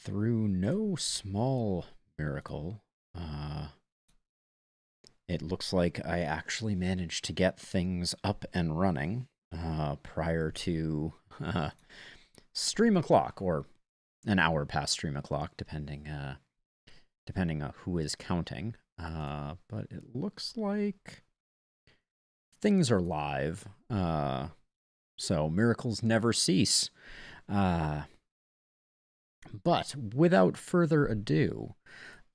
Through no small miracle, it looks like I actually managed to get things up and running prior to stream o'clock, or an hour past stream o'clock, depending on who is counting. But it looks like things are live, so miracles never cease. But without further ado,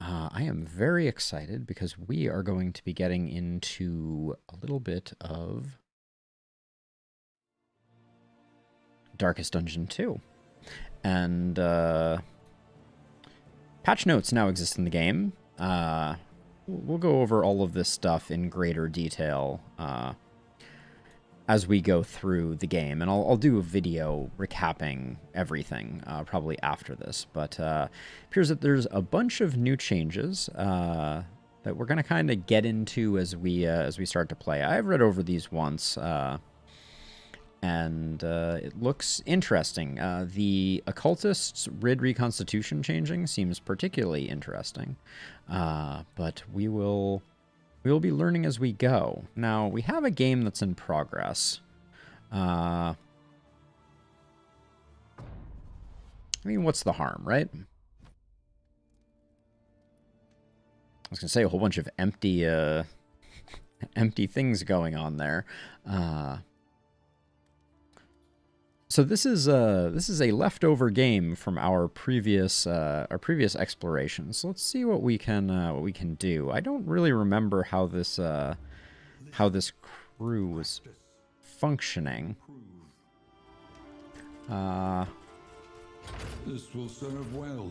I am very excited because we are going to be getting into a little bit of Darkest Dungeon 2. And patch notes now exist in the game. We'll go over all of this stuff in greater detail as we go through the game, and I'll do a video recapping everything probably after this. But appears that there's a bunch of new changes that we're going to kind of get into as we start to play. I've read over these once, and it looks interesting. The Occultist's Rid Reconstitution changing seems particularly interesting, but we'll be learning as we go. Now, we have a game that's in progress. I mean, what's the harm, right? I was going to say a whole bunch of empty empty things going on there. So this is a leftover game from our previous explorations. So let's see what we can do. I don't really remember how this crew was functioning. This will serve well.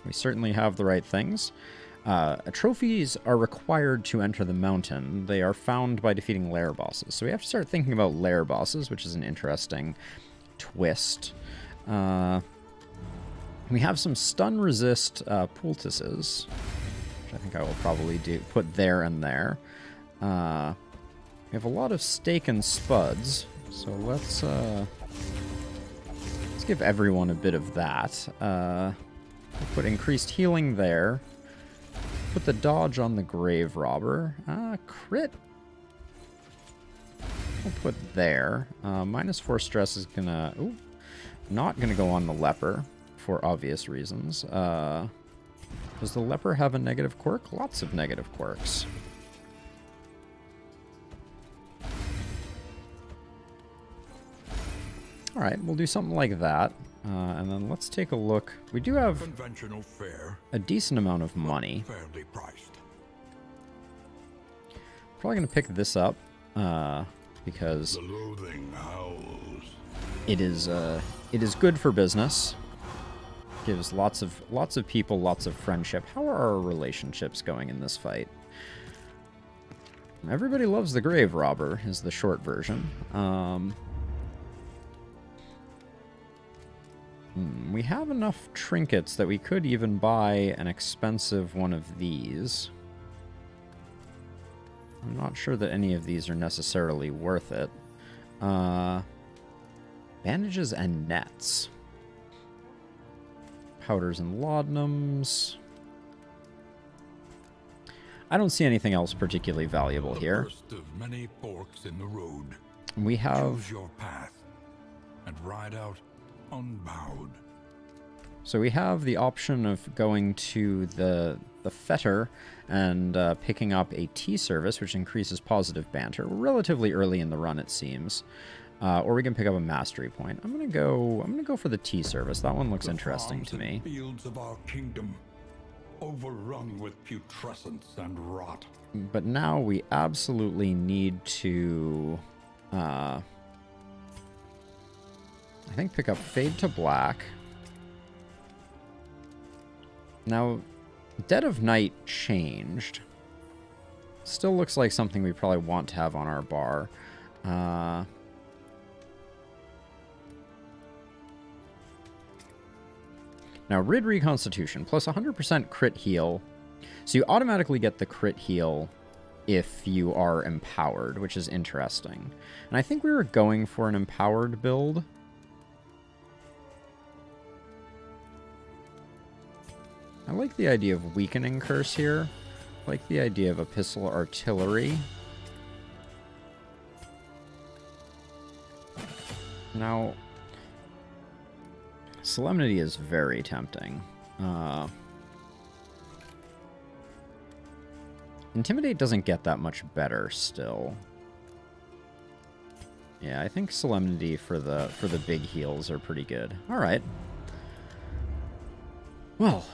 We certainly have the right things. Trophies are required to enter the mountain. They are found by defeating lair bosses. So we have to start thinking about lair bosses, which is an interesting twist. We have some stun resist poultices, which I think I will probably put there and there. We have a lot of steak and spuds, so let's give everyone a bit of that. We'll put increased healing there. Put the dodge on the grave robber. Crit. We'll put there. -4 stress is gonna... Ooh, not gonna go on the leper for obvious reasons. Does the leper have a negative quirk? Lots of negative quirks. Alright, we'll do something like that. And then let's take a look. We do have conventional fare, a decent amount of money. fairly priced. Probably going to pick this up because The loathing howls. it is good for business. Gives lots of people lots of friendship. How are our relationships going in this fight? Everybody loves the grave robber is the short version. We have enough trinkets that we could even buy an expensive one of these. I'm not sure that any of these are necessarily worth it. Bandages and nets. Powders and laudanums. I don't see anything else particularly valuable here. First of many forks in the road. We have... Choose your path and ride out unbowed. So we have the option of going to the fetter and picking up a tea service, which increases positive banter. We're relatively early in the run, it seems. Or we can pick up a mastery point. I'm gonna go for the tea service. That one looks interesting to me. The fields of our kingdom, overrun with putrescence and rot. But now we absolutely need to I think pick up Fade to Black. Now, Dead of Night changed. Still looks like something we probably want to have on our bar. Now, Rid Reconstitution, plus 100% crit heal. So you automatically get the crit heal if you are empowered, which is interesting. And I think we were going for an empowered build. I like the idea of weakening curse here. I like the idea of epistle artillery. Now, solemnity is very tempting. Intimidate doesn't get that much better still. Yeah, I think solemnity for the big heals are pretty good. All right. Well,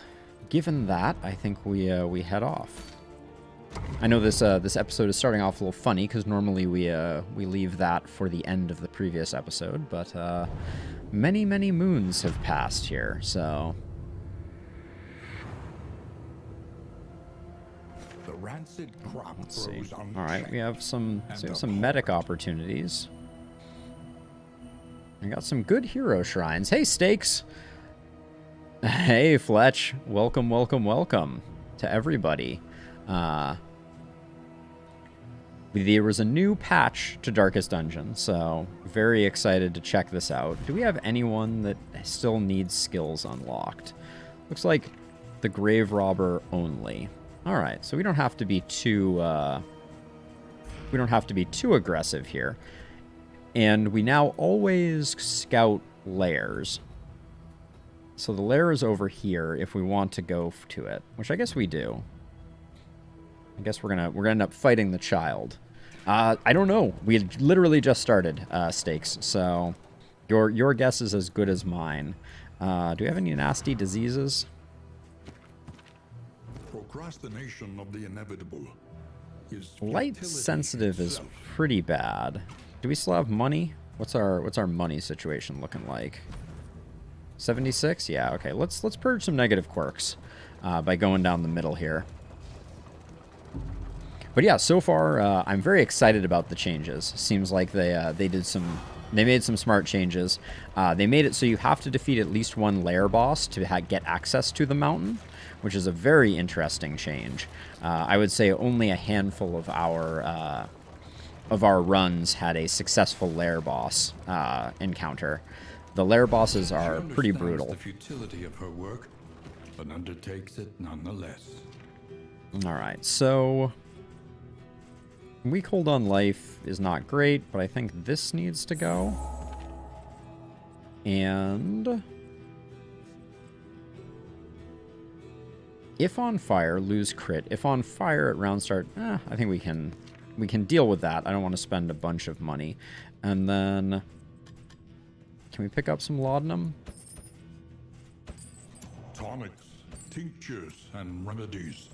given that, I think we head off. I know this episode is starting off a little funny because normally we leave that for the end of the previous episode, but many moons have passed here, so. The rancid crop Let's see. grows on All right, we have some and medic opportunities. I got some good hero shrines. Hey, Stakes. Hey, Fletch. Welcome to everybody. There was a new patch to Darkest Dungeon, so very excited to check this out. Do we have anyone that still needs skills unlocked? Looks like the Grave Robber only. All right, so we don't have to be too aggressive here. And we now always scout lairs. So the lair is over here if we want to go to it, which I guess we do. I guess we're gonna end up fighting the child. I don't know. We had literally just started Stakes, so your guess is as good as mine. Do we have any nasty diseases? Procrastination of the inevitable is Light futility sensitive is itself. pretty bad. Do we still have money? What's our money situation looking like? 76? Yeah, okay. Let's purge some negative quirks by going down the middle here. But yeah, so far I'm very excited about the changes. Seems like they made some smart changes. They made it so you have to defeat at least one lair boss to get access to the mountain, which is a very interesting change. I would say only a handful of our runs had a successful lair boss encounter. The lair bosses are pretty brutal. The futility of her work, but undertakes it nonetheless. All right, so weak hold on life is not great, but I think this needs to go. And if on fire, lose crit. If on fire at round start, I think we can deal with that. I don't want to spend a bunch of money. And then, can we pick up some laudanum? Tonics, tinctures, and remedies.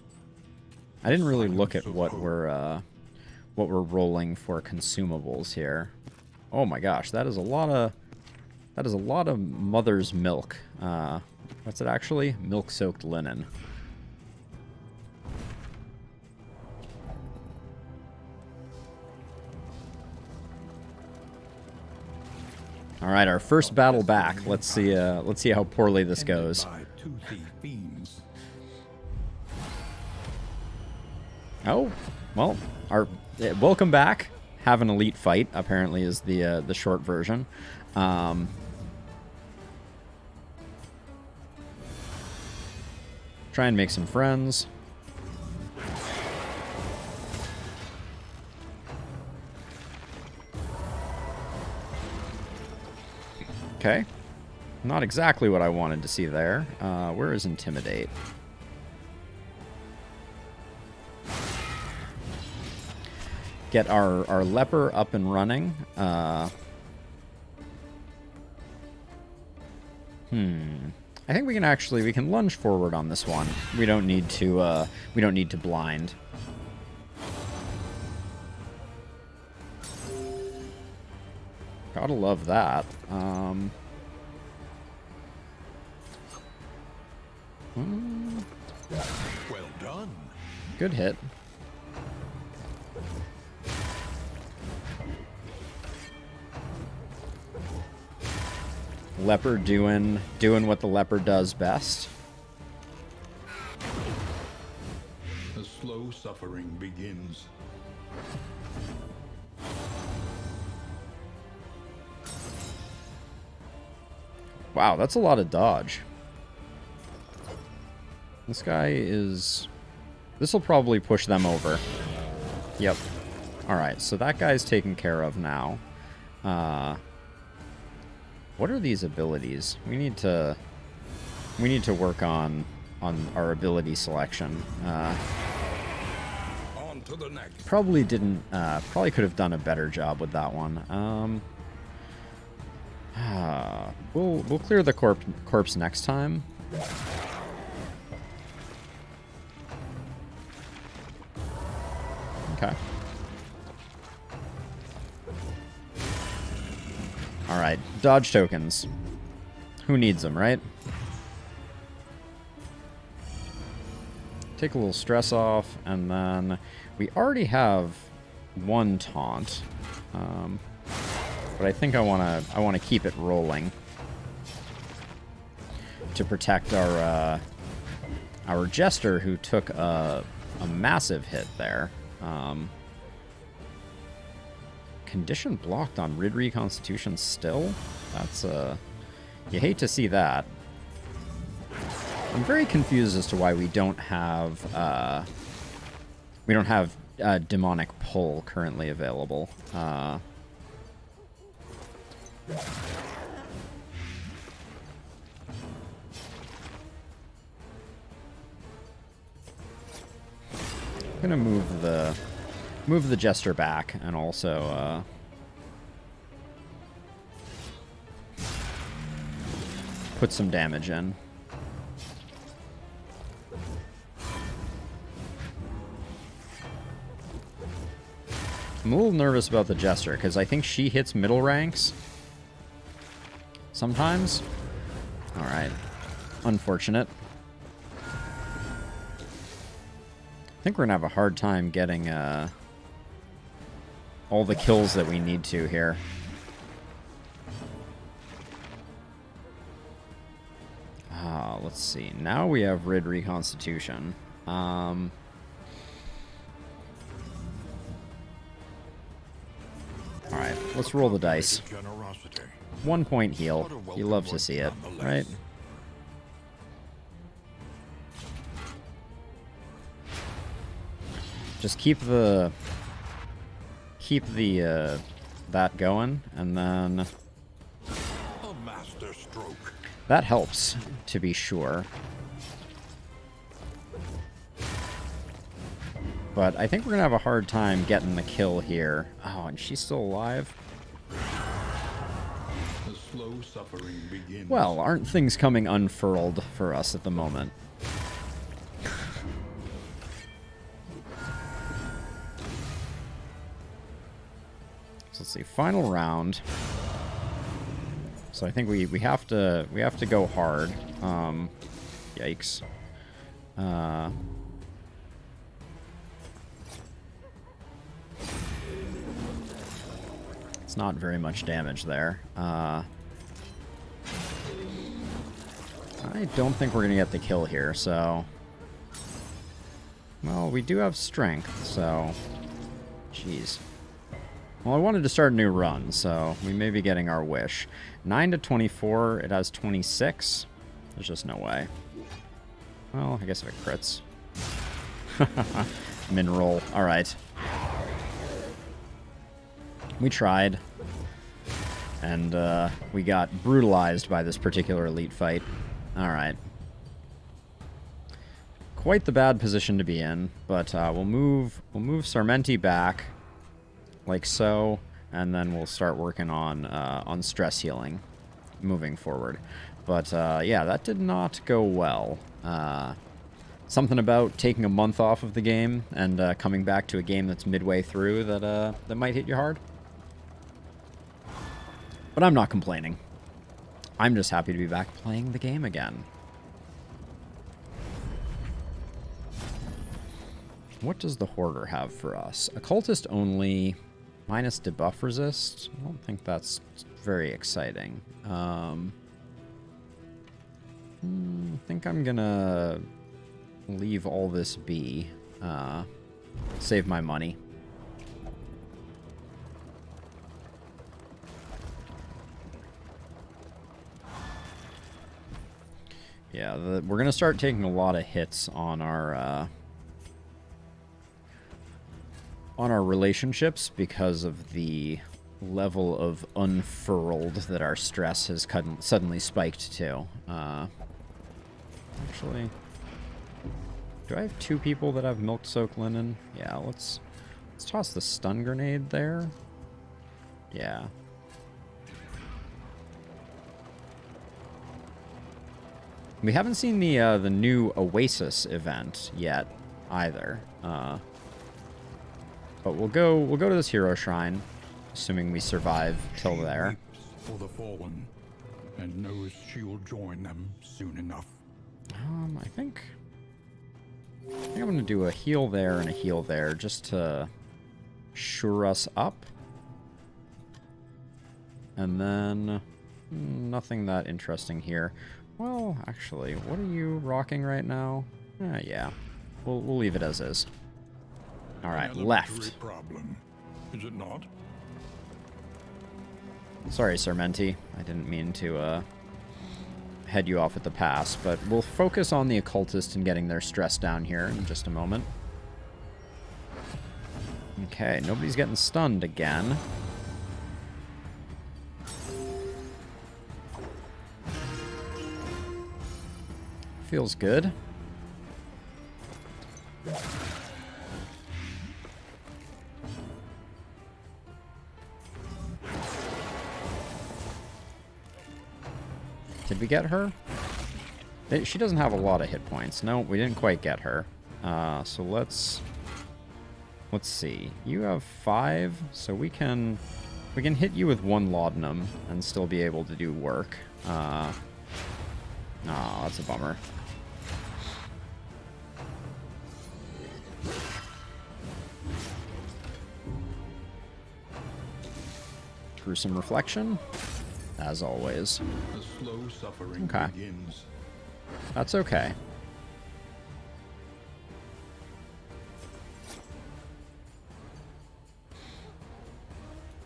I didn't really look at what we're rolling for consumables here. Oh my gosh, that is a lot of mother's milk. What's it actually? Milk-soaked linen. All right, our first battle back. Let's see how poorly this goes. By toothy fiends. Oh, well, welcome back. Have an elite fight, apparently, is the short version. Try and make some friends. Okay. Not exactly what I wanted to see there. Where is Intimidate? Get our leper up and running. I think we can lunge forward on this one. We don't need to blind. Gotta love that. Well done. Good hit. Leper doing what the leper does best. The slow suffering begins. Wow, that's a lot of dodge. This guy is... This will probably push them over. Yep. Alright, so that guy's taken care of now. What are these abilities? We need to work on our ability selection. On to the next. Probably could have done a better job with that one. We'll clear the corpse next time. Okay. Alright, dodge tokens. Who needs them, right? Take a little stress off, and then we already have one taunt. But I think I wanna keep it rolling to protect our jester, who took a massive hit there. Condition blocked on Rid Reconstitution still? That's you hate to see that. I'm very confused as to why we don't have demonic pull currently available. I'm gonna move the jester back, and also put some damage in. I'm a little nervous about the jester because I think she hits middle ranks sometimes. All right, unfortunate. I think we're gonna have a hard time getting all the kills that we need to here. Let's see. Now we have Rid Reconstitution. Alright, let's roll the dice. 1 point heal. You love to see it, right? Just keep the that going, and then A master stroke. that helps, to be sure. But I think we're gonna have a hard time getting the kill here. Oh, and she's still alive? The slow suffering begins. Well, aren't things coming unfurled for us at the moment? So let's see, final round. So I think we have to go hard. Yikes. It's not very much damage there. I don't think we're gonna get the kill here, so... Well, we do have strength, so... Jeez. Well, I wanted to start a new run, so we may be getting our wish. 9 to 24, it has 26. There's just no way. Well, I guess if it crits. Mineral. Alright. We tried. And we got brutalized by this particular elite fight. Alright. Quite the bad position to be in, but we'll move Sarmenti back. Like so, and then we'll start working on stress healing moving forward. But yeah, that did not go well. Something about taking a month off of the game and coming back to a game that's midway through that might hit you hard. But I'm not complaining. I'm just happy to be back playing the game again. What does the Hoarder have for us? Occultist only... Minus debuff resist? I don't think that's very exciting. I think I'm gonna leave all this be. Save my money. Yeah, we're going to start taking a lot of hits on our relationships because of the level of unfurled that our stress has suddenly spiked to. Actually, do I have 2 people that have milk-soaked linen? Yeah, let's toss the stun grenade there. Yeah. We haven't seen the new Oasis event yet either. But we'll go to this hero shrine, assuming we survive till there. She weeps for the fallen, and knows she'll join them soon enough. I think I'm gonna do a heal there and a heal there just to shore us up. And then nothing that interesting here. Well, actually, what are you rocking right now? Yeah, we'll leave it as is. All right, left. Problem, is it not? Sorry, Sir Menti. I didn't mean to head you off at the pass, but we'll focus on the occultist and getting their stress down here in just a moment. Okay, nobody's getting stunned again. Feels good. Did we get her? She doesn't have a lot of hit points. No, we didn't quite get her. So let's see. You have 5, so we can hit you with 1 laudanum and still be able to do work. Oh, that's a bummer. Through some reflection, as always. The slow suffering begins. That's okay.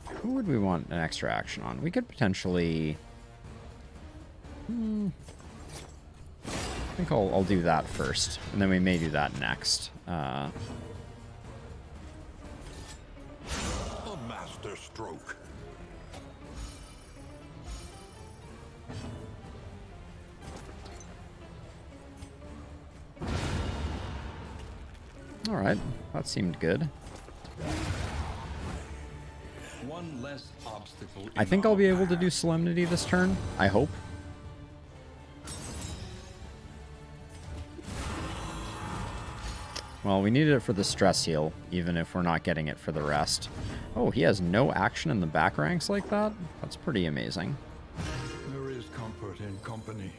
Who would we want an extra action on? We could potentially... I think I'll do that first, and then we may do that next. A master stroke. All right, that seemed good. One less obstacle. I think I'll be able to do Solemnity this turn. I hope. Well, we needed it for the stress heal, even if we're not getting it for the rest. Oh, he has no action in the back ranks like that? That's pretty amazing. There is comfort in company.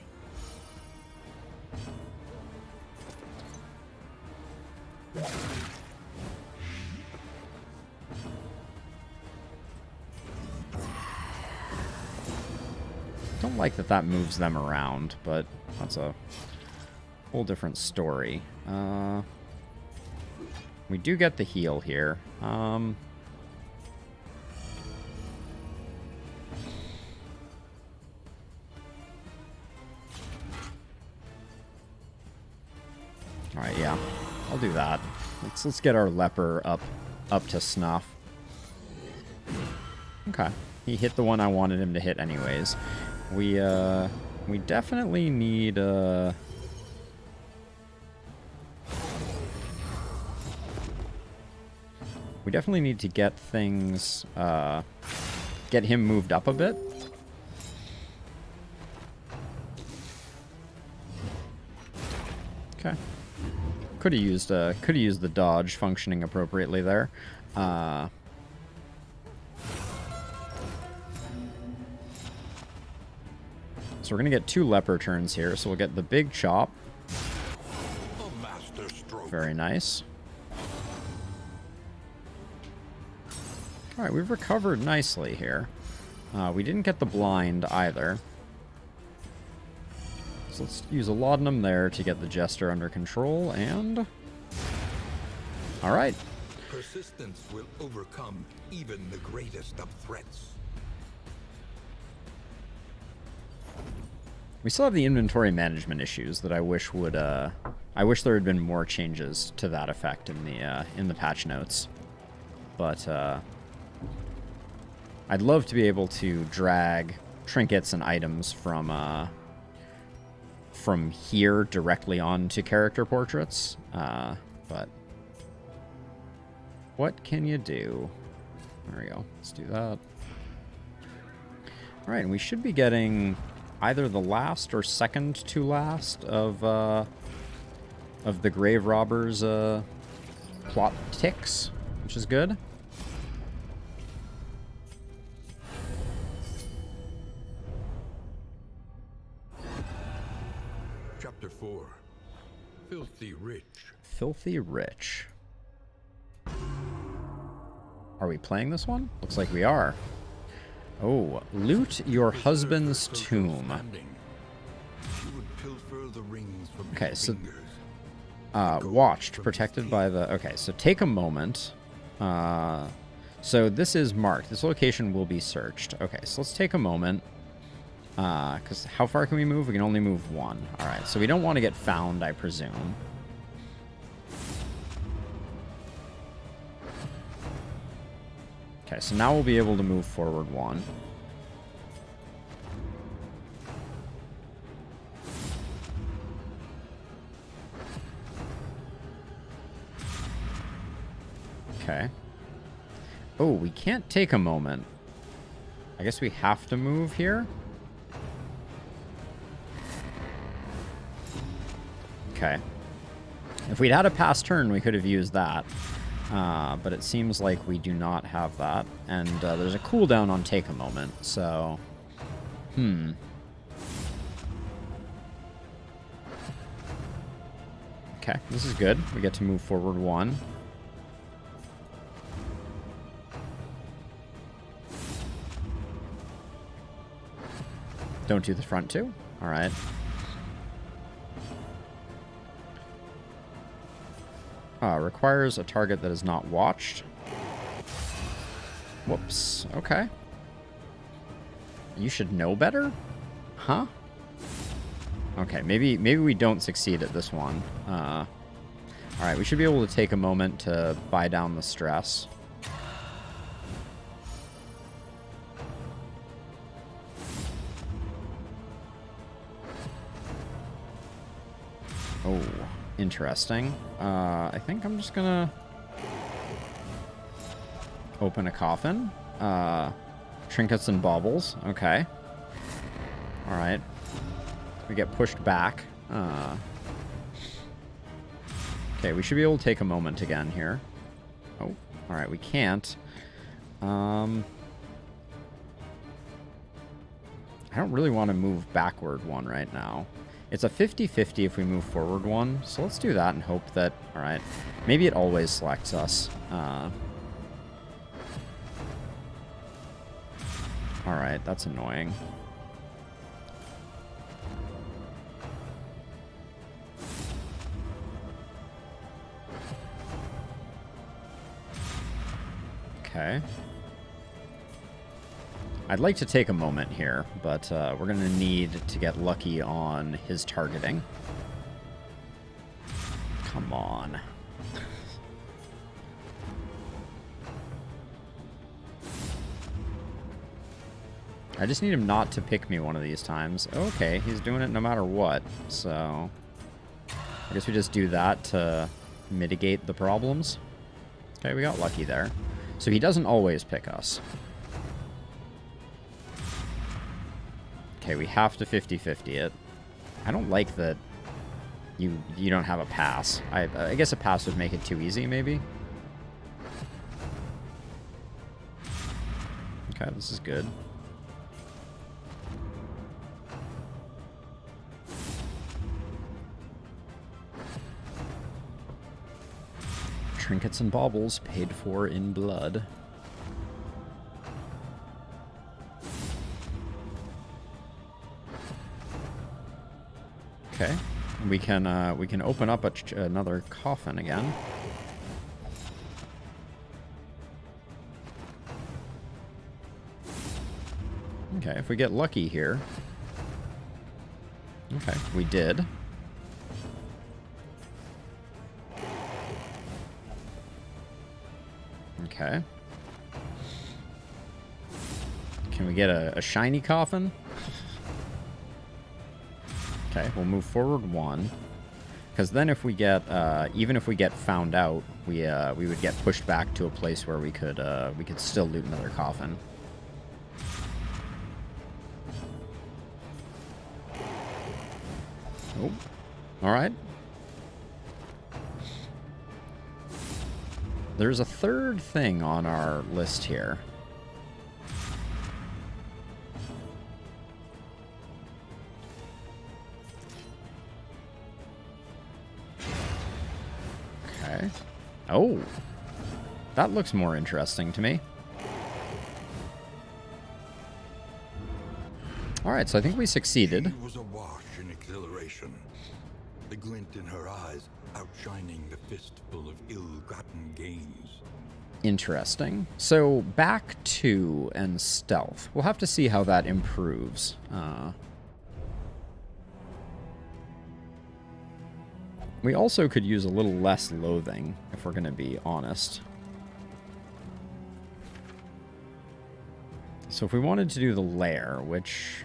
Don't like that moves them around, but that's a whole different story. We do get the heal here. Alright, yeah. I'll do that. Let's get our leper up to snuff. Okay. He hit the one I wanted him to hit anyways. We definitely need we definitely need to get things get him moved up a bit. Okay. Could have used the dodge functioning appropriately there. So we're going to get 2 leper turns here. So we'll get the big chop. Very nice. Alright, we've recovered nicely here. We didn't get the blind either. So let's use a laudanum there to get the jester under control, and... Alright. Persistence will overcome even the greatest of threats. We still have the inventory management issues that I wish would, I wish there had been more changes to that effect in the patch notes. But, I'd love to be able to drag trinkets and items from here directly onto character portraits. But what can you do? There we go. Let's do that. All right, and we should be getting either the last or second to last of the grave robbers plot ticks, which is good. Chapter 4. Filthy Rich. Filthy Rich. Are we playing this one? Looks like we are. Oh, loot your husband's tomb. Okay, so watched, protected by the... Okay, so take a moment. So this is marked. This location will be searched. Okay, so let's take a moment. Because how far can we move? We can only move one. Alright, so we don't want to get found, I presume. Okay, so now we'll be able to move forward one. Okay. Oh, we can't take a moment. I guess we have to move here? Okay. If we'd had a pass turn, we could have used that. But it seems like we do not have that. And there's a cooldown on take a moment, so... Okay, this is good. We get to move forward one. Don't do the front two? Alright. Requires a target that is not watched. Whoops. Okay. You should know better? Huh? Okay, maybe we don't succeed at this one. Alright, we should be able to take a moment to buy down the stress. Oh, interesting. I think I'm just gonna open a coffin. Trinkets and baubles. Okay. Alright. We get pushed back. Okay, we should be able to take a moment again here. Oh, alright, we can't. I don't really want to move backward one right now. It's a 50-50 if we move forward one, so let's do that and hope that... Alright, maybe it always selects us. Alright, that's annoying. Okay. I'd like to take a moment here, but we're going to need to get lucky on his targeting. Come on. I just need him not to pick me one of these times. Okay, he's doing it no matter what, so... I guess we just do that to mitigate the problems. Okay, we got lucky there. So he doesn't always pick us. Okay, we have to 50-50 it. I don't like that you don't have a pass. I guess a pass would make it too easy, maybe? Okay, this is good. Trinkets and baubles paid for in blood. Okay, we can open up another coffin again. Okay, if we get lucky here. Okay, we did. Okay. Can we get a shiny coffin? Okay, we'll move forward 1. Because then if we get, even if we get found out, we would get pushed back to a place where we could still loot another coffin. Oh, all right. There's a third thing on our list here. Okay. Oh, that looks more interesting to me. All right, so I think we succeeded. She was awash in exhilaration, the glint in her eyes outshining the fistful of ill-gotten gains. Interesting. So back 2 and stealth. We'll have to see how that improves. We also could use a little less loathing, if we're going to be honest. So if we wanted to do the lair, which...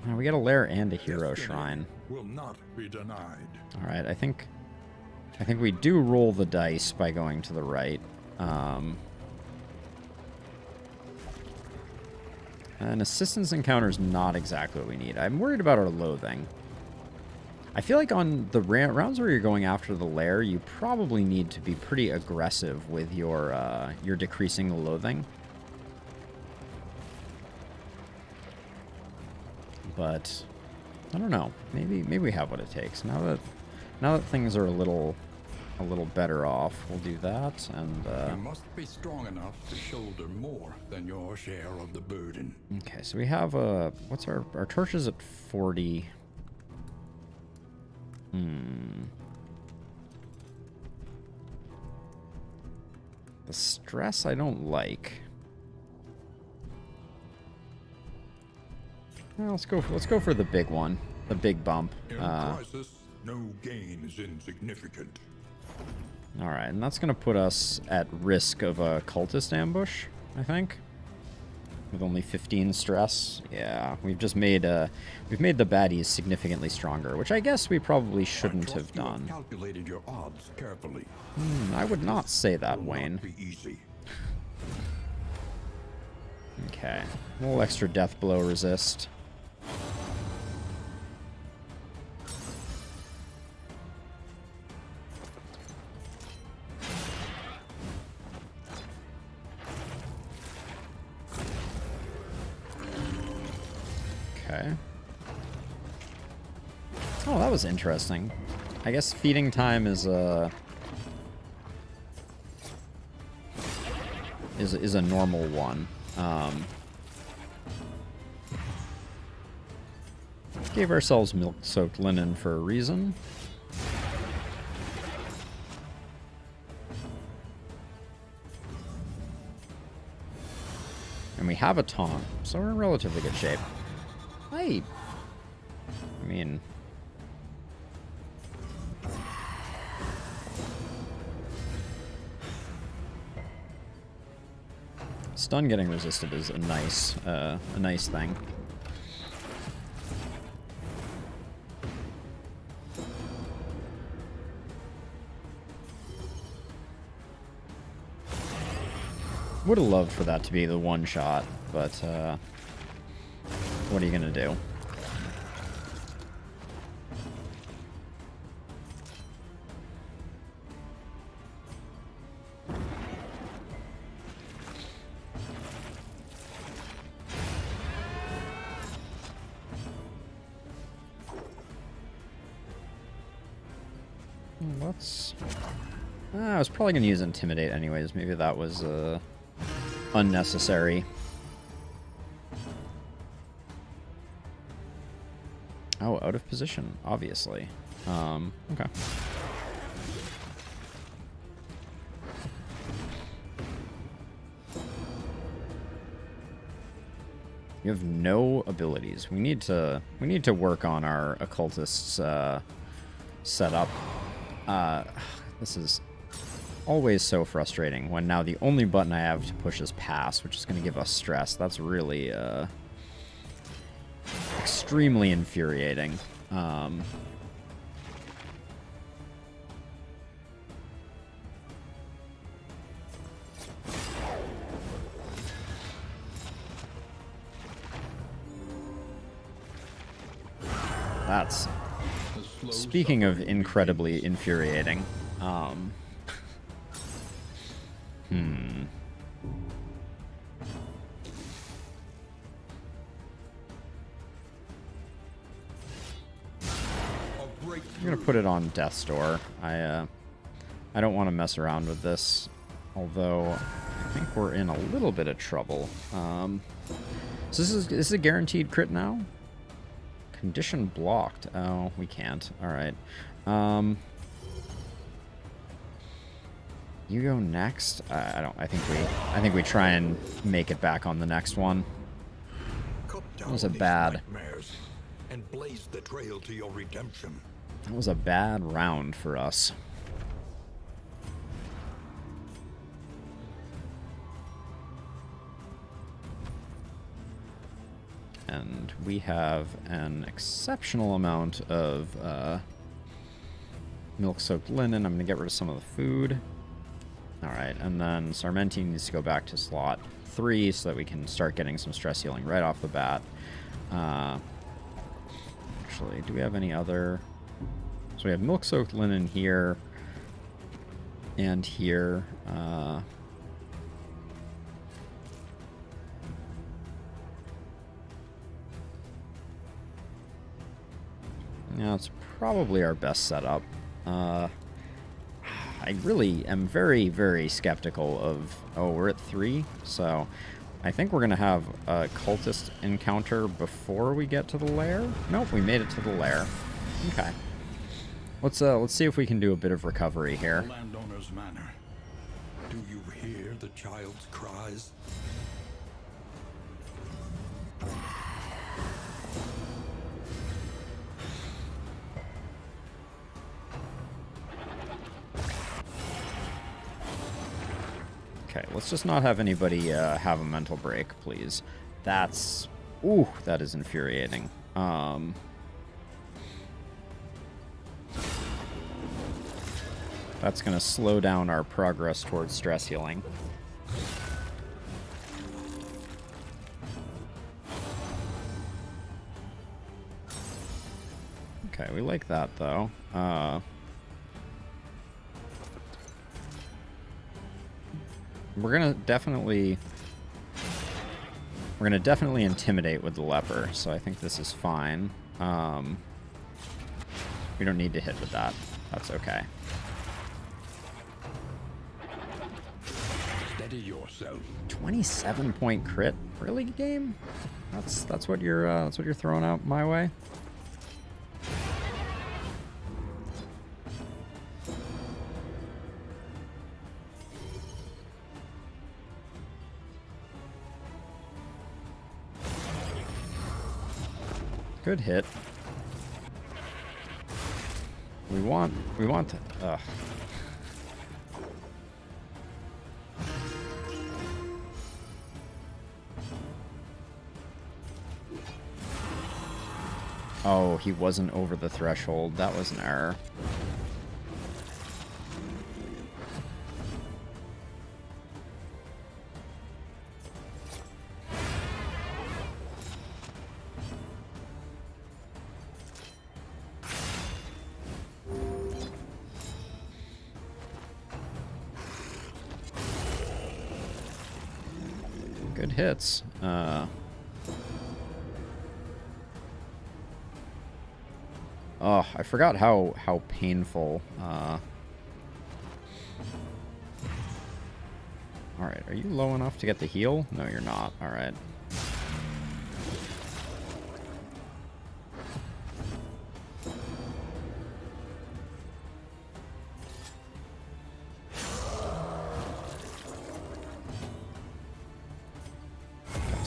we got a lair and a hero shrine. Will not be denied. All right, I think we do roll the dice by going to the right. An assistance encounter is not exactly what we need. I'm worried about our loathing. I feel like on the rounds where you're going after the lair, you probably need to be pretty aggressive with your decreasing the loathing. But I don't know. Maybe we have what it takes. Now that things are a little better off, we'll do that. And You must be strong enough to shoulder more than your share of the burden. okay, so we have what's our torches at 40. The stress I don't like. Well, let's go for the big one, the big bump. In crisis, no gain is insignificant. All right, and that's gonna put us at risk of a cultist ambush, I think. With only 15 stress. Yeah, we've just made the baddies significantly stronger, which I guess we probably shouldn't have done. You have calculated your odds carefully. I would not say that, Will Wayne. not be easy. Okay, a little extra death blow resist. Okay. Oh, that was interesting. I guess feeding time is a normal one. Gave ourselves milk-soaked linen for a reason. And we have a taunt, so we're in relatively good shape. I mean... Stun getting resisted is a nice thing. Would have loved for that to be the one shot, but what are you gonna do? Let's... I was probably gonna use Intimidate anyways. Maybe that was unnecessary. Oh, out of position, obviously. Okay. You have no abilities. We need to work on our occultists setup. This is always so frustrating when now the only button I have to push is pass, which is going to give us stress. That's really extremely infuriating. That's, speaking of incredibly infuriating, I'm gonna put it on Death's Door. I don't want to mess around with this, although I think we're in a little bit of trouble. So this is a guaranteed crit now? Condition blocked. Oh, we can't. All right. You go next. I think we try and make it back on the next one. That was a bad. And blaze the trail to your redemption. That was a bad round for us. And we have an exceptional amount of milk-soaked linen. I'm going to get rid of some of the food. Alright, and then Sarmentine needs to go back to slot 3 so that we can start getting some stress healing right off the bat. Actually, do we have any other... So we have milk-soaked linen here and here. Yeah, it's probably our best setup. I really am very, very skeptical of... Oh, we're at 3, so I think we're going to have a cultist encounter before we get to the lair. Nope, we made it to the lair. Okay. Let's see if we can do a bit of recovery here. Landowner's manor. Do you hear the child's cries? Okay, let's just not have anybody have a mental break, please. That's... Ooh, that is infuriating. That's going to slow down our progress towards stress healing. Okay, we like that, though. We're gonna definitely intimidate with the leper, so I think this is fine. We don't need to hit with that. That's okay. Steady yourself. 27-point crit, really, game? That's what you're throwing out my way. Good hit. We want to, Oh, he wasn't over the threshold. That was an error. Good hits. Oh, I forgot how painful. Alright, are you low enough to get the heal? No, you're not. Alright.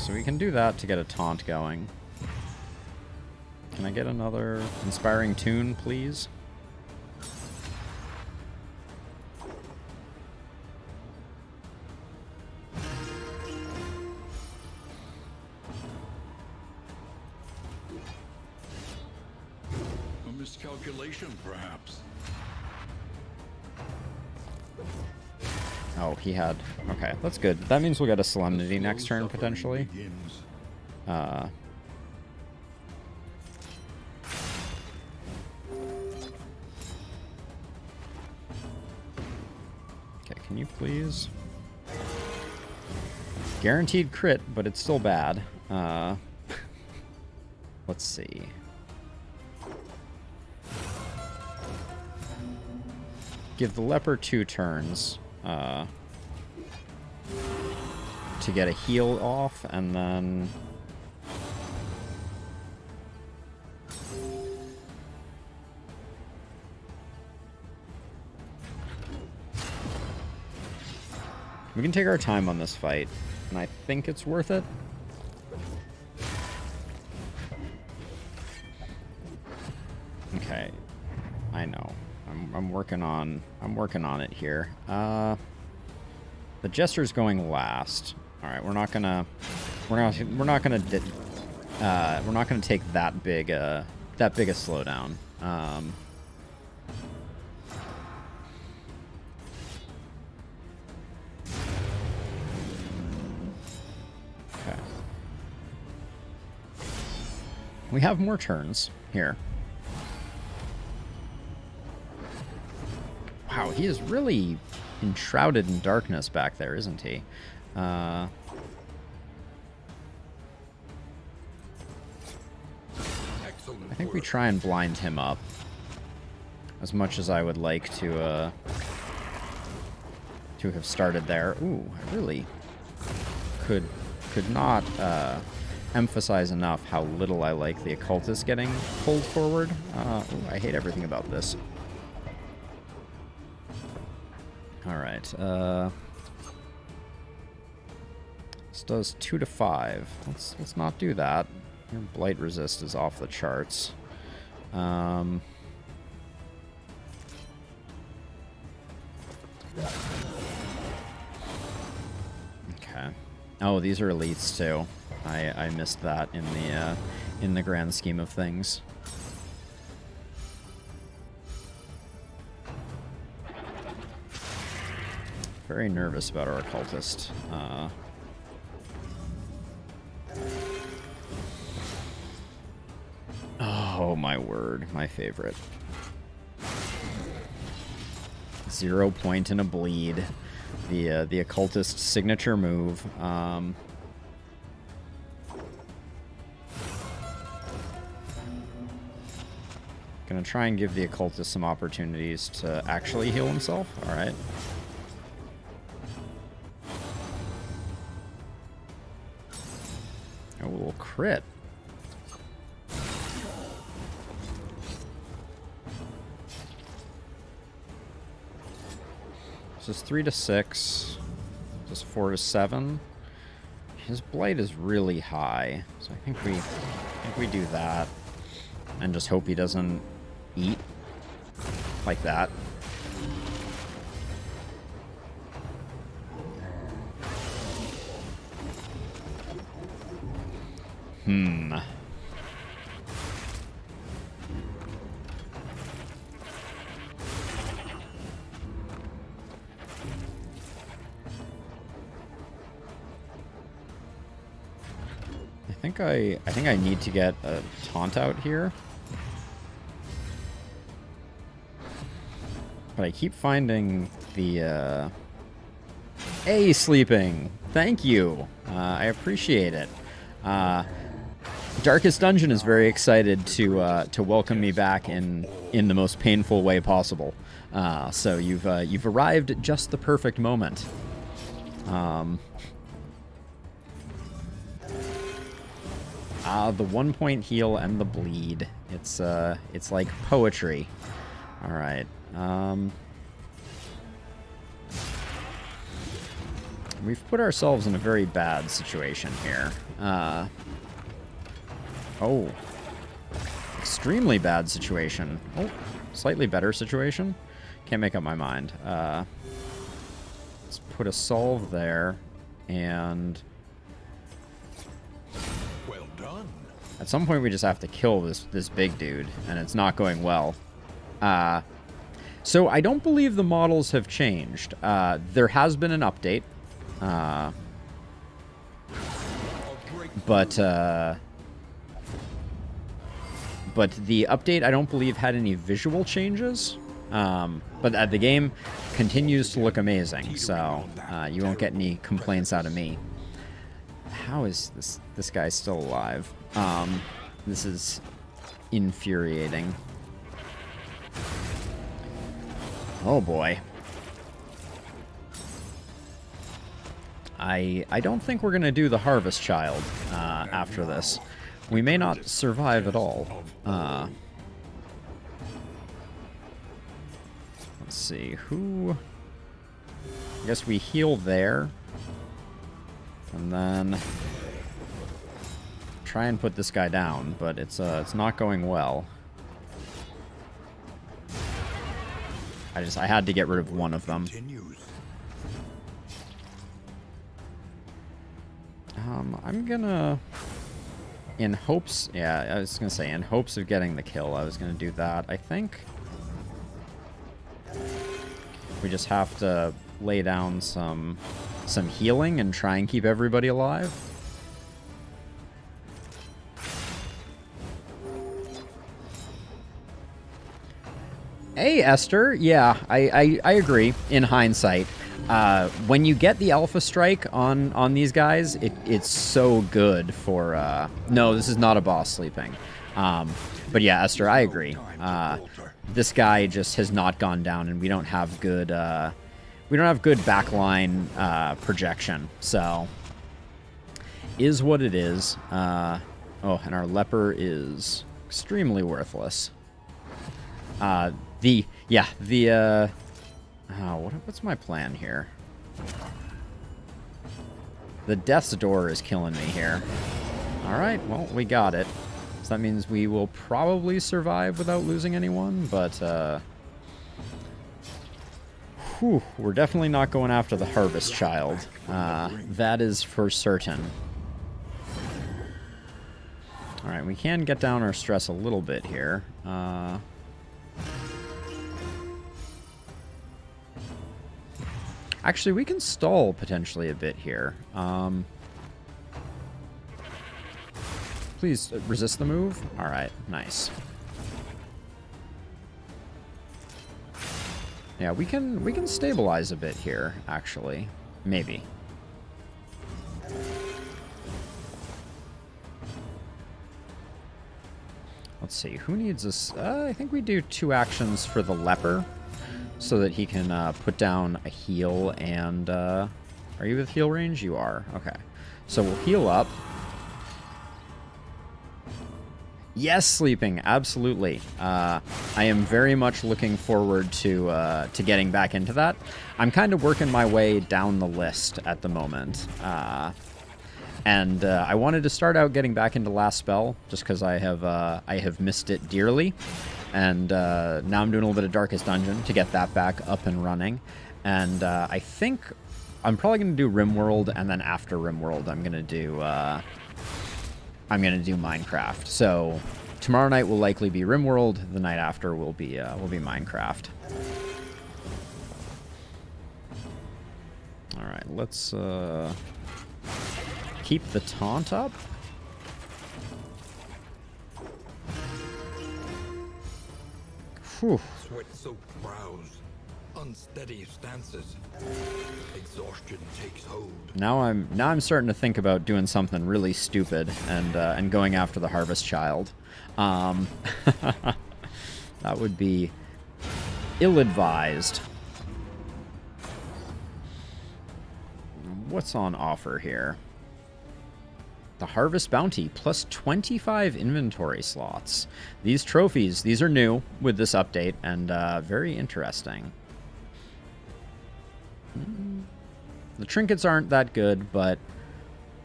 so we can do that to get a taunt going. Can I get another inspiring tune, please? A miscalculation, perhaps. Oh, he had... Okay, that's good. That means we'll get a Solemnity next turn, potentially. Okay, can you please... Guaranteed crit, but it's still bad. Let's see. Give the leper 2 turns. To get a heal off, and then... We can take our time on this fight, and I think it's worth it. Okay, I know. I'm working on it here. The Jester's going last. All right, we're not gonna take that big a slowdown. Okay. We have more turns here. Wow, he is really enshrouded in darkness back there, isn't he? I think we try and blind him up. As much as I would like to have started there. Ooh, I really could not emphasize enough how little I like the occultist getting pulled forward. Ooh, I hate everything about this. Alright, this does 2 to 5. Let's not do that. Your blight resist is off the charts. Okay. Oh, these are elites too. I missed that in the grand scheme of things. Very nervous about our occultist. Oh my word, my favorite. 0 point and a bleed. The occultist signature move. Gonna try and give the occultist some opportunities to actually heal himself. All right. A little crit. This is 3 to 6. This is 4 to 7. His blight is really high, so I think we do that, and just hope he doesn't eat like that. I think I need to get a taunt out here. But I keep finding the sleeping. Thank you. I appreciate it. Darkest Dungeon is very excited to welcome me back in the most painful way possible. So you've arrived at just the perfect moment. The 1 point heal and the bleed. It's like poetry. All right. We've put ourselves in a very bad situation here. Oh. Extremely bad situation. Oh, slightly better situation. Can't make up my mind. Let's put a solve there, and Well done. at some point we just have to kill this big dude, and it's not going well. So I don't believe the models have changed. There has been an update, but the update I don't believe had any visual changes. But the game continues to look amazing, so you won't get any complaints out of me. How is this guy still alive? This is infuriating. Oh boy. I don't think we're gonna do the Harvest Child after this. We may not survive at all. Let's see, who... I guess we heal there. And then try and put this guy down, but it's not going well. I had to get rid of one of them. I'm gonna... In hopes... Yeah, I was gonna say, in hopes of getting the kill, I was gonna do that. I think we just have to lay down some healing and try and keep everybody alive. Hey, Esther. Yeah, I agree, in hindsight. When you get the Alpha Strike on these guys, it's so good for... No, this is not a boss sleeping. But yeah, Esther, I agree. This guy just has not gone down, and we don't have good backline projection. So, is what it is. Oh, and our leper is extremely worthless. What's my plan here? The Death's Door is killing me here. Alright, well, we got it. So that means we will probably survive without losing anyone, but, we're definitely not going after the Harvest Child. That is for certain. Alright, we can get down our stress a little bit here. Actually, we can stall potentially a bit here. Please resist the move. All right, nice. Yeah, we can stabilize a bit here. Actually, maybe. Let's see. Who needs this? I think we do 2 actions for the leper, so that he can put down a heal and... are you with heal range? You are. Okay. So we'll heal up. Yes, sleeping. Absolutely. I am very much looking forward to getting back into that. I'm kind of working my way down the list at the moment. And I wanted to start out getting back into Last Spell, just because I have missed it dearly. And now I'm doing a little bit of Darkest Dungeon to get that back up and running. And I think I'm probably going to do RimWorld, and then after RimWorld, I'm going to do Minecraft. So tomorrow night will likely be RimWorld. The night after will be Minecraft. All right, let's keep the taunt up. Whew. Sweat-soaked brows, unsteady stances. Exhaustion takes hold. Now I'm starting to think about doing something really stupid and going after the Harvest Child. That would be ill-advised. What's on offer here? The Harvest Bounty, plus 25 inventory slots. These trophies, these are new with this update, and very interesting. The trinkets aren't that good, but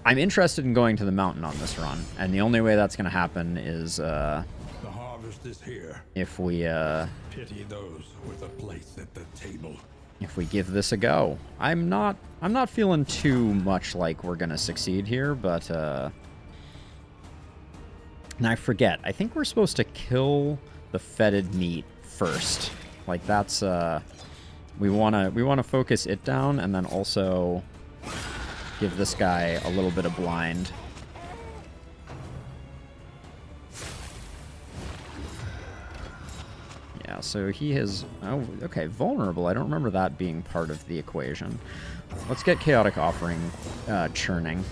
I'm interested in going to the mountain on this run, and the only way that's going to happen is The harvest is here. if we Pity those with a place at the table. if we give this a go. I'm not feeling too much like we're going to succeed here, but and I forget. I think we're supposed to kill the fetid meat first. Like that's we want to focus it down and then also give this guy a little bit of blind. Yeah, so he has... Oh, okay, vulnerable. I don't remember that being part of the equation. Let's get Chaotic Offering churning.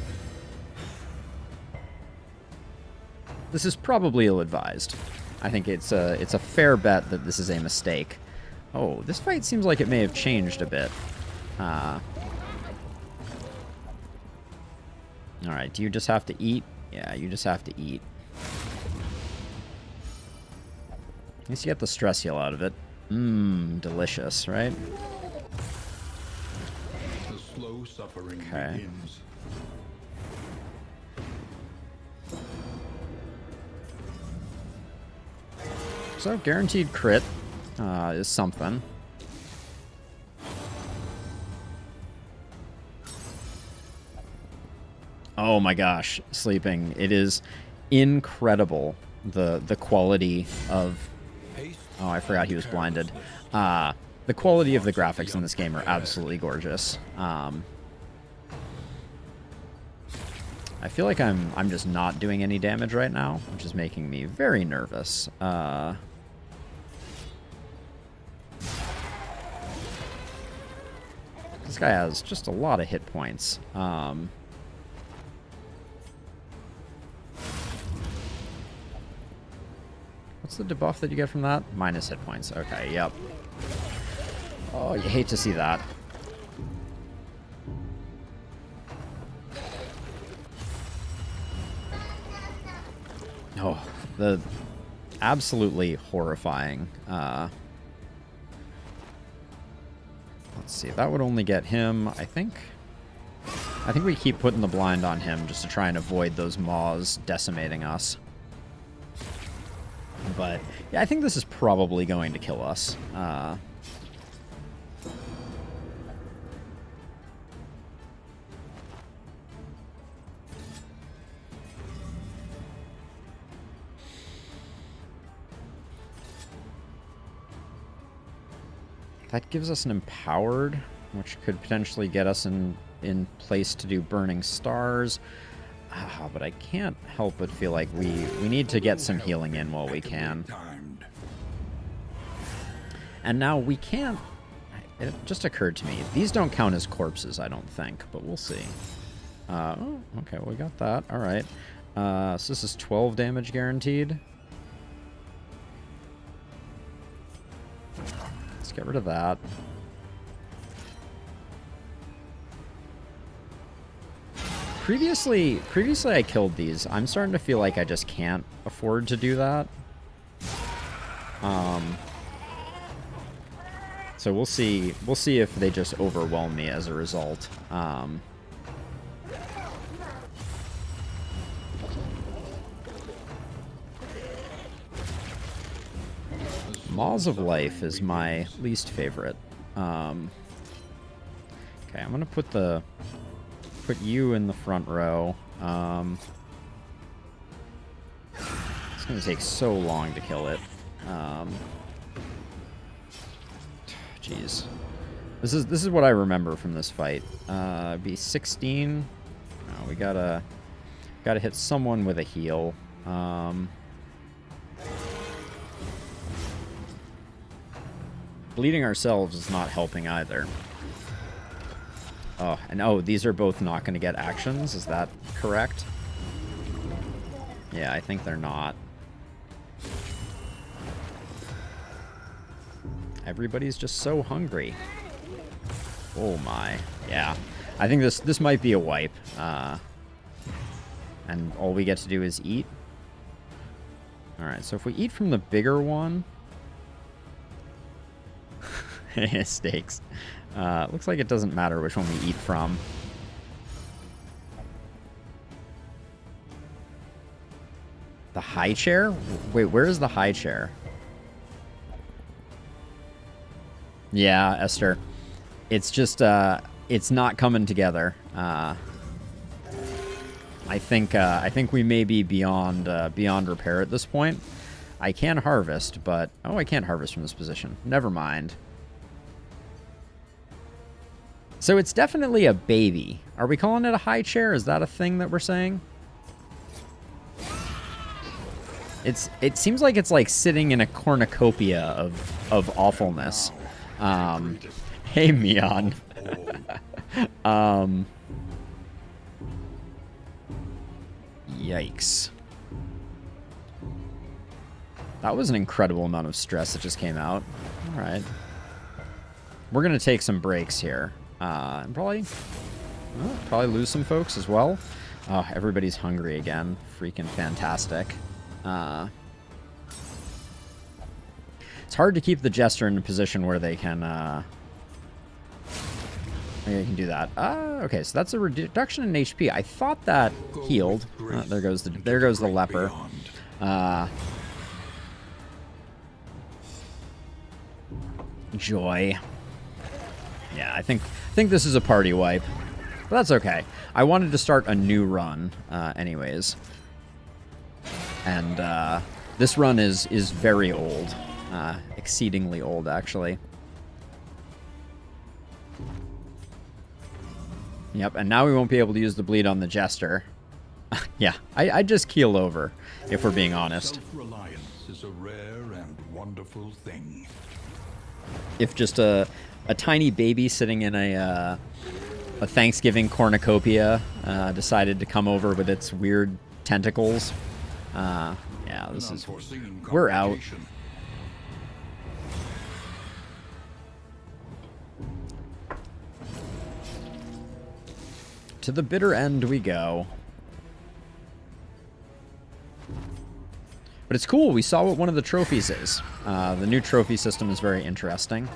This is probably ill-advised. I think it's a fair bet that this is a mistake. Oh, this fight seems like it may have changed a bit. Alright, do you just have to eat? Yeah, you just have to eat. At least you get the stress heal out of it. Mmm, delicious, right? The slow suffering Okay. begins. So, guaranteed crit is something. Oh my gosh, sleeping. It is incredible, the quality of... Oh, I forgot he was blinded. The quality of the graphics in this game are absolutely gorgeous. I feel like I'm just not doing any damage right now, which is making me very nervous. This guy has just a lot of hit points. What's the debuff that you get from that? Minus hit points. Okay, yep. Oh, you hate to see that. Oh, the absolutely horrifying. Let's see, that would only get him, I think we keep putting the blind on him just to try and avoid those maws decimating us. But, yeah, I think this is probably going to kill us. That gives us an empowered, which could potentially get us in place to do burning stars. But I can't help but feel like we need to get some healing in while we can. And now we can't... It just occurred to me. These don't count as corpses, I don't think, but we'll see. Oh, okay, we got that. All right. So this is 12 damage guaranteed. Let's get rid of that. Previously I killed these. I'm starting to feel like I just can't afford to do that. So we'll see if they just overwhelm me as a result. Maws of Life is my least favorite. Okay, I'm gonna put you in the front row. It's gonna take so long to kill it. Jeez, this is what I remember from this fight. Be 16. Oh, we gotta hit someone with a heal. Bleeding ourselves is not helping either. Oh, and oh, these are both not going to get actions. Is that correct? Yeah, I think they're not. Everybody's just so hungry. Oh my. Yeah. I think this might be a wipe. And all we get to do is eat. Alright, so if we eat from the bigger one... Steaks. Looks like it doesn't matter which one we eat from. The high chair? Wait, where is the high chair? Yeah, Esther. It's just, it's not coming together. I think we may be beyond repair at this point. I can harvest, but... Oh, I can't harvest from this position. Never mind. So it's definitely a baby. Are we calling it a high chair? Is that a thing that we're saying? It seems like it's like sitting in a cornucopia of awfulness. Hey, Mion. Yikes. That was an incredible amount of stress that just came out. All right. We're going to take some breaks here. And probably lose some folks as well. Oh, everybody's hungry again. Freaking fantastic. It's hard to keep the Jester in a position where they can do that. Okay, so that's a reduction in HP. I thought that healed. There goes the leper. Joy. Yeah, I think this is a party wipe. But that's okay. I wanted to start a new run anyways. And this run is very old. Exceedingly old, actually. Yep, and now we won't be able to use the bleed on the Jester. Yeah, I'd just keel over, if we're being honest. Self-reliance is a rare and wonderful thing. If just a tiny baby sitting in a Thanksgiving cornucopia decided to come over with its weird tentacles. Yeah, this is... We're out. To the bitter end we go. But it's cool. We saw what one of the trophies is. The new trophy system is very interesting.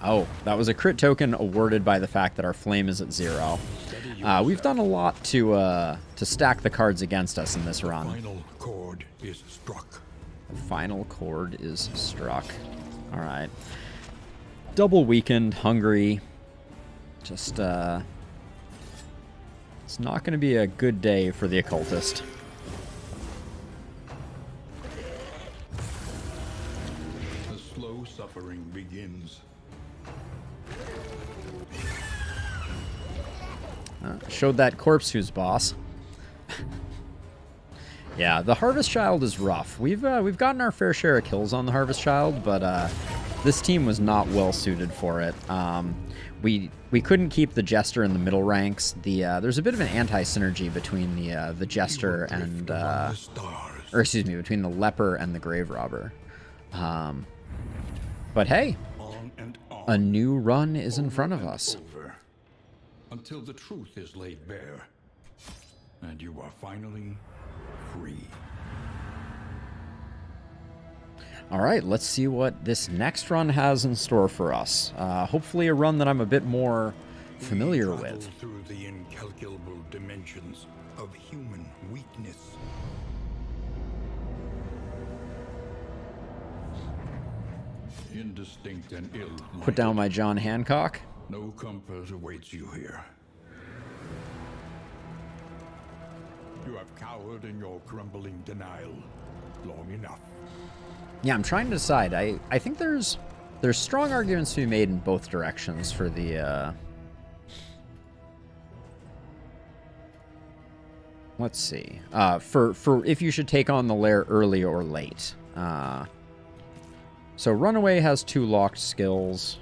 Oh, that was a crit token awarded by the fact that our flame is at 0. We've done a lot to stack the cards against us in this run. The final chord is struck. The final chord is struck. All right. Double weakened, hungry. Just, it's not going to be a good day for the occultist. The slow suffering begins. Showed that corpse who's boss. Yeah, the Harvest Child is rough. We've gotten our fair share of kills on the Harvest Child, but this team was not well suited for it. We couldn't keep the Jester in the middle ranks. There's a bit of an anti-synergy between the Jester and or excuse me, between the Leper and the Grave Robber. But hey, a new run is in front of us. Until the truth is laid bare, and you are finally free. All right, let's see what this next run has in store for us. Hopefully a run that I'm a bit more familiar with. Through the incalculable dimensions of human weakness. Indistinct and ill. Put down my John Hancock. No comfort awaits you here. You have cowered in your crumbling denial long enough. Yeah, I'm trying to decide. I think there's strong arguments to be made in both directions for the let's see. For if you should take on the lair early or late. So Runaway has 2 locked skills.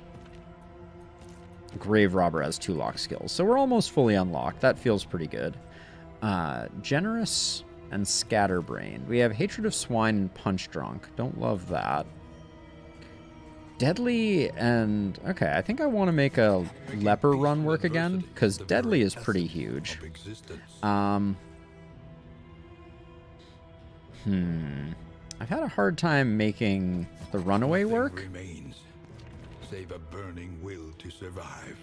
Grave Robber has 2 locked skills. So we're almost fully unlocked. That feels pretty good. Generous and Scatterbrained. We have Hatred of Swine and Punch Drunk. Don't love that. Deadly and... Okay, I think I want to make a Leper run work again, because Deadly is pretty huge. I've had a hard time making the runaway work. Remains, save a burning will to survive.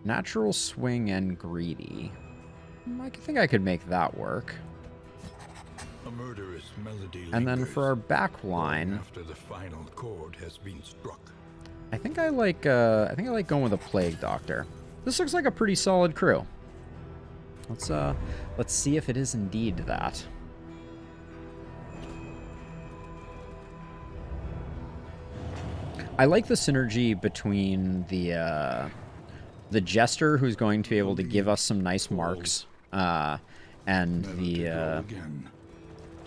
Natural swing and greedy. I think I could make that work. A murderous melody And then lingers for our back line, after the final chord has been struck. I think I like going with a plague doctor. This looks like a pretty solid crew. Let's see if it is indeed that. I like the synergy between the jester, who's going to be able to give us some nice marks, and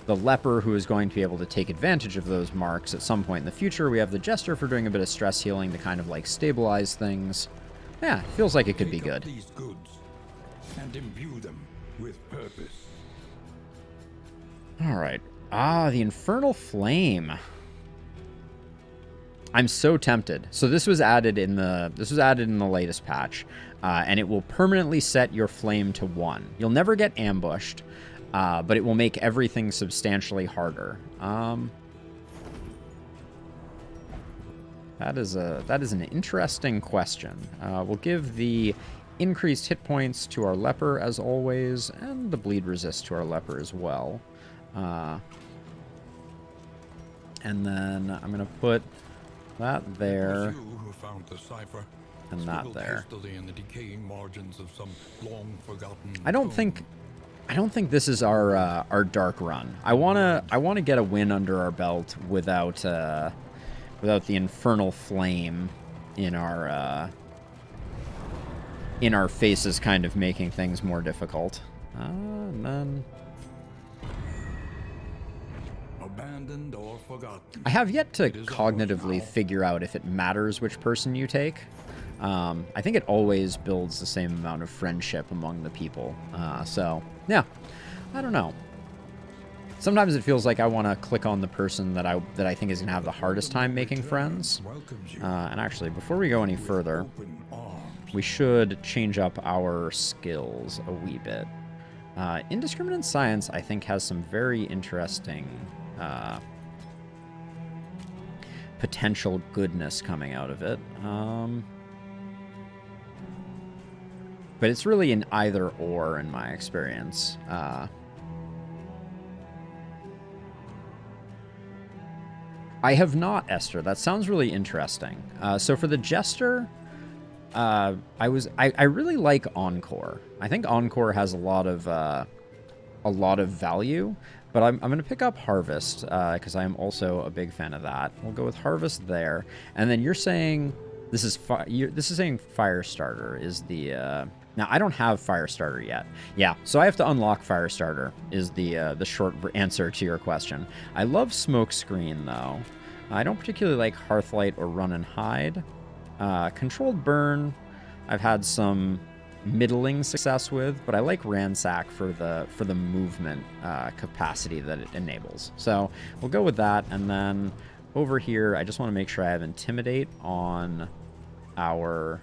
the leper, who is going to be able to take advantage of those marks at some point in the future. We have the jester for doing a bit of stress healing to kind of like stabilize things. Yeah, it feels like it could be good. These goods and imbue them with purpose. All right. Ah, the Infernal Flame. I'm so tempted. So this was added in the latest patch, and it will permanently set your flame to 1. You'll never get ambushed, but it will make everything substantially harder. That is an interesting question. We'll give the increased hit points to our leper as always, and the bleed resist to our leper as well. And then I'm gonna put that there, and that there. I don't think this is our dark run. I wanna get a win under our belt without the Infernal Flame in our faces, kind of making things more difficult. And then abandoned or forgotten. I have yet to cognitively figure out if it matters which person you take. I think it always builds the same amount of friendship among the people. So, yeah, I don't know. Sometimes it feels like I want to click on the person that I think is going to have the hardest time making friends. And actually, before we go any further, we should change up our skills a wee bit. Indiscriminate Science, I think, has some very interesting potential goodness coming out of it. But it's really an either or in my experience. I have not, Esther. That sounds really interesting. So for the Jester, I really like Encore. I think Encore has a lot of value, but I'm going to pick up Harvest because I am also a big fan of that. We'll go with Harvest there, and then you're saying this is saying Firestarter is the. Now I don't have Firestarter yet. Yeah, so I have to unlock Firestarter. Is the short answer to your question. I love Smokescreen though. I don't particularly like Hearthlight or Run and Hide. Controlled Burn, I've had some middling success with, but I like Ransack for the movement capacity that it enables. So we'll go with that, and then over here, I just want to make sure I have Intimidate on our.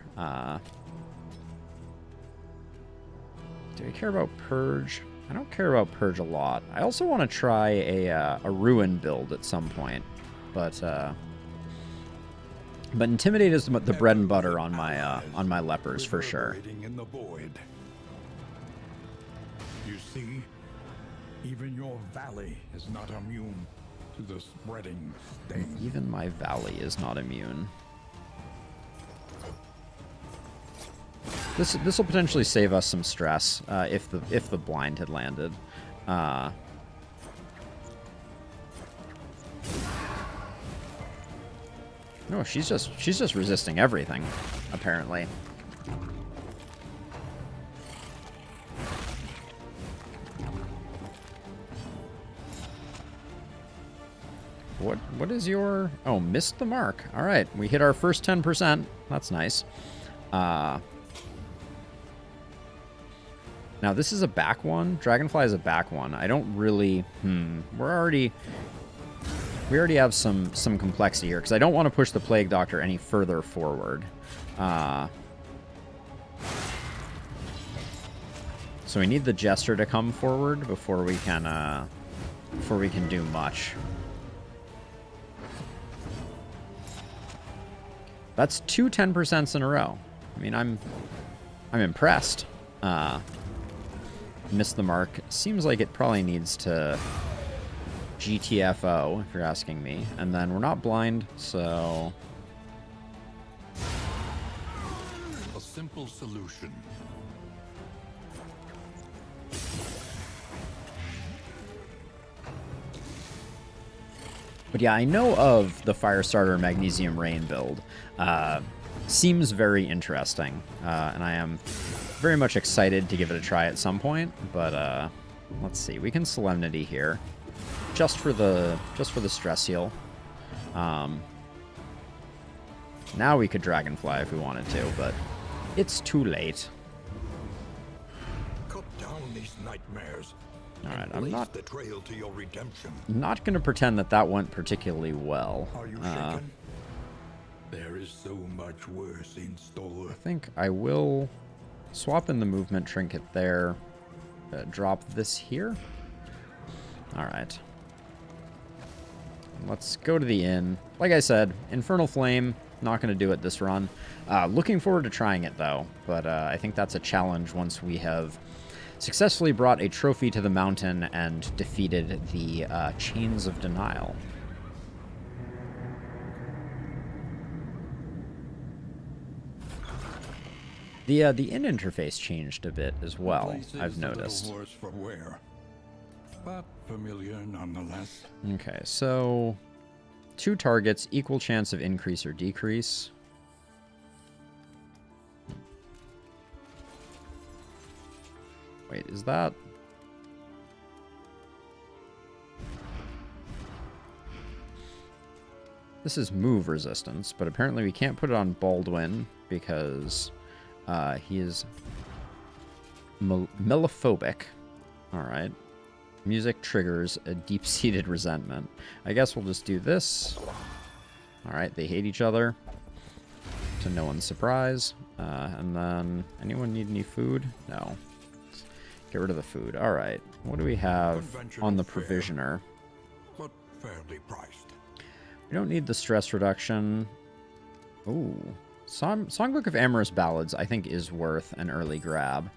Do I care about Purge? I don't care about Purge a lot. I also want to try a Ruin build at some point, but Intimidate is the bread and butter on my lepers for sure. You see, even your valley is not immune to the spreading stain. Even my valley is not immune. This will potentially save us some stress if the blind had landed. No, she's just resisting everything, apparently. What is your... Oh, missed the mark. All right, we hit our first 10%. That's nice. Now, this is a back one. Dragonfly is a back one. I don't really... We already have some complexity here, because I don't want to push the Plague Doctor any further forward. So we need the Jester to come forward before we can before we can do much. That's two 10% in a row. I mean, I'm impressed. Missed the mark. Seems like it probably needs to GTFO, if you're asking me. And then we're not blind, so... A simple solution. But yeah, I know of the Firestarter Magnesium Rain build. Seems very interesting, and I am very much excited to give it a try at some point. But let's see, we can Solemnity here, just for the stress heal. Now we could Dragonfly if we wanted to, but it's too late. Cut down these nightmares. All right, I'm not the trail to your redemption. Not going to pretend that went particularly well. Are you shaken? There is so much worse in store. I think I will swap in the movement trinket there. Drop this here. All right. Let's go to the inn. Like I said, Infernal Flame, not going to do it this run. Looking forward to trying it, though. But I think that's a challenge once we have successfully brought a trophy to the mountain and defeated the Chains of Denial. The inn interface changed a bit as well, I've noticed. A little worse for wear, but familiar nonetheless. Okay, so 2 targets, equal chance of increase or decrease. Wait, is that... This is move resistance, but apparently we can't put it on Baldwin because he is melophobic. Alright. Music triggers a deep-seated resentment. I guess we'll just do this. Alright, they hate each other. To no one's surprise. And then, anyone need any food? No. Get rid of the food. Alright. What do we have on the provisioner? But fairly priced. We don't need the stress reduction. Ooh. Songbook of Amorous Ballads, I think, is worth an early grab.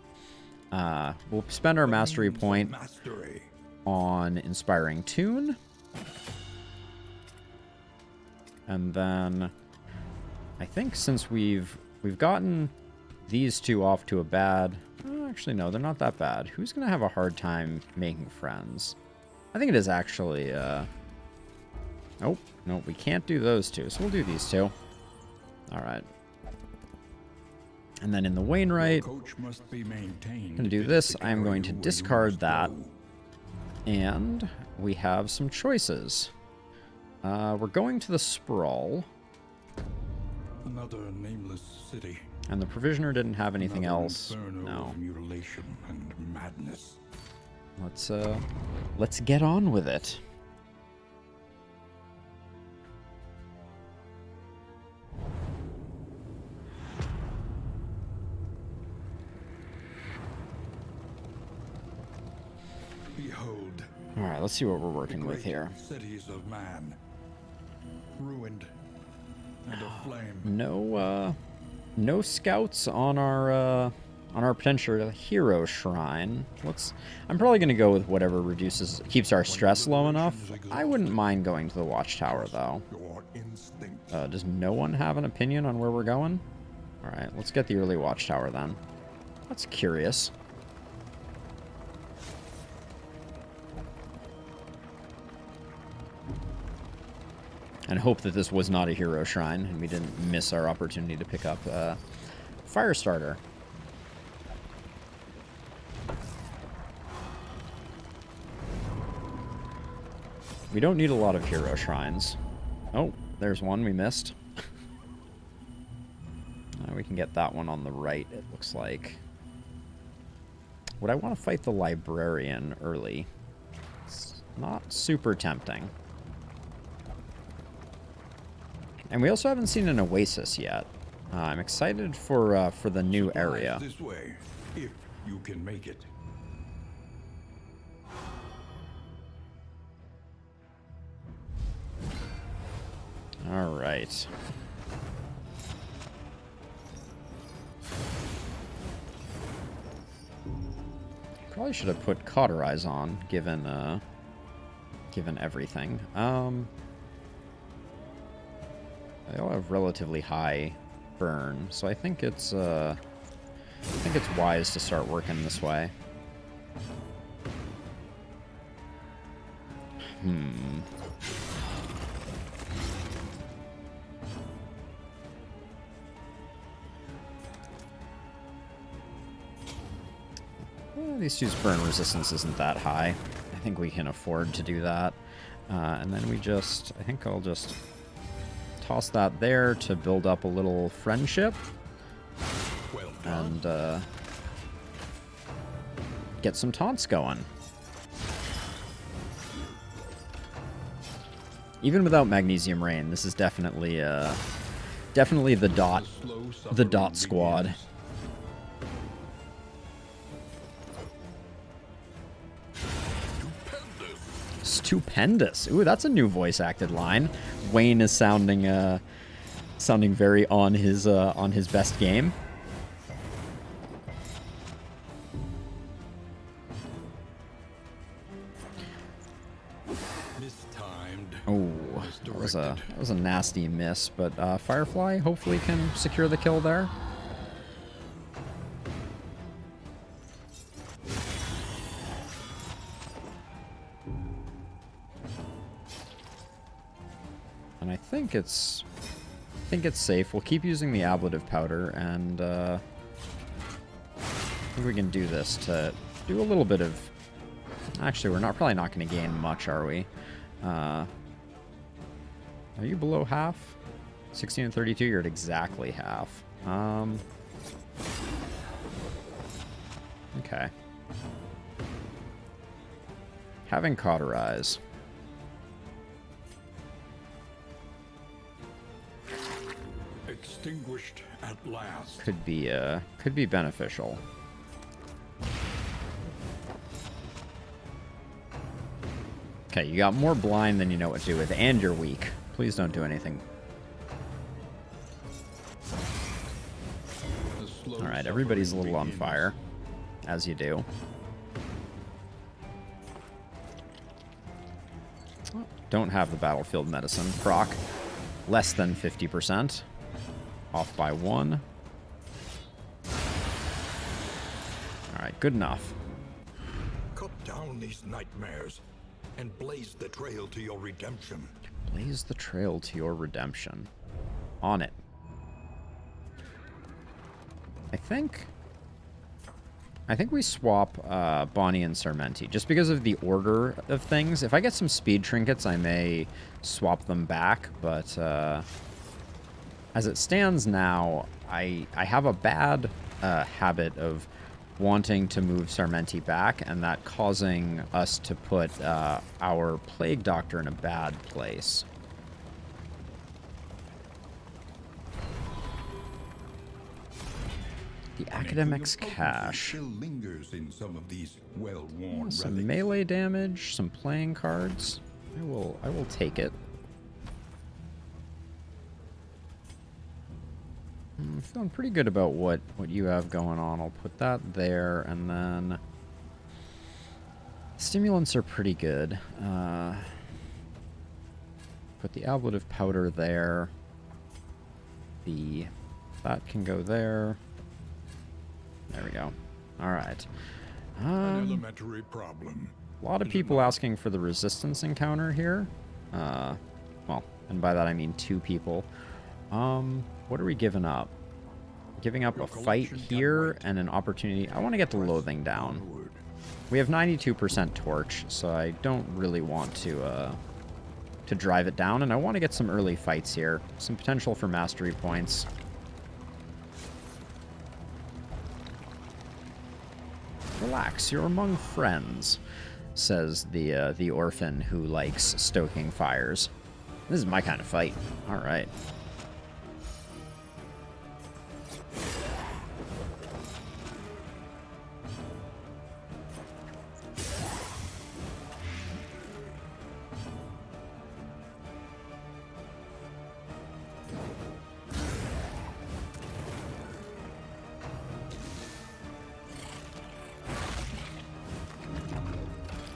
We'll spend our mastery point on Inspiring Tune. And then I think since we've gotten these two off to a bad... actually, no, they're not that bad. Who's going to have a hard time making friends? I think it is actually... Oh, no, we can't do those two, so we'll do these two. Alright. And then in the Wainwright, I'm going to do this. I'm going to discard that. And we have some choices. We're going to the Sprawl. Another nameless city. And the Provisioner didn't have anything else. No. Mutilation and madness. Let's get on with it. Behold. All right, let's see what we're working with here. Cities of man, ruined and aflame. No scouts on our potential hero shrine. I'm probably gonna go with whatever keeps our stress low enough. I wouldn't mind going to the watchtower though. Does no one have an opinion on where we're going? All right, let's get the early watchtower then. That's curious. And hope that this was not a hero shrine and we didn't miss our opportunity to pick up Firestarter. We don't need a lot of hero shrines. Oh, there's one we missed. We can get that one on the right, it looks like. Would I want to fight the librarian early? It's not super tempting. And we also haven't seen an oasis yet. I'm excited for the new area. This way, if you can make it. All right. Probably should have put Cauterize on, given everything. They all have relatively high burn, so I think it's wise to start working this way. Well, these two's burn resistance isn't that high. I think we can afford to do that. And then I think I'll just toss that there to build up a little friendship. Well and get some taunts going. Even without Magnesium Rain, this is definitely the dot squad. Stupendous. Ooh, that's a new voice acted line. Wayne is sounding very on his best game. Mistimed. Oh, that was a nasty miss, but Firefly hopefully can secure the kill there. And I think it's safe. We'll keep using the ablative powder, and I think we can do this to do a little bit of. Actually, we're probably not going to gain much, are we? Are you below half? 16 and 32. You're at exactly half. Okay. Having Cauterize. Extinguished at last. Could be beneficial. Okay, you got more blind than you know what to do with, and you're weak. Please don't do anything. Alright, everybody's a little on fire, as you do. Don't have the battlefield medicine. Proc, less than 50%. Off by 1. Alright, good enough. Cut down these nightmares and blaze the trail to your redemption. Blaze the trail to your redemption. On it. I think we swap Bonnie and Sarmenti, just because of the order of things. If I get some speed trinkets, I may swap them back, but as it stands now, I have a bad habit of wanting to move Sarmenti back, and that causing us to put our Plague Doctor in a bad place. The Academic's Cache. Still lingers in some of these well-worn Some relics. melee damage, some playing cards. I will take it. I'm feeling pretty good about what you have going on. I'll put that there, and then stimulants are pretty good. Put the ablative powder there. That can go there. There we go. All right. An elementary problem. A lot of people asking for the resistance encounter here. Well, and by that I mean 2 people. What are we giving up? Giving up a fight here and an opportunity. I want to get the loathing down. We have 92% torch, so I don't really want to drive it down, and I want to get some early fights here. Some potential for mastery points. Relax, you're among friends, says the orphan who likes stoking fires. This is my kind of fight. All right.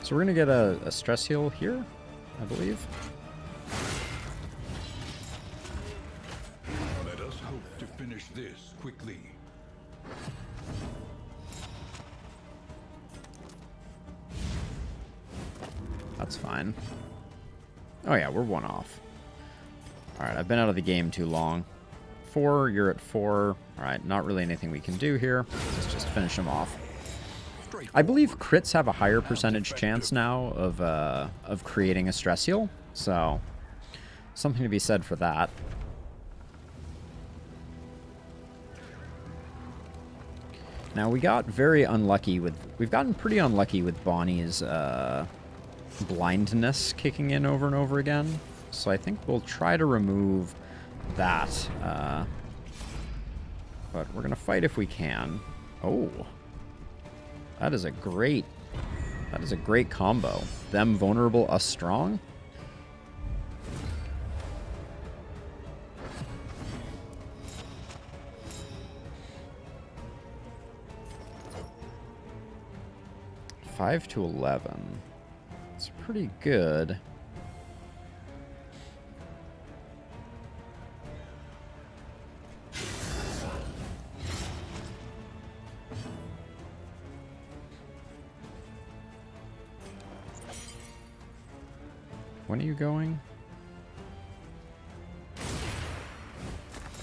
So we're going to get a stress heal here, I believe. Let us hope to finish this quickly. That's fine. Oh yeah, we're 1 off. Alright, I've been out of the game too long. 4, you're at 4. Alright, not really anything we can do here. Let's just finish him off. I believe crits have a higher percentage chance now of creating a stress heal. So, something to be said for that. Now, we got very unlucky with... We've gotten pretty unlucky with Bonnie's blindness kicking in over and over again. So I think we'll try to remove that. But we're going to fight if we can. Oh. That is a great combo. Them vulnerable, us strong. Five to 11. It's pretty good. When are you going?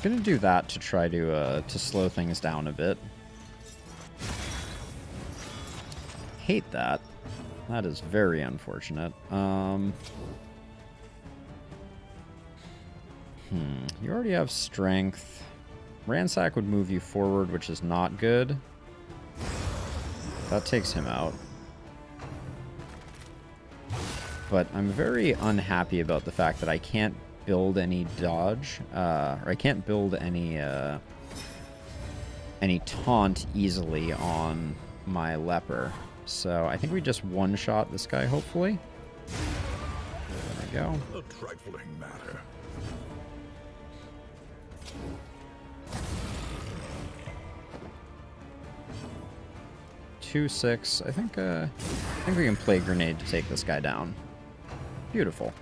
Gonna do that to try to slow things down a bit. Hate that. That is very unfortunate. You already have strength. Ransack would move you forward, which is not good. That takes him out. But I'm very unhappy about the fact that I can't build any dodge, or I can't build any taunt easily on my leper. So I think we just one-shot this guy, hopefully. There we go. A trifling matter. Two, 6. I think we can play grenade to take this guy down. Beautiful.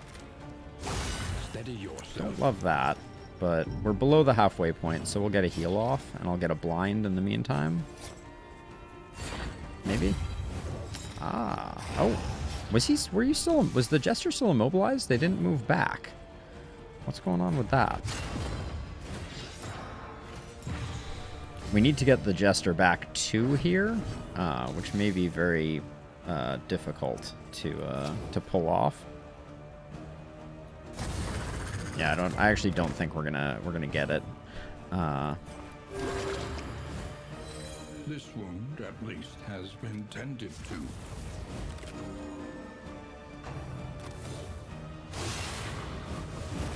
Steady yourself. Don't love that, but we're below the halfway point, so we'll get a heal off, and I'll get a blind in the meantime. Maybe. Ah. Oh. Was the Jester still immobilized? They didn't move back. What's going on with that? We need to get the Jester back 2 here, which may be very difficult to pull off. Yeah, I actually don't think we're gonna get it. This wound, at least, has been tended to.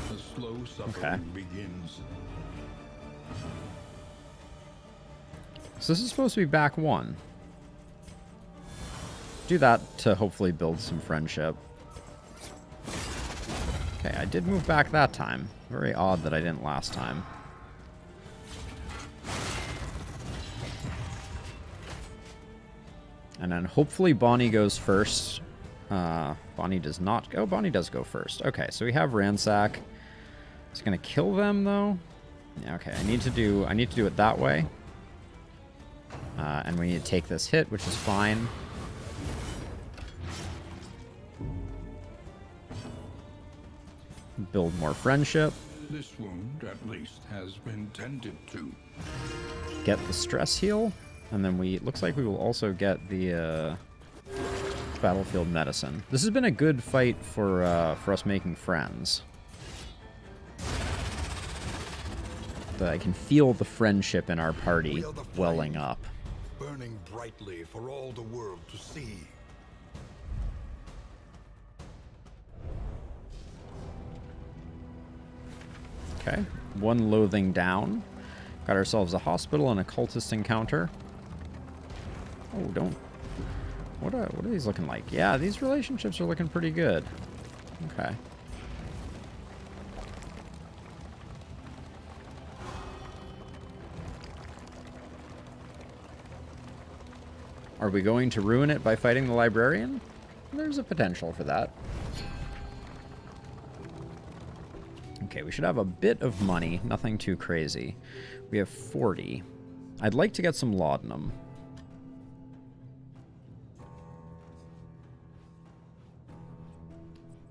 The slow suffering begins. So this is supposed to be back 1. Do that to hopefully build some friendship. Okay, I did move back that time. Very odd that I didn't last time. And then hopefully Bonnie goes first. Bonnie does not go. Bonnie does go first. Okay, so we have Ransack. It's gonna kill them though. Yeah, okay, I need to do it that way. And we need to take this hit, which is fine. Build more friendship. This wound, at least, has been tended to. Get the stress heal, and then looks like we will also get the battlefield medicine. This has been a good fight for us making friends. I can feel the friendship in our party welling up. Burning brightly for all the world to see. Okay, 1 loathing down. Got ourselves a hospital and a cultist encounter. Oh, don't... What are these looking like? Yeah, these relationships are looking pretty good. Okay. Are we going to ruin it by fighting the librarian? there's a potential for that. Okay, we should have a bit of money. Nothing too crazy. We have 40. I'd like to get some laudanum.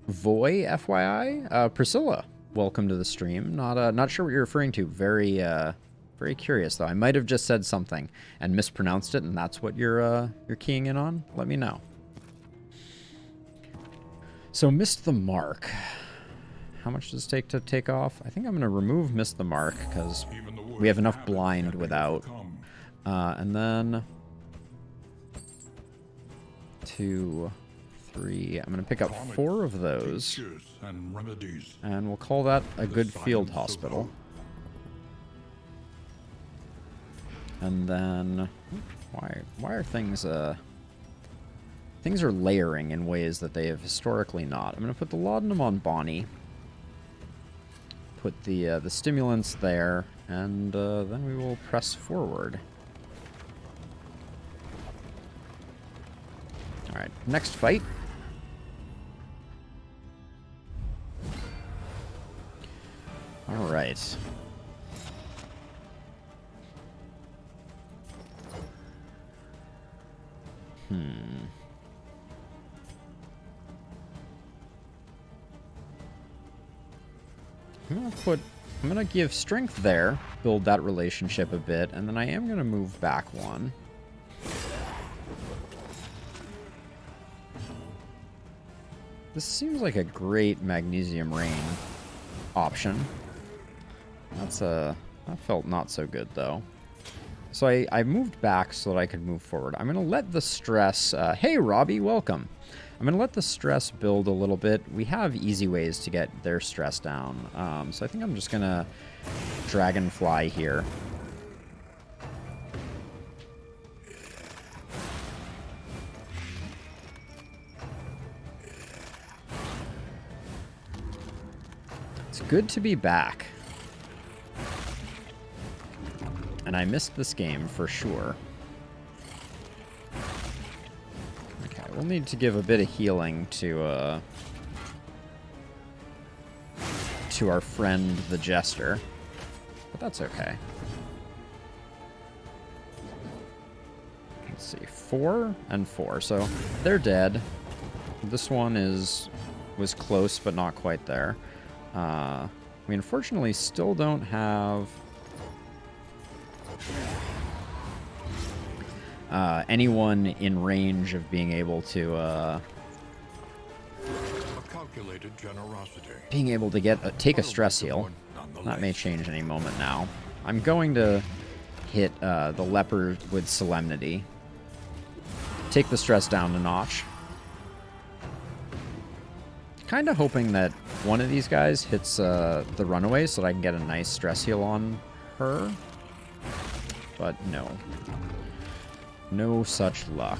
Voy, FYI? Priscilla, welcome to the stream. Not sure what you're referring to. Very curious, though. I might have just said something and mispronounced it, and that's what you're keying in on. Let me know. So, missed the mark. How much does it take to take off? I think I'm going to remove miss the mark, because we have enough blind without. And then 2, 3. I'm going to pick up 4 of those. And we'll call that a good field hospital. And then, why are things, things are layering in ways that they have historically not. I'm going to put the laudanum on Bonnie. Put the stimulants there, and then we will press forward. Alright, next fight. Alright. I'm gonna give strength there, build that relationship a bit, and then I am gonna move back 1. This seems like a great magnesium rain option. That felt not so good though. So I moved back so that I could move forward. I'm gonna let the stress, hey Robbie, welcome. I'm going to let the stress build a little bit. We have easy ways to get their stress down. So I think I'm just going to dragonfly here. It's good to be back. And I missed this game for sure. We'll need to give a bit of healing to our friend the Jester, but that's okay. Let's see, 4 and 4, so they're dead. This one was close, but not quite there. We unfortunately still don't have anyone in range of being able to take a stress heal. That may change any moment now. I'm going to hit the leper with Solemnity. Take the stress down a notch. Kind of hoping that one of these guys hits the runaway so that I can get a nice stress heal on her. But no. No such luck.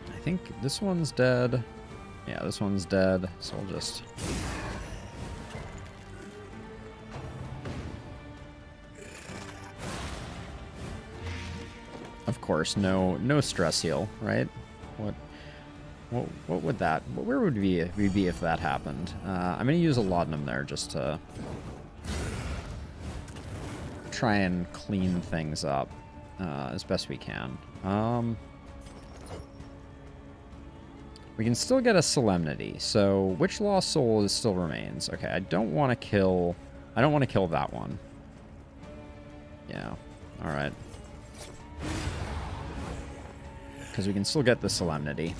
I think this one's dead. Yeah, this one's dead, so I'll just... Of course, no stress heal, right? What would that... Where would we be if that happened? I'm going to use a laudanum there just to try and clean things up as best we can. We can still get a Solemnity, so which lost soul still remains? Okay, I don't want to kill that one. Yeah, alright. Because we can still get the Solemnity.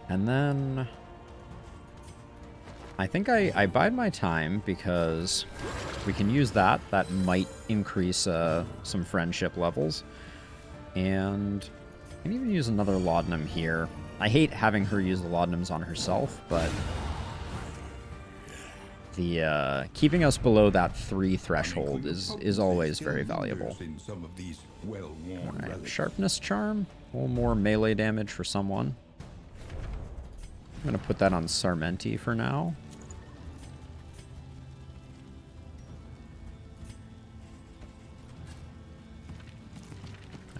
And then I think I bide my time because we can use that. That might increase some friendship levels. And I can even use another laudanum here. I hate having her use the laudanums on herself, but the keeping us below that 3 threshold is always very valuable. Alright, Sharpness Charm. A little more melee damage for someone. I'm going to put that on Sarmenti for now.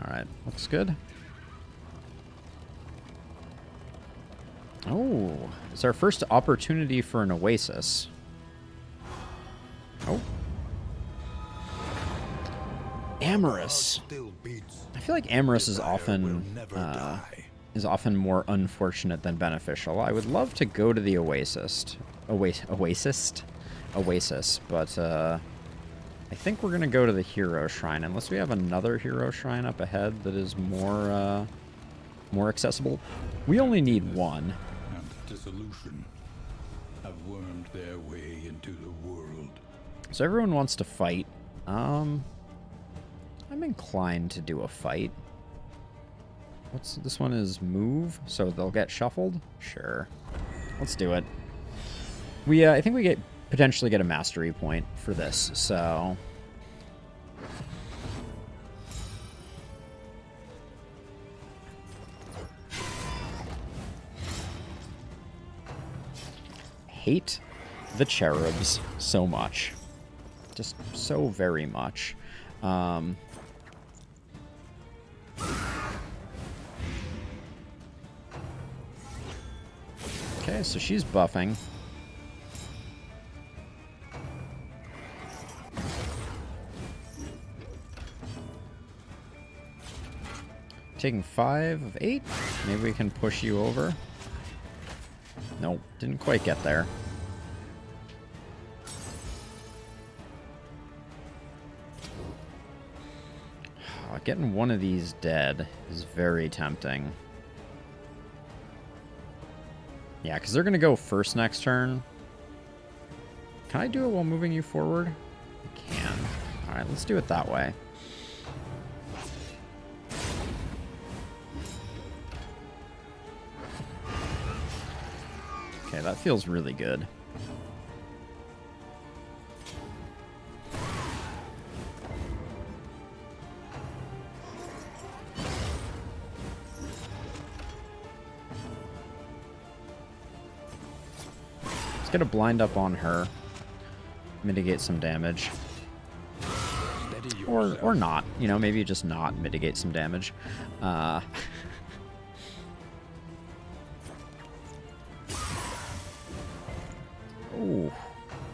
Alright, looks good. Oh, it's our first opportunity for an oasis. Oh. Amorous. I feel like Amorous is often more unfortunate than beneficial. I would love to go to the Oasis, but I think we're gonna go to the Hero Shrine unless we have another Hero Shrine up ahead that is more accessible. We only need one. And dissolution have wormed their way into the world. So everyone wants to fight. I'm inclined to do a fight. What's this one is move, so they'll get shuffled? Sure. Let's do it. I think we potentially get a mastery point for this, so hate the cherubs so much. Just so very much. Okay, so she's buffing. Taking 5 of 8. Maybe we can push you over. Nope, didn't quite get there. Getting one of these dead is very tempting. Yeah, because they're going to go first next turn. Can I do it while moving you forward? I can. Alright, let's do it that way. Okay, that feels really good. Get a blind up on her, mitigate some damage, or not, you know, maybe just not mitigate some damage. Oh,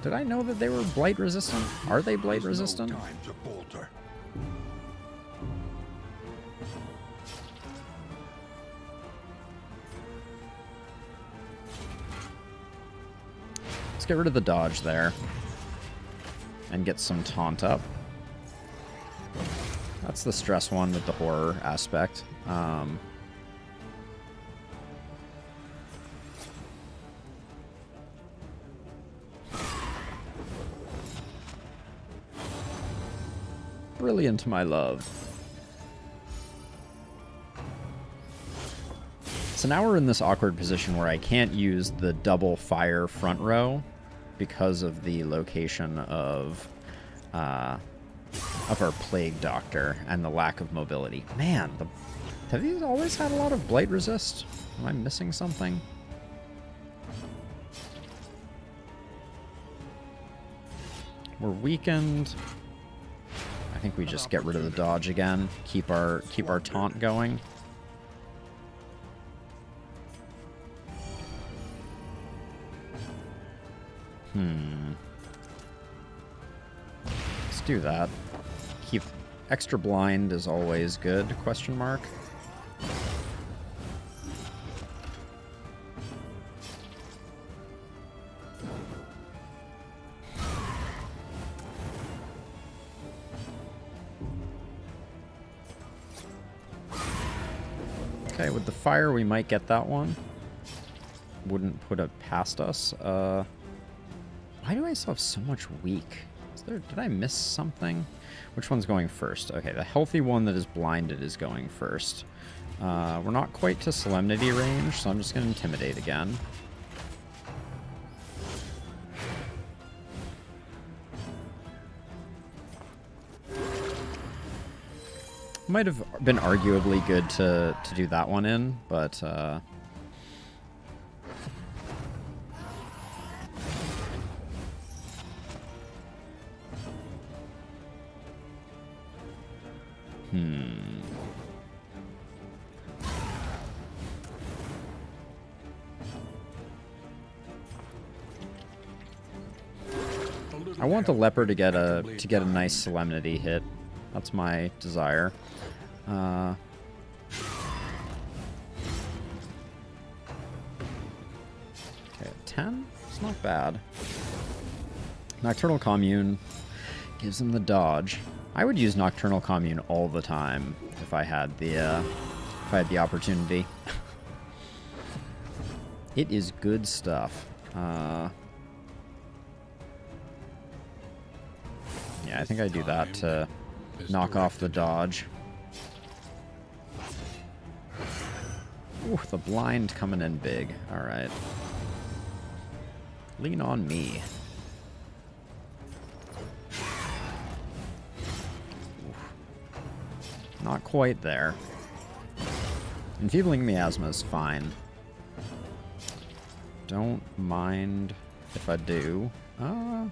did I know that they were blight resistant? Are they blight resistant? Let's get rid of the dodge there. And get some taunt up. That's the stress one with the horror aspect. Brilliant, my love. So now we're in this awkward position where I can't use the double fire front row because of the location of our plague doctor and the lack of mobility. Man, have these always had a lot of blight resist? Am I missing something? We're weakened. I think we just get rid of the dodge again. Keep our taunt going. Let's do that. Keep extra blind is always good, question mark. Okay, with the fire we might get that one. Wouldn't put it past us. Why do I still have so much weak? Did I miss something? Which one's going first? Okay, the healthy one that is blinded is going first. We're not quite to Solemnity range, so I'm just going to Intimidate again. Might have been arguably good to do that one in, but I want the leper to get a nice solemnity hit. That's my desire. Okay, 10? It's not bad. Nocturnal Commune gives him the dodge. I would use Nocturnal Commune all the time if I had the opportunity. It is good stuff. Yeah, I think I do that to knock off the dodge. Ooh, the blind coming in big. All right. Lean on me. Oof. Not quite there. Enfeebling Miasma is fine. Don't mind if I do. All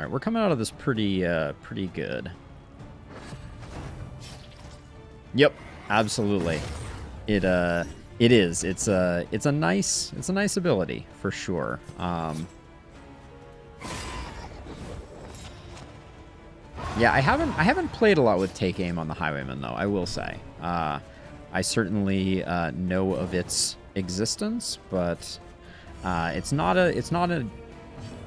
right, we're coming out of this pretty good. Yep, absolutely. It is. It's a nice ability for sure. Yeah, I haven't played a lot with Take Aim on the Highwayman though, I will say. I certainly know of its existence, but it's not an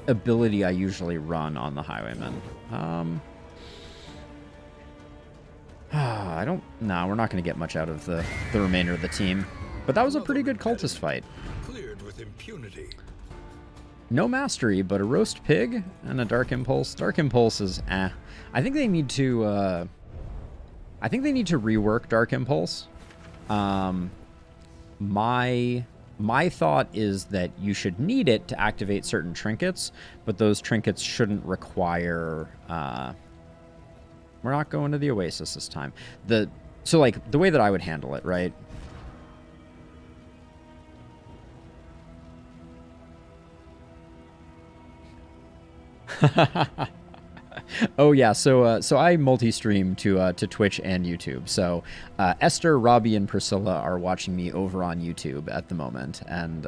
ability I usually run on the Highwayman. No, we're not going to get much out of the remainder of the team. But that was a pretty good cultist fight. Cleared with impunity. No mastery, but a roast pig and a dark impulse. Dark impulse is I think they need to rework dark impulse. My thought is that you should need it to activate certain trinkets, but those trinkets shouldn't require we're not going to the Oasis this time. So like the way that I would handle it, right? Oh yeah, so I multi-stream to Twitch and YouTube. So Esther, Robbie, and Priscilla are watching me over on YouTube at the moment, and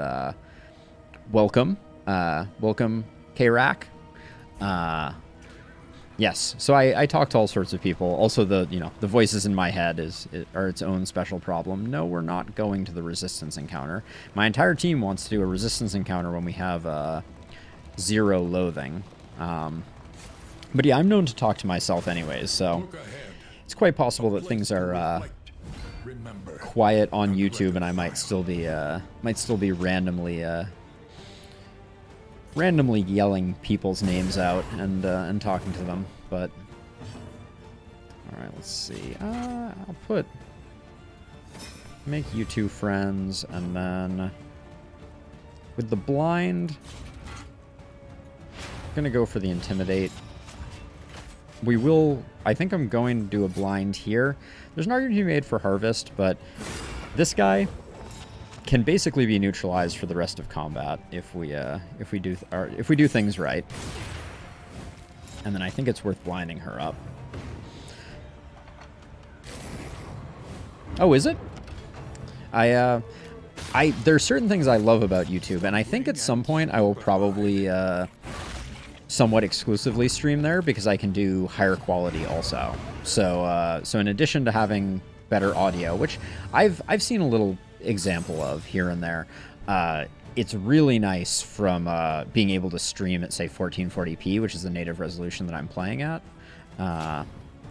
welcome, K-Rack. Yes, so I talk to all sorts of people. Also, the voices in my head are its own special problem. No, we're not going to the resistance encounter. My entire team wants to do a resistance encounter when we have 0 loathing. But yeah, I'm known to talk to myself anyways, so it's quite possible that things are quiet on YouTube, and I might still be randomly yelling people's names out and talking to them. But all right, let's see. I'll make you two friends, and then with the blind, I'm gonna go for the intimidate. I think I'm going to do a blind here. There's an argument to be made for harvest, but this guy can basically be neutralized for the rest of combat if we do things right. And then I think it's worth blinding her up. Oh, is it? There's certain things I love about YouTube, and I think at some point I will probably somewhat exclusively stream there because I can do higher quality also. So in addition to having better audio, which I've seen a little example of here and there, it's really nice from being able to stream at say 1440p, which is the native resolution that I'm playing at.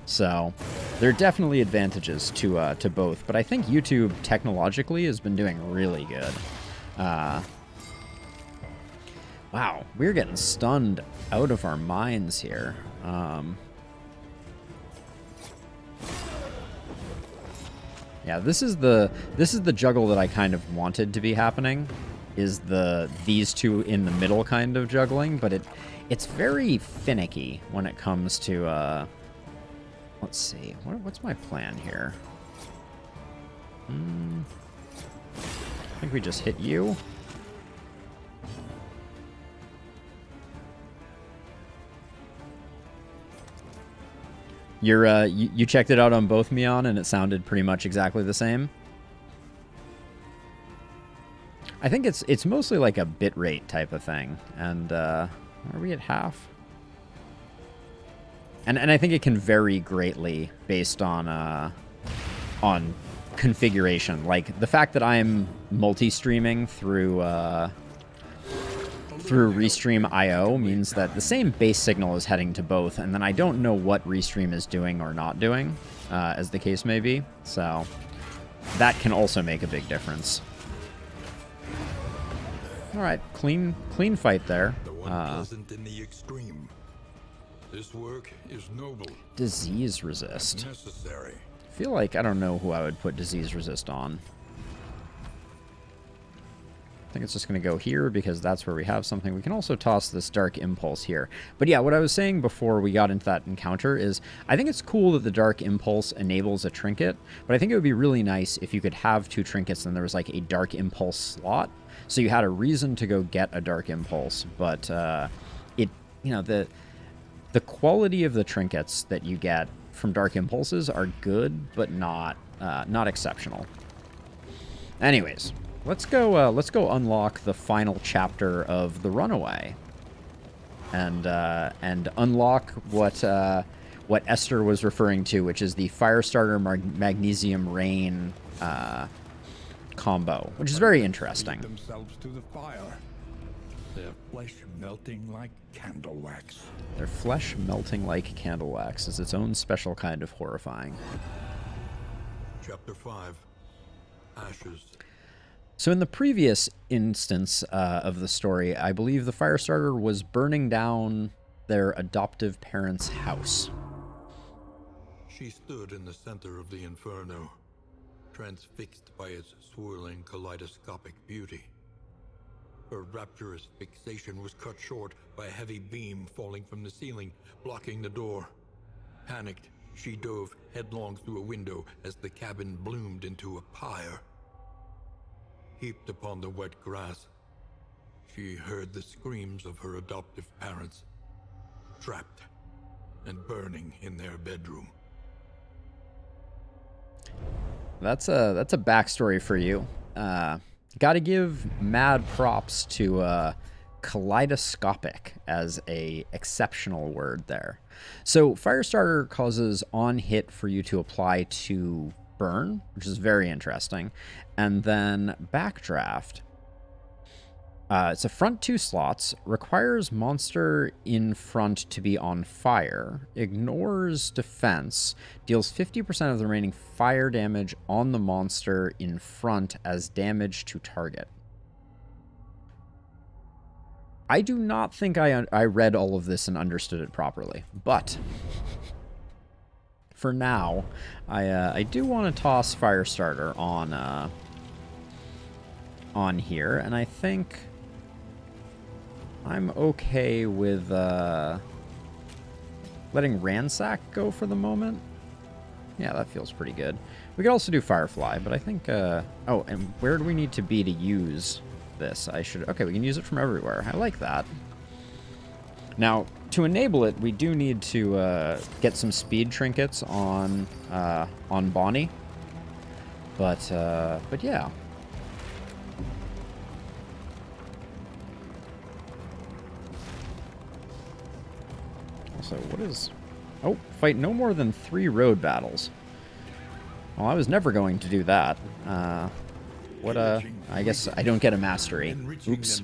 So there are definitely advantages to both, but I think YouTube technologically has been doing really good. Wow, we're getting stunned out of our minds here. Yeah, this is the juggle that I kind of wanted to be happening, is these two in the middle kind of juggling, but it's very finicky when it comes to let's see, what's my plan here? I think we just hit you. You checked it out on both Mion, and it sounded pretty much exactly the same. I think it's mostly like a bitrate type of thing. And are we at half? And I think it can vary greatly based on configuration. Like the fact that I'm multi-streaming through Restream IO means that the same base signal is heading to both, and then I don't know what Restream is doing or not doing, as the case may be. So that can also make a big difference. All right, clean fight there. The one pleasant in the extreme. This work is noble. Disease resist. Necessary. I feel like I don't know who I would put disease resist on. I think it's just going to go here because that's where we have something. We can also toss this Dark Impulse here. But yeah, what I was saying before we got into that encounter is I think it's cool that the Dark Impulse enables a trinket, but I think it would be really nice if you could have two trinkets and there was like a Dark Impulse slot. So you had a reason to go get a Dark Impulse, but the quality of the trinkets that you get from Dark Impulses are good, but not exceptional. Anyways, let's go unlock the final chapter of the Runaway, and unlock what Esther was referring to, which is the Firestarter Magnesium Rain combo, which is very interesting. Themselves to the fire, their flesh melting like candle wax. Their flesh melting like candle wax is its own special kind of horrifying. Chapter 5. Ashes. So in the previous instance of the story, I believe the Firestarter was burning down their adoptive parents' house. She stood in the center of the inferno, transfixed by its swirling kaleidoscopic beauty. Her rapturous fixation was cut short by a heavy beam falling from the ceiling, blocking the door. Panicked, she dove headlong through a window as the cabin bloomed into a pyre. Heaped upon the wet grass, she heard the screams of her adoptive parents, trapped and burning in their bedroom. That's a backstory for you. Got to give mad props to kaleidoscopic as a exceptional word there. So Firestarter causes on hit for you to apply to burn, which is very interesting, and then backdraft. It's a front 2 slots, requires monster in front to be on fire, ignores defense, deals 50% of the remaining fire damage on the monster in front as damage to target. I do not think I read all of this and understood it properly, but for now, I do want to toss Firestarter on here, and I think I'm okay with letting Ransack go for the moment. Yeah, that feels pretty good. We could also do Firefly, but I think... oh, and where do we need to be to use this? Okay, we can use it from everywhere. I like that. Now, to enable it, we do need to get some speed trinkets on Bonnie. But yeah. So what is... Oh, fight no more than 3 road battles. Well, I was never going to do that. I guess I don't get a mastery. Oops.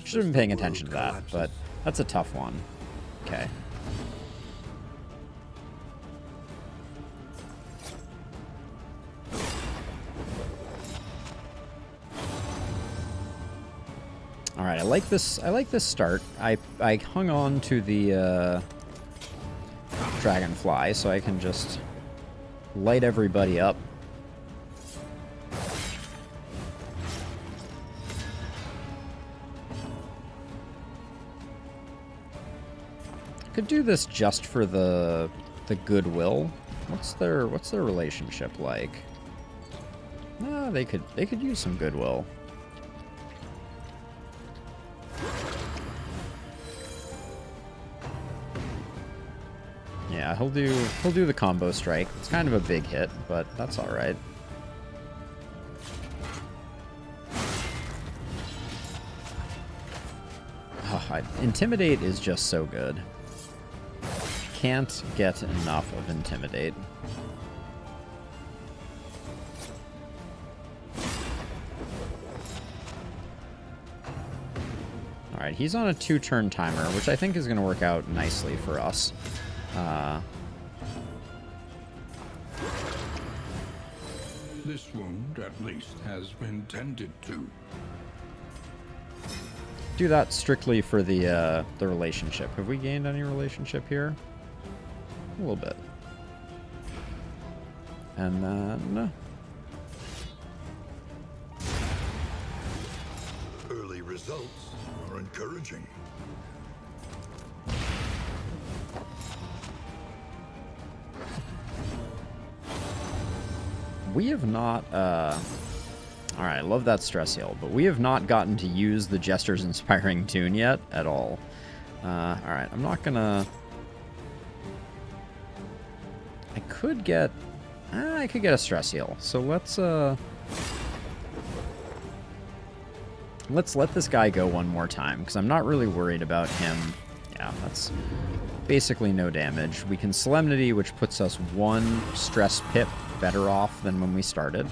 Should have been paying attention to that, but that's a tough one. Okay. All right, I like this start. I hung on to the Dragonfly so I can just light everybody up. Could do this just for the goodwill. What's their relationship like? No, they could use some goodwill. Yeah, he'll do the combo strike. It's kind of a big hit, but that's all right. Oh, Intimidate is just so good. Can't get enough of Intimidate. Alright, he's on a 2-turn timer, which I think is going to work out nicely for us. This wound, at least, has been tended to. Do that strictly for the relationship. Have we gained any relationship here? A little bit. And then... Early results are encouraging. We have not, Alright, I love that stress heal, but we have not gotten to use the Jester's Inspiring Tune yet, at all. Alright, I'm not gonna... I could get a stress heal, so let's let this guy go one more time, because I'm not really worried about him. Yeah, that's basically no damage. We can Solemnity, which puts us 1 stress pip better off than when we started.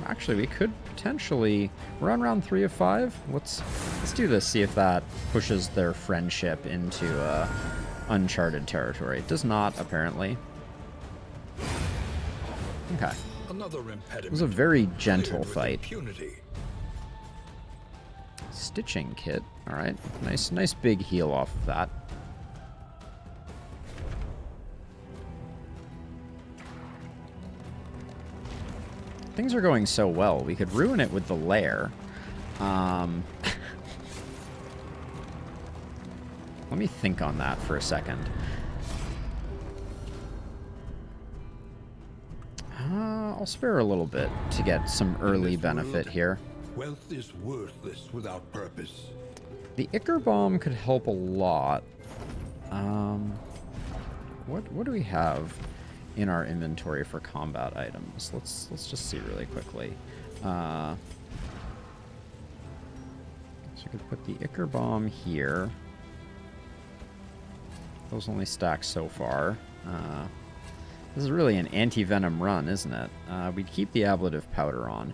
Actually, we could potentially... We're on round 3 of 5. Let's do this, see if that pushes their friendship into uncharted territory. It does not, apparently. Okay. Another impediment. It was a very gentle Cleared with fight. impunity. Stitching kit. Alright. Nice big heal off of that. Things are going so well. We could ruin it with the lair. Let me think on that for a second. I'll spare a little bit to get some early benefit here. Wealth is worthless without purpose. The Ichor Bomb could help a lot. What do we have in our inventory for combat items? Let's just see really quickly. So we could put the Ichor Bomb here. Those only stack so far. This is really an anti-venom run, isn't it? We'd keep the ablative powder on.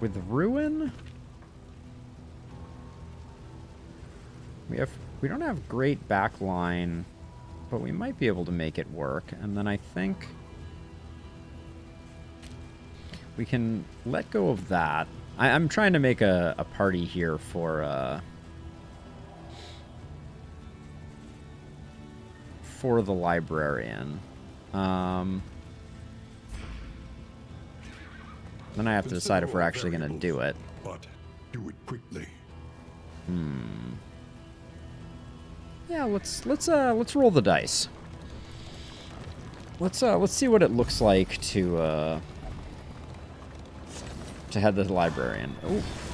With Ruin, we don't have great backline, but we might be able to make it work. And then I think we can let go of that. I'm trying to make a party here for the librarian. Then I have to decide if we're actually going to do it. But do it quickly. Yeah, let's roll the dice. Let's see what it looks like to head the librarian.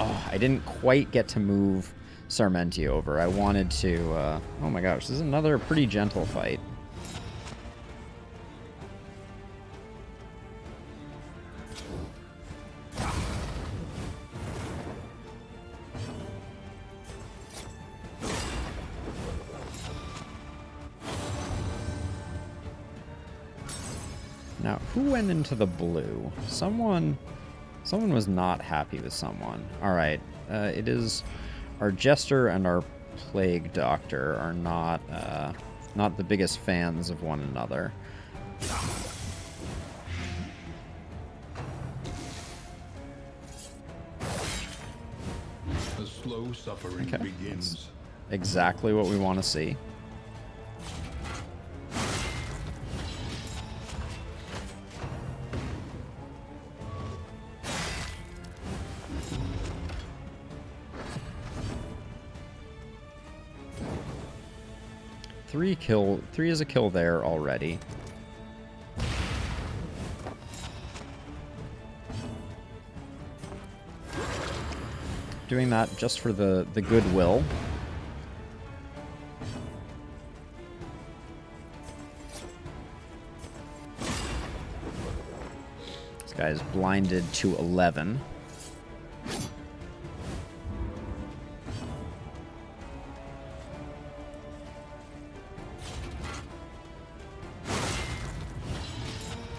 Oh, I didn't quite get to move Sarmenti over. I wanted to. Oh my gosh, this is another pretty gentle fight. Now, who went into the blue? Someone was not happy with someone. All right, it is our Jester and our Plague Doctor are not the biggest fans of one another. The slow suffering begins. Exactly what we want to see. Three is a kill there already. Doing that just for the goodwill. This guy is blinded to 11.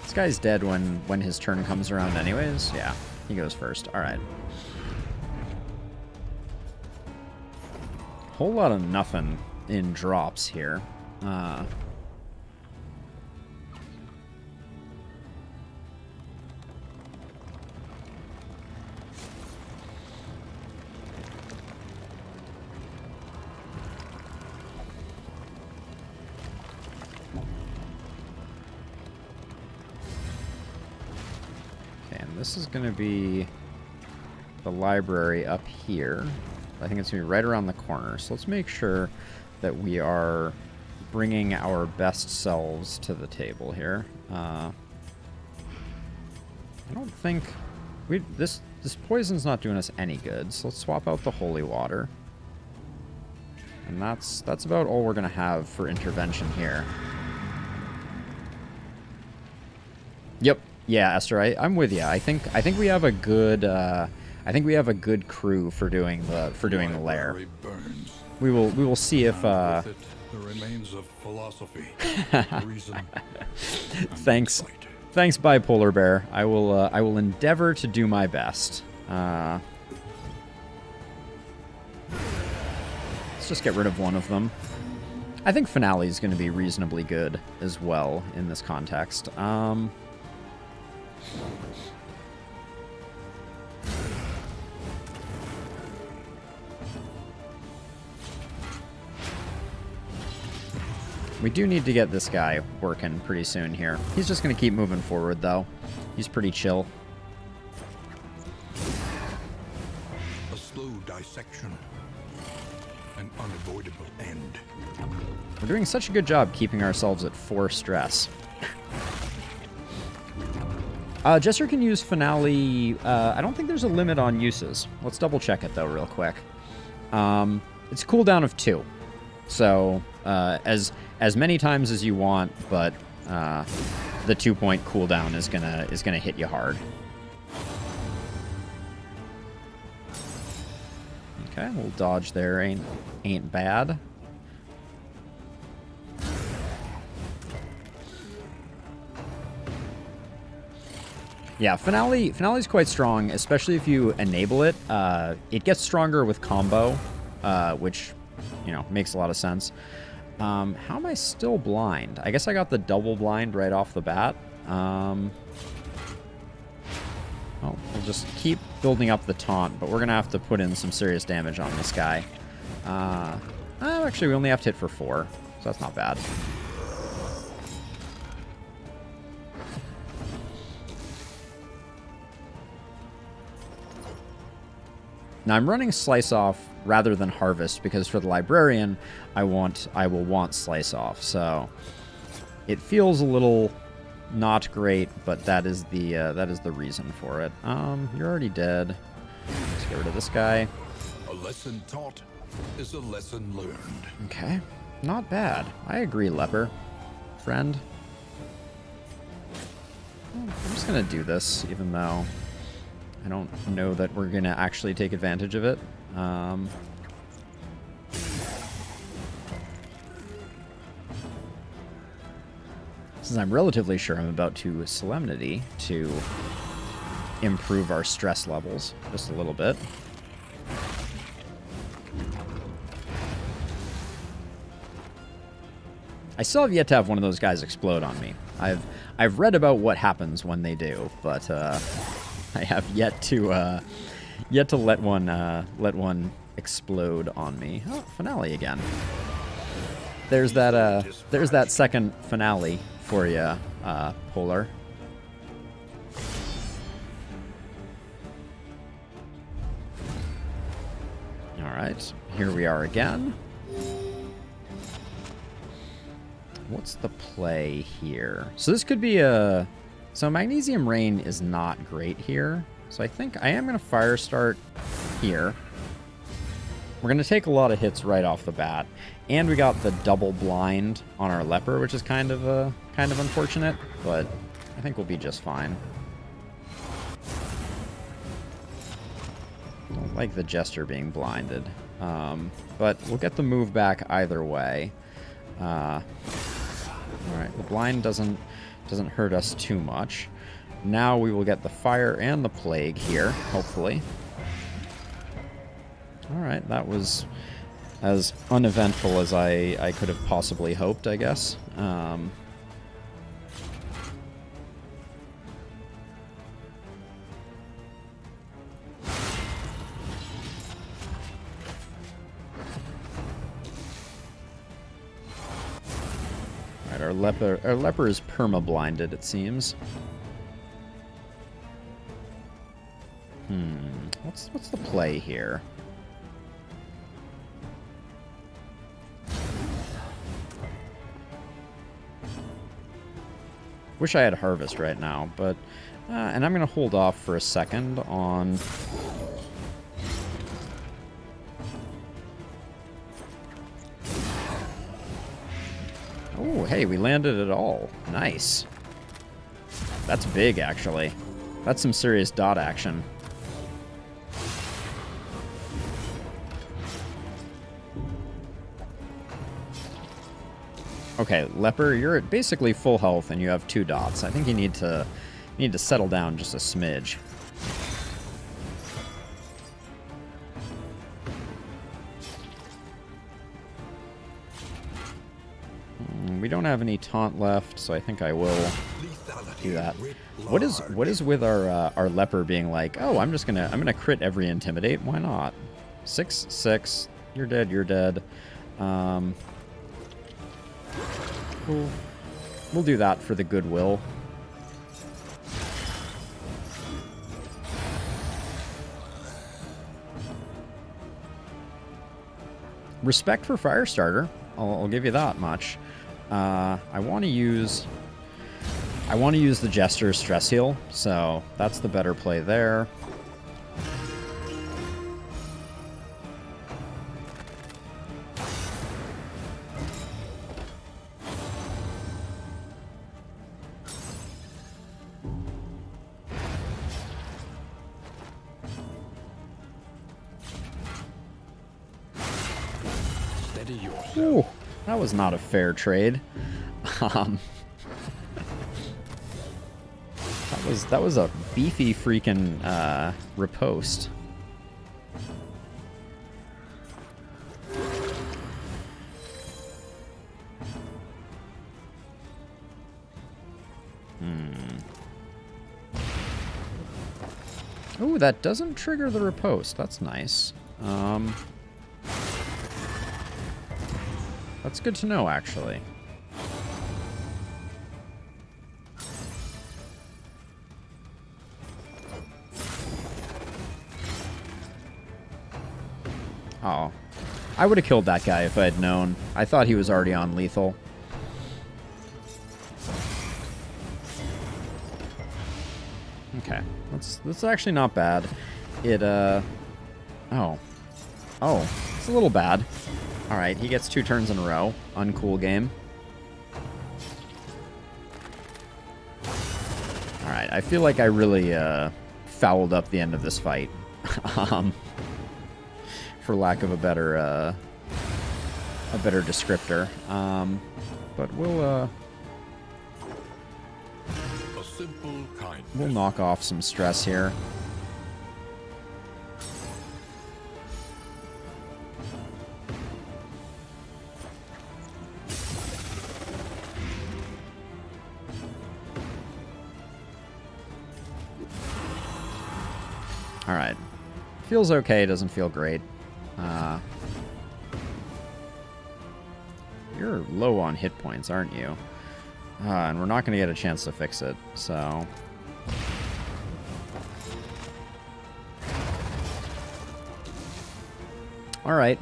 This guy's dead when his turn comes around anyways. Yeah, he goes first. All right. Whole lot of nothing in drops here. Okay, and this is going to be the library up here. I think it's going to be right around the corner. So let's make sure that we are bringing our best selves to the table here. I don't think... This poison's not doing us any good, so let's swap out the holy water. And that's about all we're going to have for intervention here. Yep. Yeah, Esther, I'm with you. I think we have a good... I think we have a good crew for doing the lair. We will see if the remains of philosophy, reason, Thanks, Bipolar Bear. I will endeavor to do my best. Let's just get rid of one of them. I think Finale is going to be reasonably good as well in this context. We do need to get this guy working pretty soon here. He's just going to keep moving forward, though. He's pretty chill. A slow dissection. An unavoidable end. We're doing such a good job keeping ourselves at 4 stress. Jester can use Finale. I don't think there's a limit on uses. Let's double check it, though, real quick. It's a cooldown of 2. So, as many times as you want, but the 2-point cooldown is gonna hit you hard. Okay, a little dodge there ain't bad. Yeah, Finale's quite strong, especially if you enable it. It gets stronger with combo, which, you know, makes a lot of sense. How am I still blind? I guess I got the double blind right off the bat. Oh, we'll just keep building up the taunt, but we're going to have to put in some serious damage on this guy. Actually, we only have to hit for 4, so that's not bad. Now, I'm running Slice Off rather than Harvest because for the Librarian, I will want Slice Off. So it feels a little not great, but that is the reason for it. You're already dead. Let's get rid of this guy. A lesson taught is a lesson learned. Okay, not bad. I agree, Leper. Friend. I'm just gonna do this, even though I don't know that we're going to actually take advantage of it. Since I'm relatively sure I'm about to Solemnity to improve our stress levels just a little bit. I still have yet to have one of those guys explode on me. I've read about what happens when they do, but I have yet to let one explode on me. Oh, Finale again. There's that second Finale for you, Polar. All right, here we are again. what's the play here? So this could be a... So Magnesium Rain is not great here. So I think I am going to Fire Start here. We're going to take a lot of hits right off the bat. And we got the double blind on our Leper, which is kind of unfortunate, but I think we'll be just fine. I don't like the Jester being blinded. But we'll get the move back either way. Alright, the blind doesn't hurt us too much. Now we will get the fire and the plague here, hopefully. Alright, that was as uneventful as I could have possibly hoped, I guess. Alright, our leper is perma-blinded, it seems. What's the play here? Wish I had Harvest right now, but... and I'm going to hold off for a second on... Oh, hey, we landed it all. Nice. That's big, actually. That's some serious dot action. Okay, Leper, you're at basically full health and you have 2 dots. I think you need to settle down just a smidge. We don't have any taunt left, so I think I will do that. What is with our Leper being like, oh, I'm gonna crit every intimidate? Why not? 6/6. You're dead. You're dead. We'll do that for the goodwill. Respect for Firestarter. I'll give you that much. I want to use the Jester's Stress Heal, so that's the better play there. Ooh, that was not a fair trade. That was a beefy freaking riposte. Ooh, that doesn't trigger the riposte. That's nice. That's good to know, actually. Oh. I would have killed that guy if I had known. I thought he was already on lethal. Okay. That's actually not bad. It, Oh. Oh. It's a little bad. Alright, he gets 2 turns in a row. Uncool game. Alright, I feel like I really fouled up the end of this fight. For lack of a better descriptor. But we'll knock off some stress here. Alright. Feels okay, doesn't feel great. You're low on hit points, aren't you? And we're not going to get a chance to fix it, so... Alright.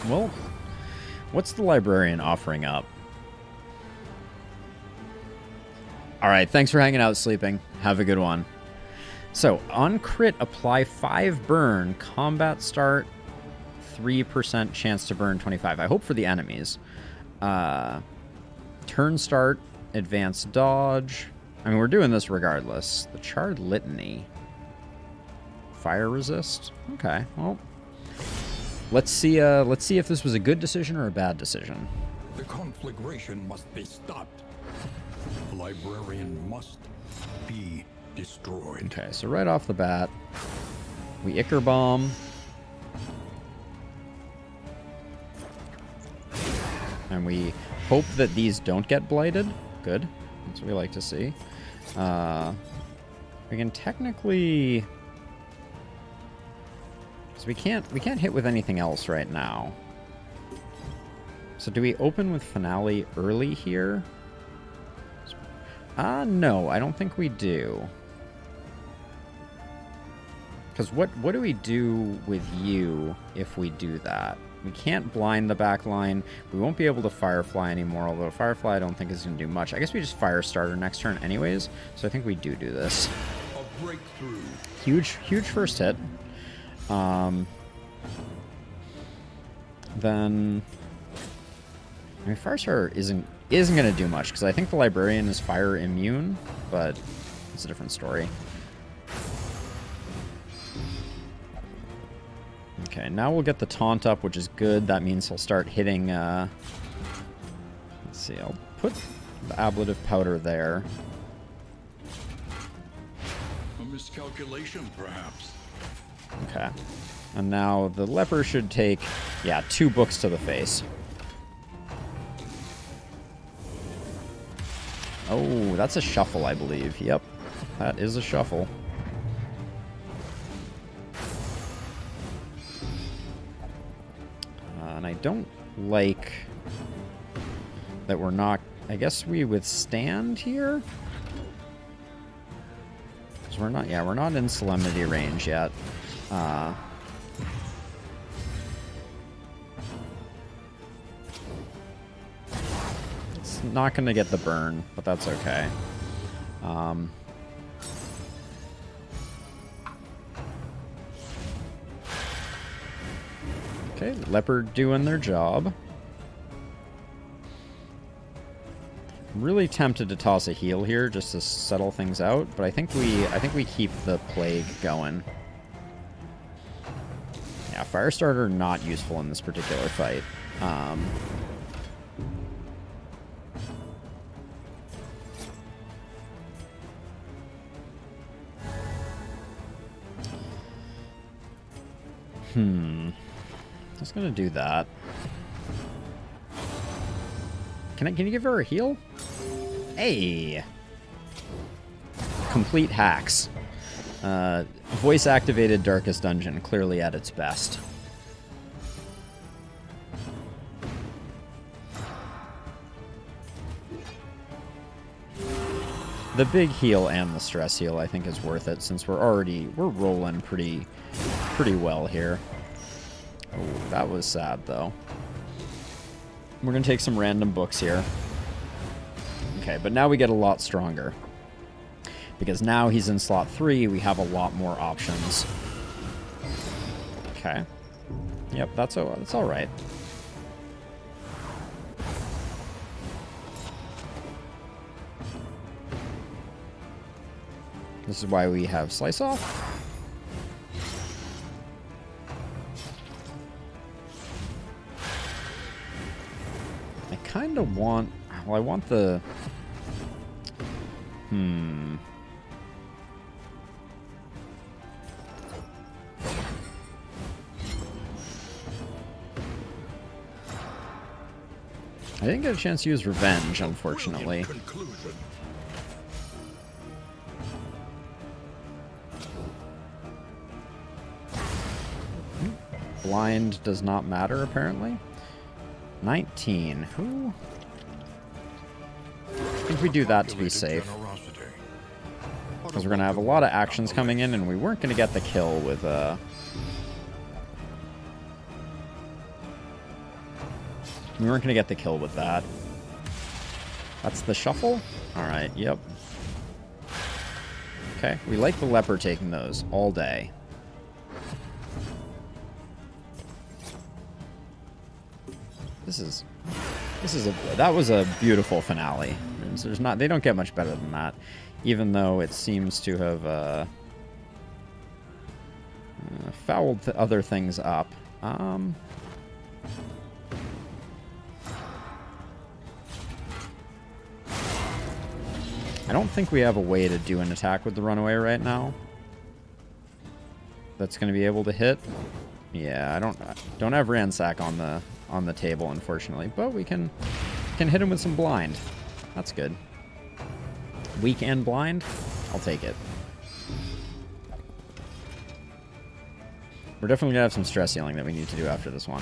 Well, what's the Librarian offering up? All right, thanks for hanging out, Sleeping. Have a good one. So, on crit, apply 5 burn. Combat start, 3% chance to burn 25. I hope for the enemies. Turn start, advanced dodge. I mean, we're doing this regardless. The Charred Litany. Fire resist? Okay, well. Let's see if this was a good decision or a bad decision. The conflagration must be stopped. The librarian must be destroyed. Okay, so right off the bat, we Ichor Bomb. And we hope that these don't get blighted. Good. That's what we like to see. We can technically... So we can't hit with anything else right now. So do we open with Finale early here? No, I don't think we do. Because what do we do with you if we do that? We can't blind the back line. We won't be able to Firefly anymore, although Firefly I don't think is going to do much. I guess we just Firestarter next turn anyways, so I think we do this. A breakthrough. Huge first hit. Then... I mean, Firestarter isn't going to do much, because I think the Librarian is fire immune, but it's a different story. Okay, now we'll get the taunt up, which is good. That means he'll start hitting, let's see, I'll put the ablative powder there. A miscalculation, perhaps. Okay. And now the leper should take, yeah, 2 books to the face. Oh, that's a shuffle, I believe. Yep, that is a shuffle. And I don't like that we're not... I guess we withstand here? Because we're not... Yeah, we're not in Solemnity range yet. It's not going to get the burn, but that's okay. Okay, Leopard doing their job. I'm really tempted to toss a heal here just to settle things out, but I think we keep the plague going. Yeah, Firestarter not useful in this particular fight. Just gonna do that. Can you give her a heal? Hey! Complete hacks. Voice-activated Darkest Dungeon, clearly at its best. The big heal and the stress heal, I think, is worth it since we're rolling pretty well here. Oh, that was sad, though. We're going to take some random books here. Okay, but now we get a lot stronger. Because now he's in slot 3, we have a lot more options. Okay. Yep, that's all right. This is why we have Slice Off. I kind of want... Well, I want the... I didn't get a chance to use Revenge, unfortunately. Blind does not matter, apparently. 19. Who? I think we do that to be safe. Because we're going to have a lot of actions coming in, and we weren't going to get the kill with... We weren't going to get the kill with that. That's the shuffle? Alright, yep. Okay, we like the leper taking those all day. That was a beautiful finale. They don't get much better than that, even though it seems to have fouled other things up. I don't think we have a way to do an attack with the runaway right now. That's going to be able to hit. Yeah, I don't have ransack on the table, unfortunately, but we can hit him with some blind. That's good. Weak and blind, I'll take it. We're definitely gonna have some stress healing that we need to do after this one.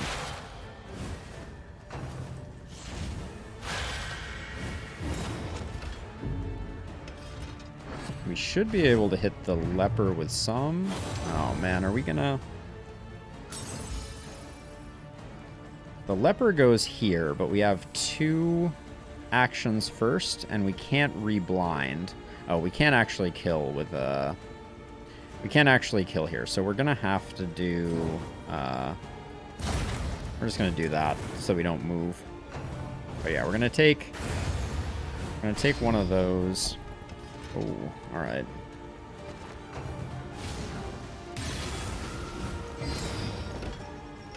We should be able to hit the leper with some. Oh man, are we gonna... The leper goes here, but we have 2 actions first, and we can't re-blind. Oh, we can't actually kill with a... We can't actually kill here, so we're gonna have to do... we're just gonna do that so we don't move. But yeah, we're gonna take one of those. Oh, all right.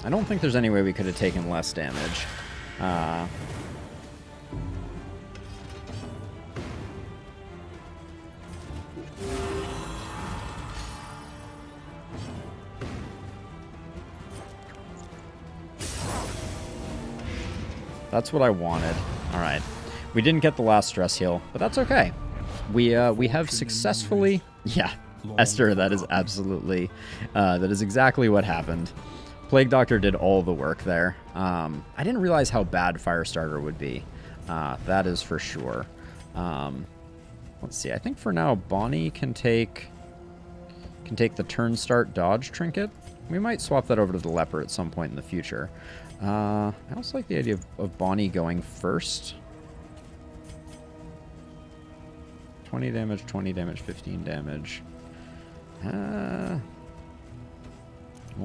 I don't think there's any way we could have taken less damage. That's what I wanted. All right. We didn't get the last stress heal, but that's okay. We have successfully... Yeah, Esther, that is absolutely... that is exactly what happened. Plague Doctor did all the work there. I didn't realize how bad Firestarter would be. That is for sure. Let's see. I think for now, Bonnie can take the turn start dodge trinket. We might swap that over to the leper at some point in the future. I also like the idea of Bonnie going first. 20 damage, 20 damage, 15 damage. We'll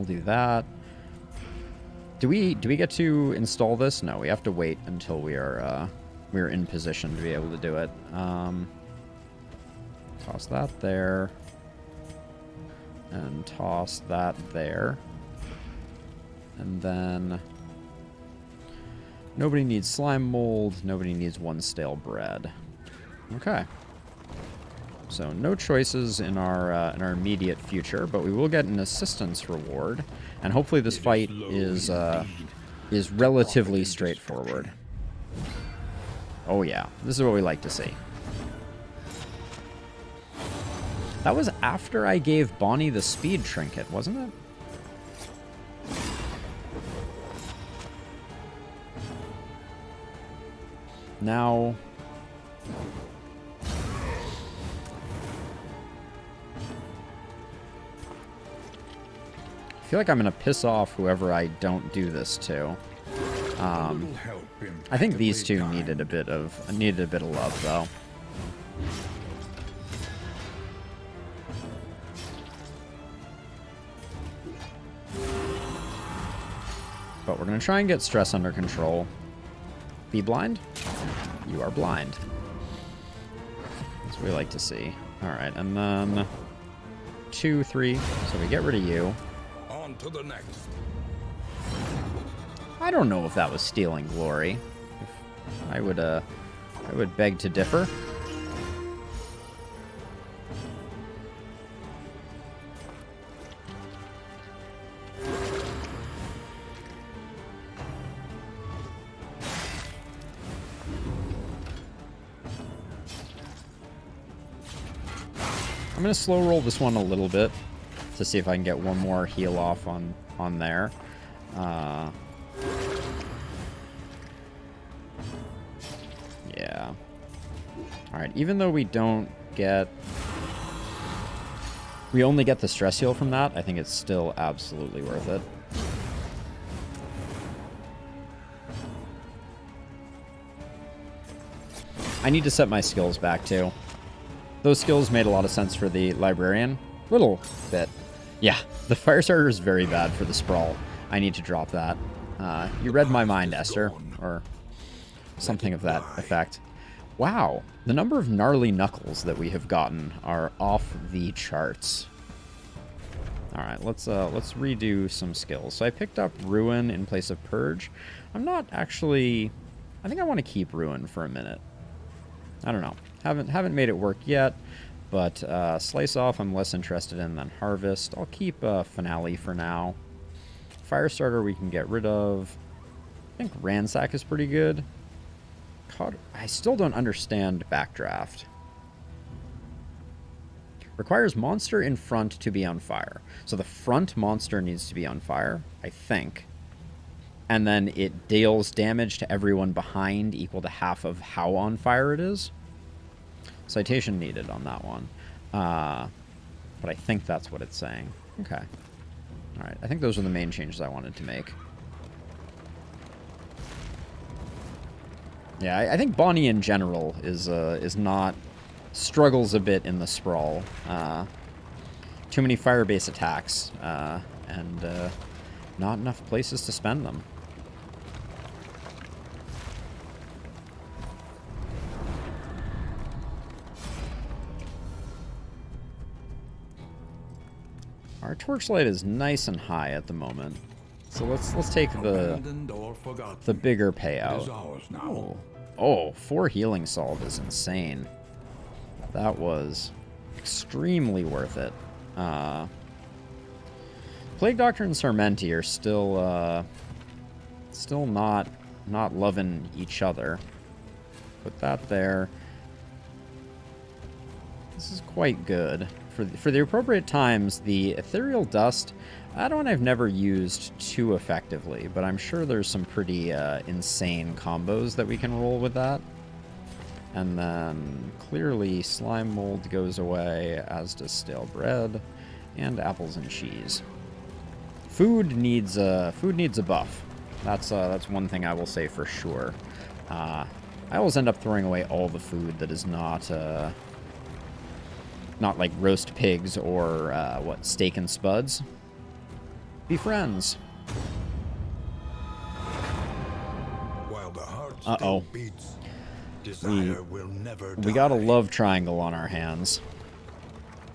do that. Do we get to install this? No, we have to wait until we are in position to be able to do it. Toss that there. And toss that there. And then... Nobody needs slime mold. Nobody needs 1 stale bread. Okay. So no choices in our immediate future, but we will get an assistance reward, and hopefully this fight is relatively straightforward. Oh yeah, this is what we like to see. That was after I gave Bonnie the speed trinket, wasn't it? Now... I feel like I'm going to piss off whoever I don't do this to. I think these two needed a bit of love, though. But we're going to try and get stress under control. Be blind? You are blind. That's what we like to see. Alright, and then 2, 3. So we get rid of you. On to the next. I don't know if that was stealing glory. I would beg to differ. I'm going to slow roll this one a little bit to see if I can get one more heal off on there. Yeah. Alright, even though we don't get... We only get the stress heal from that, I think it's still absolutely worth it. I need to set my skills back too. Those skills made a lot of sense for the librarian. Little bit. Yeah, the fire starter is very bad for the sprawl. I need to drop that. You read my mind, Esther. Or something of that effect. Wow, the number of gnarly knuckles that we have gotten are off the charts. Alright, let's redo some skills. So I picked up Ruin in place of Purge. I'm not actually... I think I want to keep Ruin for a minute. I don't know. Haven't made it work yet, but Slice Off I'm less interested in than Harvest. I'll keep Finale for now. Firestarter we can get rid of. I think Ransack is pretty good. I still don't understand Backdraft. Requires monster in front to be on fire. So the front monster needs to be on fire, I think. And then it deals damage to everyone behind equal to half of how on fire it is. Citation needed on that one. But I think that's what it's saying. Okay. Alright, I think those are the main changes I wanted to make. Yeah, I think Bonnie in general is not... struggles a bit in the sprawl. Too many fire-based attacks, and not enough places to spend them. Our torchlight is nice and high at the moment, so let's take the bigger payout. Oh, 4 healing salve is insane. That was extremely worth it. Plague Doctor and Sarmenti are still not loving each other. Put that there. This is quite good. For the appropriate times, the Ethereal Dust, that one I've never used too effectively, but I'm sure there's some pretty insane combos that we can roll with that. And then, clearly, Slime Mold goes away, as does Stale Bread, and Apples and Cheese. Food needs a buff. That's one thing I will say for sure. I always end up throwing away all the food that is not like roast pigs or, steak and spuds. Be friends. While the heart Uh-oh. still beats, desire will never die. We got a love triangle on our hands.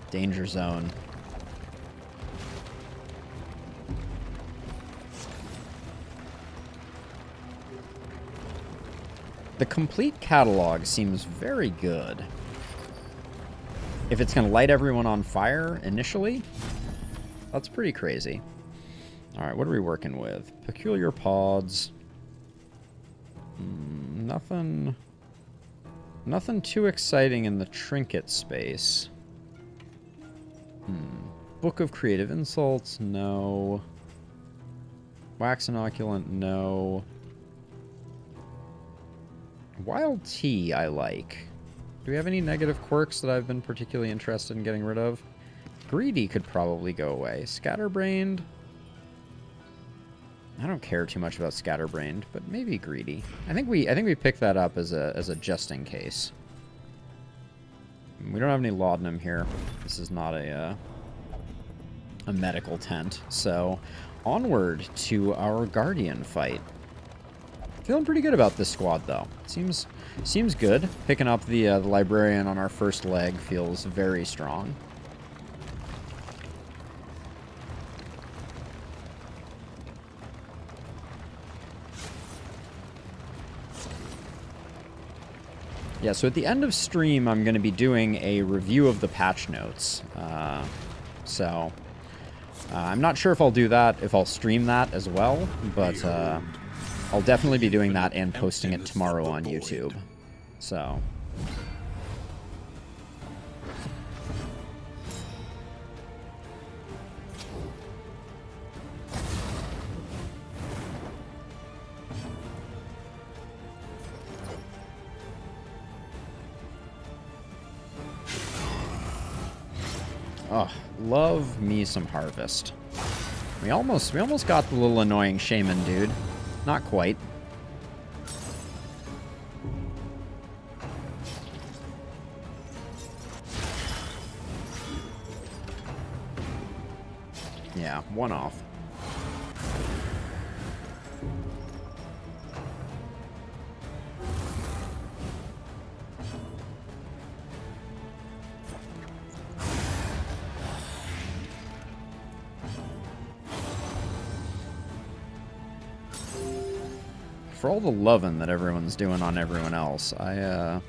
Danger zone. The complete catalog seems very good. If it's going to light everyone on fire initially, that's pretty crazy. Alright, what are we working with? Peculiar pods. Nothing too exciting in the trinket space. Book of Creative Insults, no. Wax Inoculant, no. Wild Tea, I like. Do we have any negative quirks that I've been particularly interested in getting rid of? Greedy could probably go away. Scatterbrained. I don't care too much about Scatterbrained, but maybe Greedy. I think we picked that up as a just in case. We don't have any laudanum here. This is not a medical tent. So, onward to our Guardian fight. Feeling pretty good about this squad, though. Seems good. Picking up the librarian on our first leg feels very strong. Yeah, so at the end of stream, I'm going to be doing a review of the patch notes. I'm not sure if I'll do that, if I'll stream that as well, but I'll definitely be doing that and posting it tomorrow on YouTube. So... oh, love me some Harvest. We almost got the little annoying shaman dude. Not quite. One off. For all the loving that everyone's doing on everyone else, I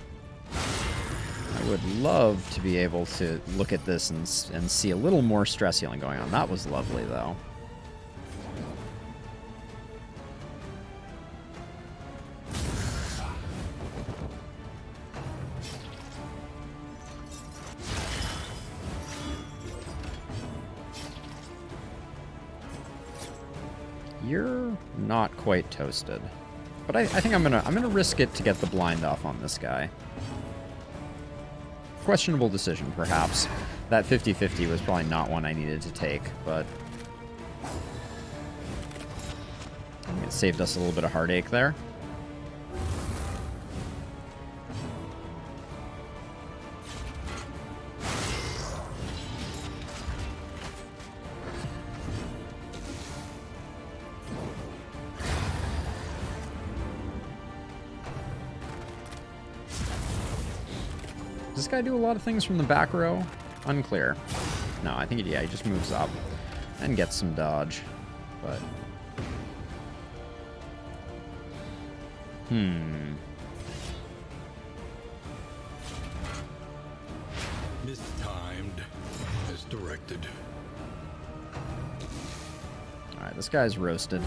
would love to be able to look at this and see a little more stress healing going on. That was lovely, though. You're not quite toasted. But I think I'm gonna risk it to get the blind off on this guy. Questionable decision, perhaps. That 50-50 was probably not one I needed to take, but it saved us a little bit of heartache there. Does this guy do a lot of things from the back row? Unclear. No, I think, yeah, he just moves up and gets some dodge. But... Mistimed as directed. Alright, this guy's roasted.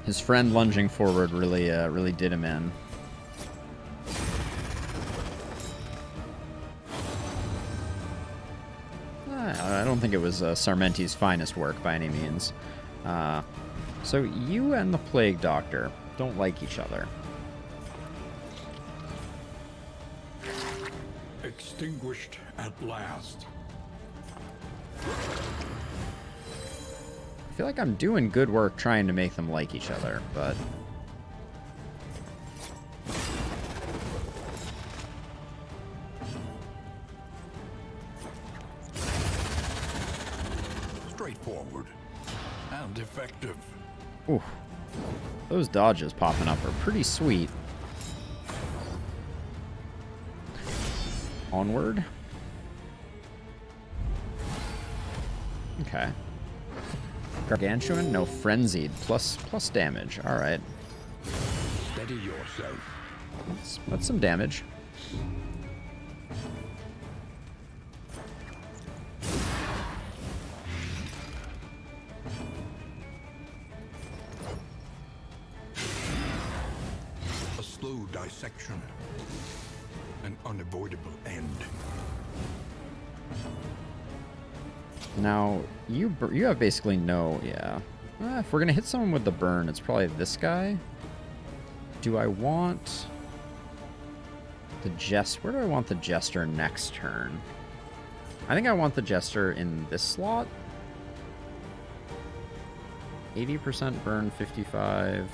His friend lunging forward really did him in. I don't think it was Sarmenti's finest work by any means. So you and the Plague Doctor don't like each other. Extinguished at last. I feel like I'm doing good work trying to make them like each other, but... Straightforward and effective. Ooh. Those dodges popping up are pretty sweet. Onward. Okay. Gargantuan? No, frenzied. Plus damage. Alright. Steady yourself. That's some damage. A slow dissection. An unavoidable end. Now, you have basically no... Yeah. If we're going to hit someone with the burn, it's probably this guy. Do I want... the Where do I want the Jester next turn? I think I want the Jester in this slot. 80% burn, 55...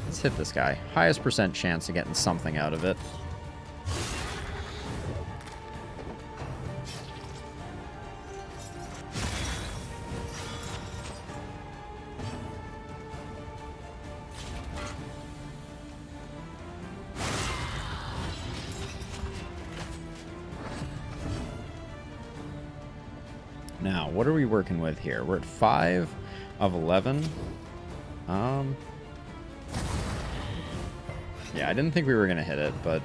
Let's hit this guy. Highest percent chance of getting something out of it. Now, what are we working with here? We're at 5 of 11. Yeah, I didn't think we were going to hit it, but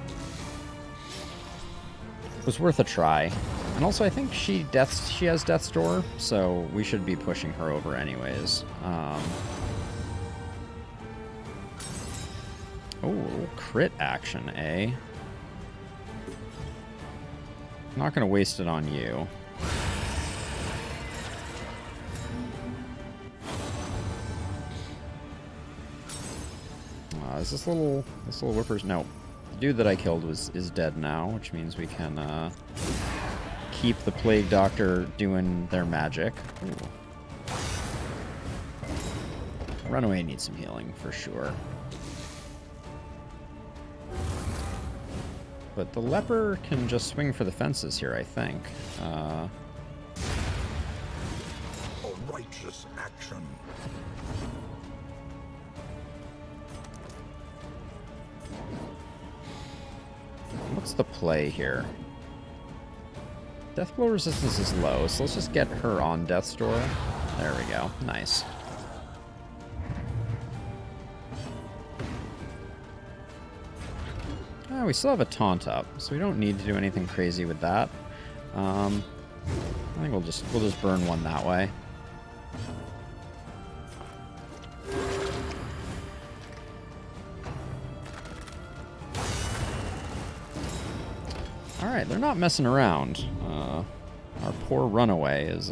it was worth a try. And also, I think she has Death's Door, so we should be pushing her over anyways. Oh, crit action, eh? Not going to waste it on you. Is this little whippers? No. The dude that I killed is dead now, which means we can keep the Plague Doctor doing their magic. Ooh. Runaway needs some healing for sure. But the leper can just swing for the fences here, I think. conscious action. What's the play here? Death blow resistance is low, so let's just get her on Death's Door. There we go. Nice. We still have a taunt up, so we don't need to do anything crazy with that. I think we'll just burn one that way. All right, they're not messing around. Our poor runaway is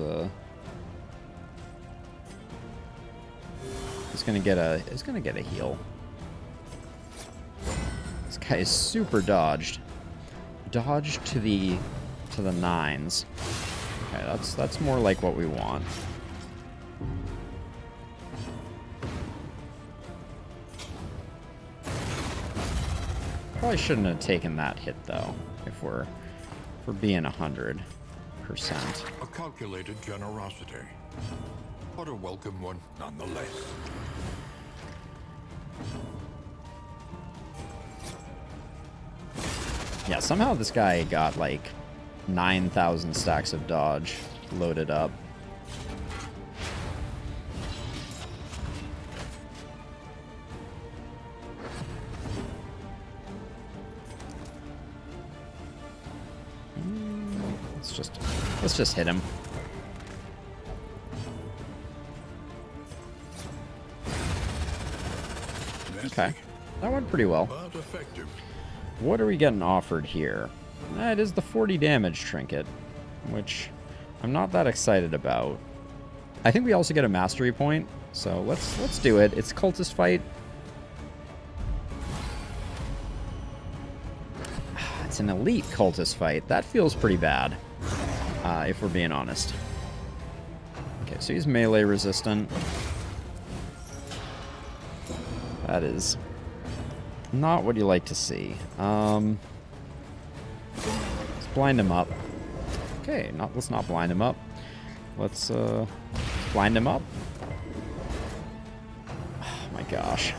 gonna get a heal. This guy is super dodged. Dodged to the nines. Okay, that's more like what we want. Probably shouldn't have taken that hit though, if we're being 100%. A calculated generosity, but a welcome one nonetheless. Yeah, somehow this guy got like 9,000 stacks of dodge loaded up. Let's just hit him. Okay, that went pretty well. But effective. What are we getting offered here? It is the 40 damage trinket, which I'm not that excited about. I think we also get a mastery point, so let's do it. It's cultist fight. It's an elite cultist fight. That feels pretty bad, if we're being honest. Okay, so he's melee resistant. That is not what you like to see. Let's blind him up. Okay, let's not blind him up. Let's blind him up. Oh my gosh.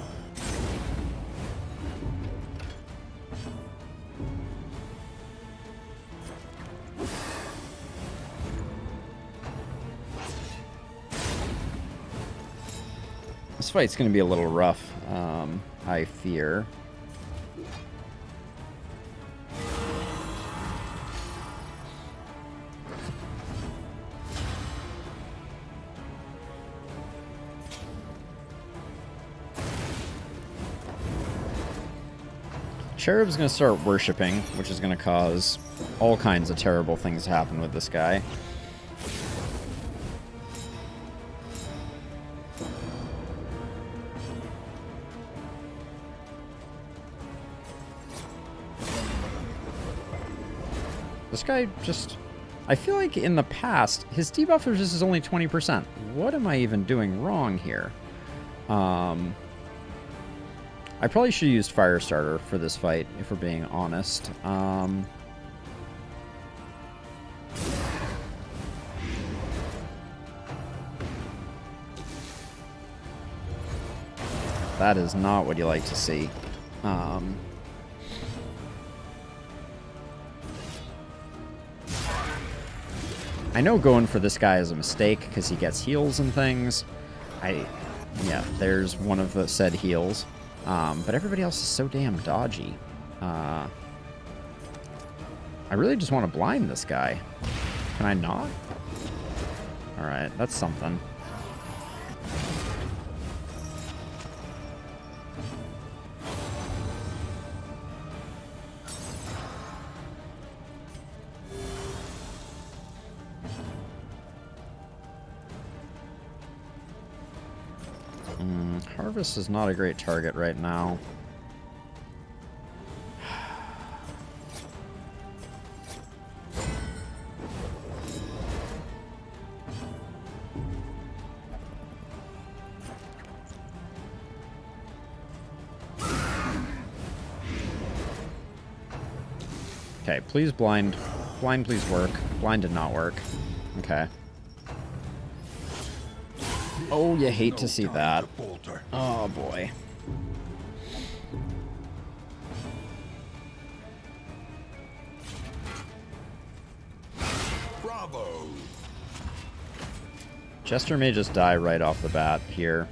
This fight's gonna be a little rough, I fear. Cherub's gonna start worshipping, which is gonna cause all kinds of terrible things to happen with this guy. This guy just... I feel like in the past, his debuff resist is only 20%. What am I even doing wrong here? I probably should have used Firestarter for this fight, if we're being honest. That is not what you like to see. I know going for this guy is a mistake because he gets heals and things. Yeah, there's one of the said heals. But everybody else is so damn dodgy. I really just want to blind this guy. Can I not? Alright, that's something. Harvest is not a great target right now. Okay, please blind. Blind, please work. Blind did not work. Okay. Oh, you hate No to see time that. to falter. Oh, boy. Bravo! Jester may just die right off the bat here.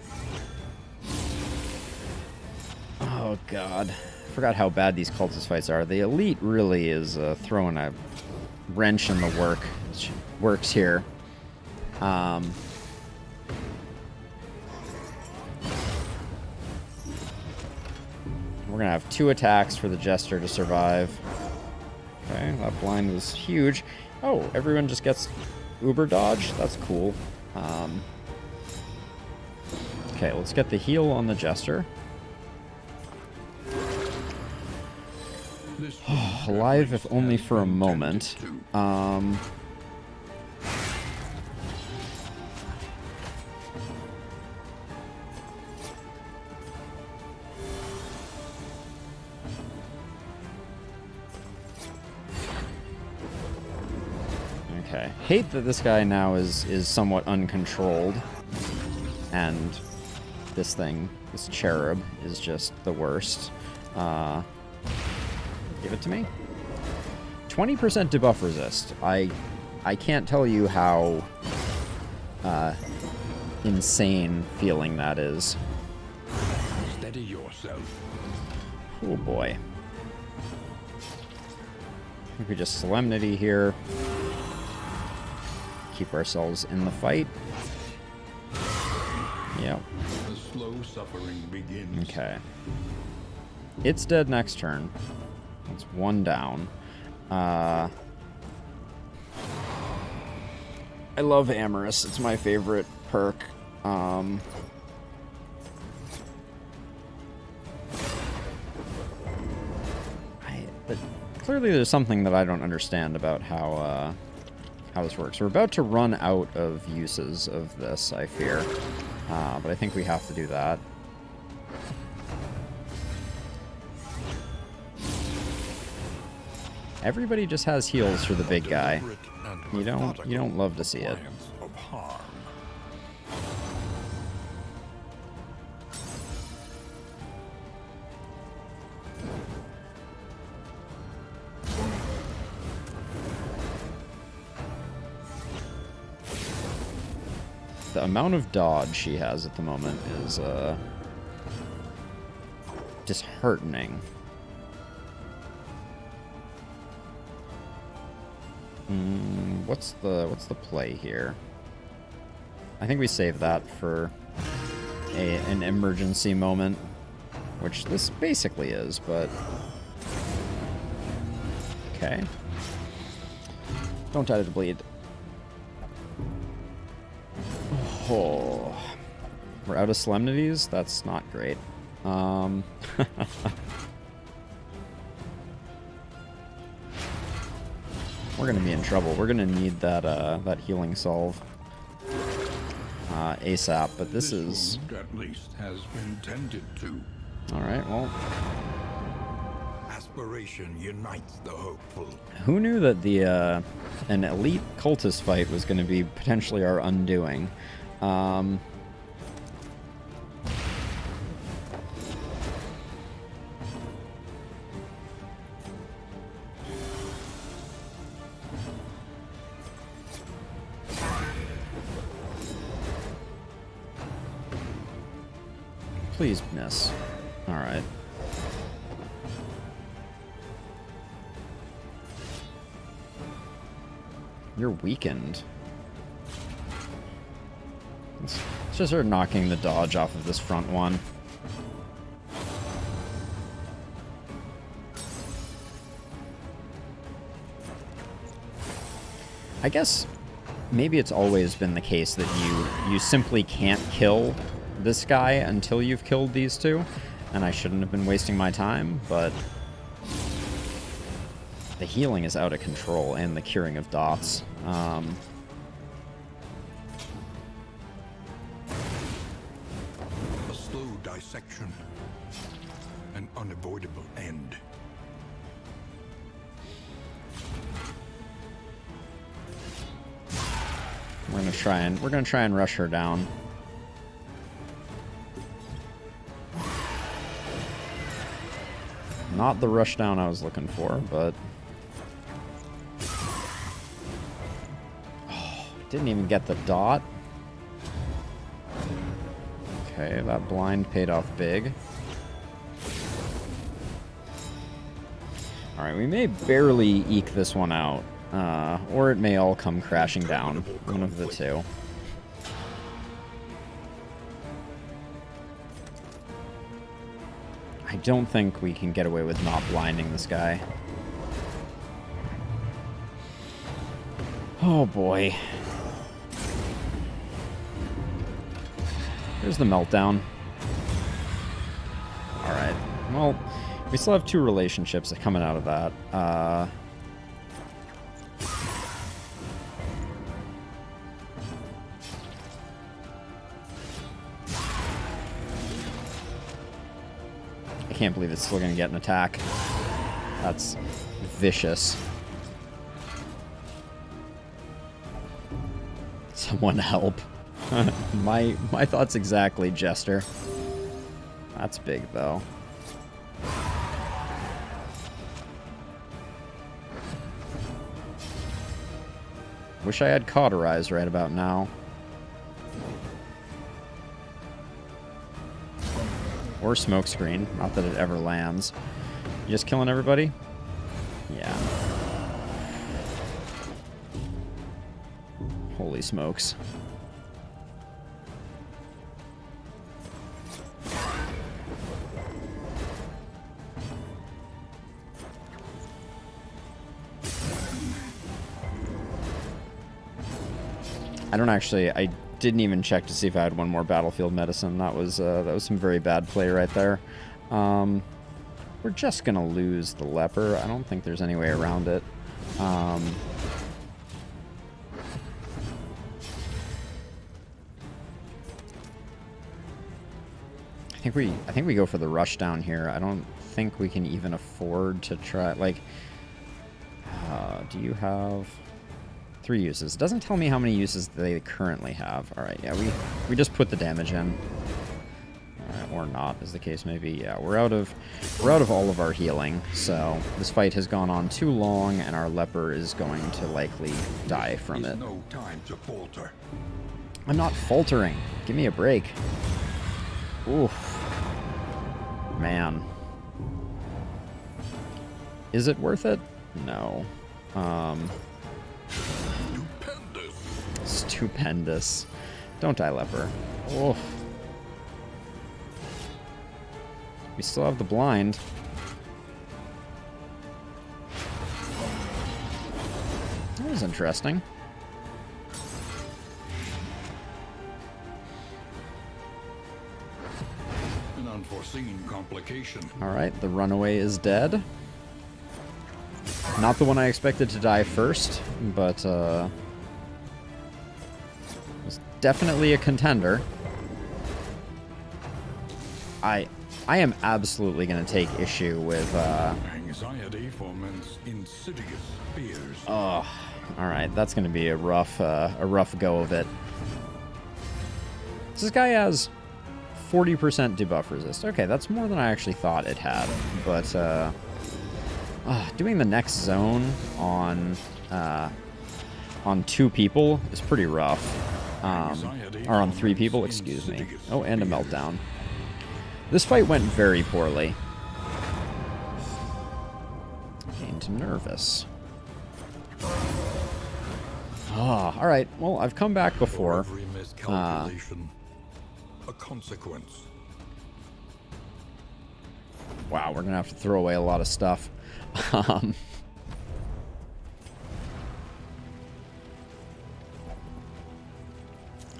Oh, God. I forgot how bad these cultist fights are. The elite really is throwing a wrench in the works here. We're going to have 2 attacks for the Jester to survive. Okay, that blind was huge. Oh, everyone just gets uber dodge? That's cool. Okay, let's get the heal on the Jester. This Alive, if only for a moment. Okay. Hate that this guy now is somewhat uncontrolled. And this thing, this cherub, is just the worst. Give it to me. 20% debuff resist. I can't tell you how insane feeling that is. Steady yourself. Oh boy. I think we just Solemnity here. Keep ourselves in the fight. Yep. The slow suffering begins. Okay. It's dead next turn. That's 1 down. I love Amorous. It's my favorite perk. But clearly there's something that I don't understand about how this works. We're about to run out of uses of this, I fear. But I think we have to do that. Everybody just has heals for the big guy. You don't love to see it. Of harm. The amount of dodge she has at the moment is disheartening. What's the play here? I think we save that for an emergency moment, which this basically is, but okay. Don't die to bleed. Oh, we're out of solemnities? That's not great. We're gonna be in trouble. We're gonna need that healing solve ASAP. But this is wound, at least has been tended to. all right. Well, Aspiration unites the hopeful. who knew that the an elite cultist fight was going to be potentially our undoing? Please miss. All right. You're weakened. Let's just start knocking the dodge off of this front one. I guess maybe it's always been the case that you simply can't kill this guy until you've killed these two, and I shouldn't have been wasting my time, but the healing is out of control and the curing of dots. A slow dissection. An unavoidable end. We're gonna try and rush her down. Not the rushdown I was looking for, but... Oh, didn't even get the dot. Okay, that blind paid off big. Alright, we may barely eke this one out. Or it may all come crashing down. One of the two. I don't think we can get away with not blinding this guy. Oh boy. Here's the meltdown. Alright. Well, we still have 2 relationships coming out of that. I can't believe it's still going to get an attack. That's vicious. Someone help. my thoughts exactly, Jester. That's big, though. Wish I had Cauterize right about now. Or Smokescreen. Not that it ever lands. You just killing everybody? Yeah. Holy smokes. I didn't even check to see if I had one more battlefield medicine. That was some very bad play right there. We're just gonna lose the leper. I don't think there's any way around it. I think we go for the rush down here. I don't think we can even afford to try. Like, do you have 3 uses? It doesn't tell me how many uses they currently have. All right, yeah, we just put the damage in. All right, or not, as the case may be. Yeah, we're out of all of our healing. So this fight has gone on too long, and our leper is going to likely die from it. No time to falter. I'm not faltering. Give me a break. Oof. Man. Is it worth it? No. Stupendous. Don't die, leper. Oof. We still have the blind. That was interesting. An unforeseen complication. Alright, the runaway is dead. Not the one I expected to die first, but was definitely a contender. I am absolutely going to take issue with Anxiety foments insidious fears. oh, all right, that's going to be a rough go of it. This guy has 40% debuff resist. Okay, that's more than I actually thought it had, but doing the next zone on 2 people is pretty rough. Or on 3 people, excuse me. Oh, and a meltdown. This fight went very poorly. Gained nervous. Ah, all right. Well, I've come back before. For every miscalculation, a consequence. Wow, we're gonna have to throw away a lot of stuff. I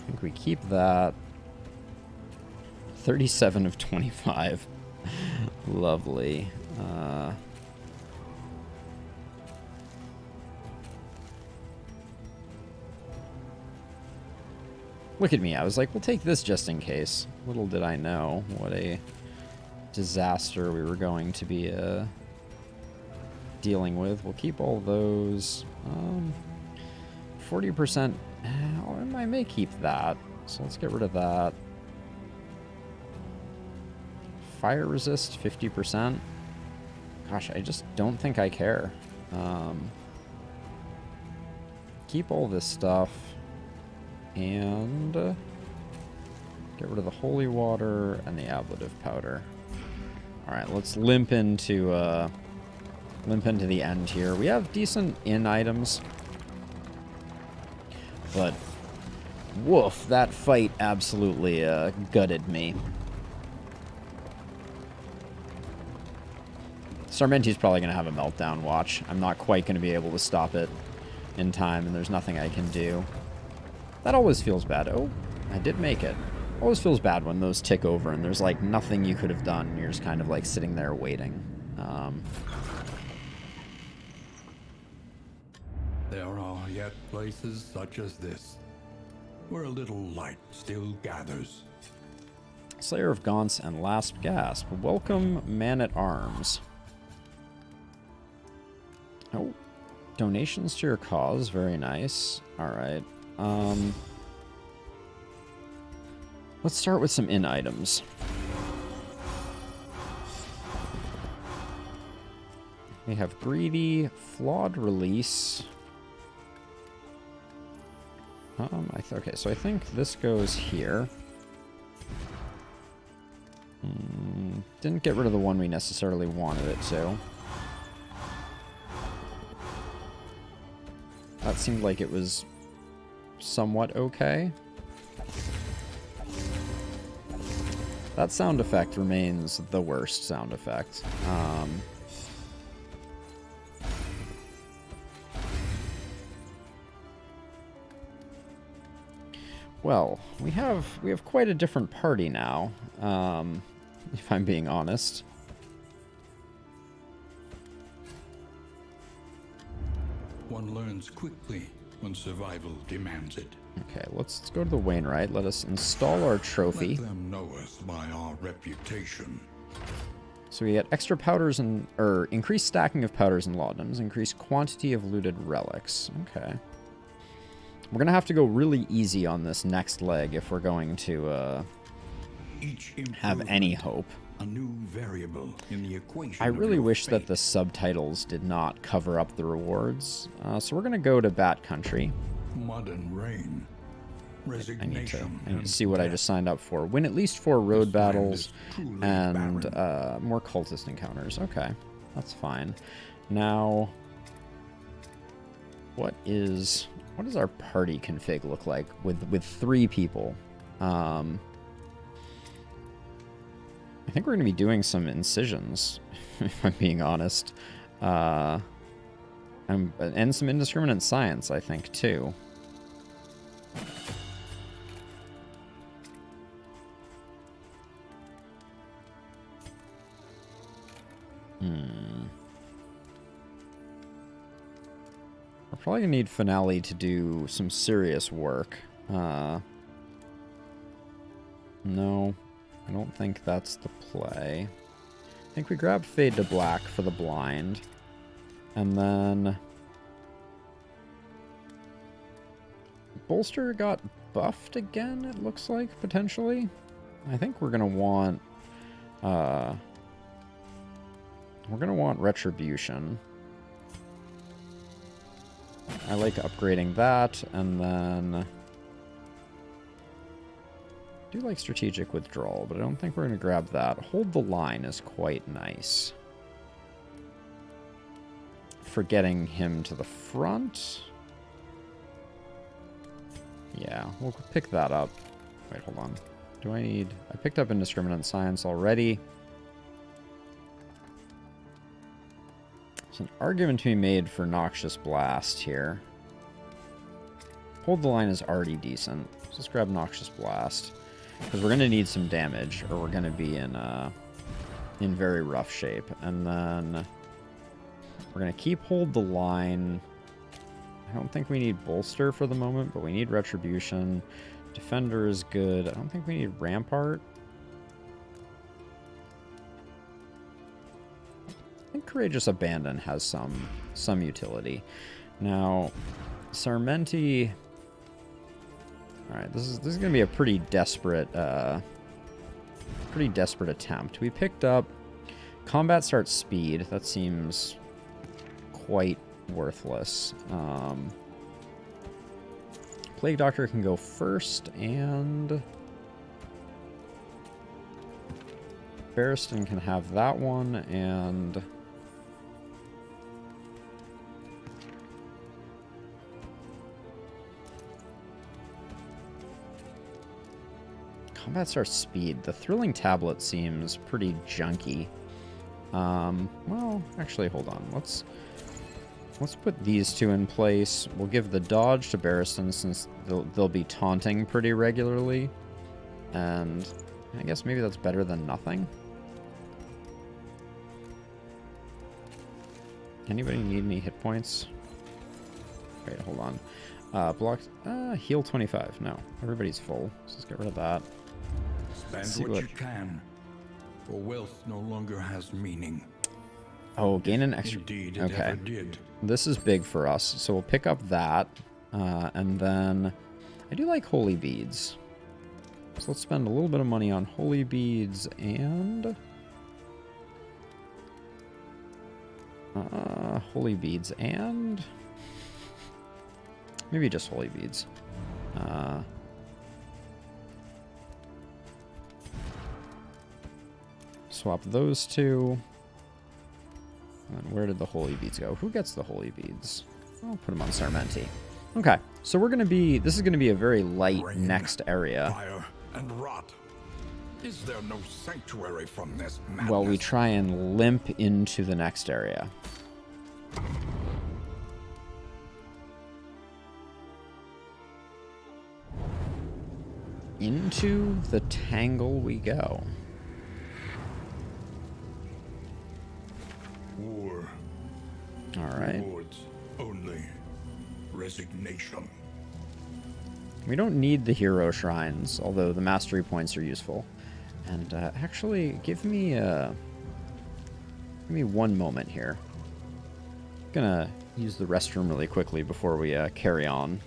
think we keep that. 37 of 25. Lovely. Look at me. I was like, we'll take this just in case. Little did I know what a disaster we were going to be dealing with. We'll keep all those. 40%. I may keep that. So let's get rid of that. Fire resist, 50%. Gosh, I just don't think I care. Keep all this stuff. And get rid of the holy water and the ablative powder. Alright, let's limp into the end here. We have decent inn items. But, woof, that fight absolutely gutted me. Sarmenti's probably going to have a meltdown watch. I'm not quite going to be able to stop it in time, and there's nothing I can do. That always feels bad. Oh, I did make it. Always feels bad when those tick over and there's like nothing you could have done. You're just kind of like sitting there waiting. There are yet places such as this, where a little light still gathers. Slayer of Gaunts and Last Gasp. Welcome, Man-at-Arms. Oh, donations to your cause. Very nice. Alright. Let's start with some inn items. We have Greedy, Flawed Release. Okay, so I think this goes here. Didn't get rid of the one we necessarily wanted it to. That seemed like it was somewhat okay. That sound effect remains the worst sound effect. Well, we have quite a different party now, if I'm being honest. One learns quickly when survival demands it. Okay, let's go to the Wainwright. Let us install our trophy. Let them know us by our reputation. So we get extra powders and, or increased stacking of powders and laudanums, increased quantity of looted relics. Okay. We're gonna have to go really easy on this next leg if we're going to have any hope. A new variable in the equation. I really wish that the subtitles did not cover up the rewards. So we're gonna go to Bat Country. Mud and rain. Resignation. I need to see what I just signed up for. Win at least 4 road battles and more cultist encounters. Okay, that's fine. Now, what does our party config look like with 3 people? I think we're going to be doing some incisions, if I'm being honest. And some indiscriminate science, I think, too. We're probably going to need Finale to do some serious work. No, I don't think that's the play. I think we grab Fade to Black for the blind. And then Bolster got buffed again, it looks like, potentially. I think we're gonna want Retribution. I like upgrading that, and then I do like Strategic Withdrawal, but I don't think we're gonna grab that. Hold the Line is quite nice. For getting him to the front. Yeah, we'll pick that up. Wait, hold on. I picked up Indiscriminate Science already. There's an argument to be made for Noxious Blast here. Hold the Line is already decent. Let's just grab Noxious Blast. Because we're going to need some damage, or we're going to be in very rough shape. And then we're going to keep Hold the Line. I don't think we need Bolster for the moment, but we need Retribution. Defender is good. I don't think we need Rampart. I think Courageous Abandon has some utility. Now, Sarmenti. All right, this is going to be a pretty desperate attempt. We picked up Combat starts speed. That seems quite worthless. Plague Doctor can go first, and Barristan can have that one, and combat starts speed. The Thrilling Tablet seems pretty junky. Well, actually, hold on. Let's put these two in place. We'll give the dodge to Barristan since they'll be taunting pretty regularly. And I guess maybe that's better than nothing. Anybody need any hit points? Wait, hold on. Block, heal 25. No, everybody's full. So let's get rid of that. Spend what you can, for wealth no longer has meaning. Oh, gain an extra. Indeed, it okay. ever did. This is big for us, so we'll pick up that. And then I do like holy beads. So let's spend a little bit of money on holy beads and holy beads and maybe just holy beads. Swap those two. And where did the holy beads go? Who gets the holy beads? I'll put them on Sarmenti. Okay, so we're gonna be. This is gonna be a very light Rain, next area. Fire and rot. Is there no sanctuary from this madness? While we try and limp into the next area. Into the tangle we go. War. All right. Rewards only. Resignation. We don't need the hero shrines, although the mastery points are useful. And actually, give me 1 moment here. Gonna use the restroom really quickly before we carry on.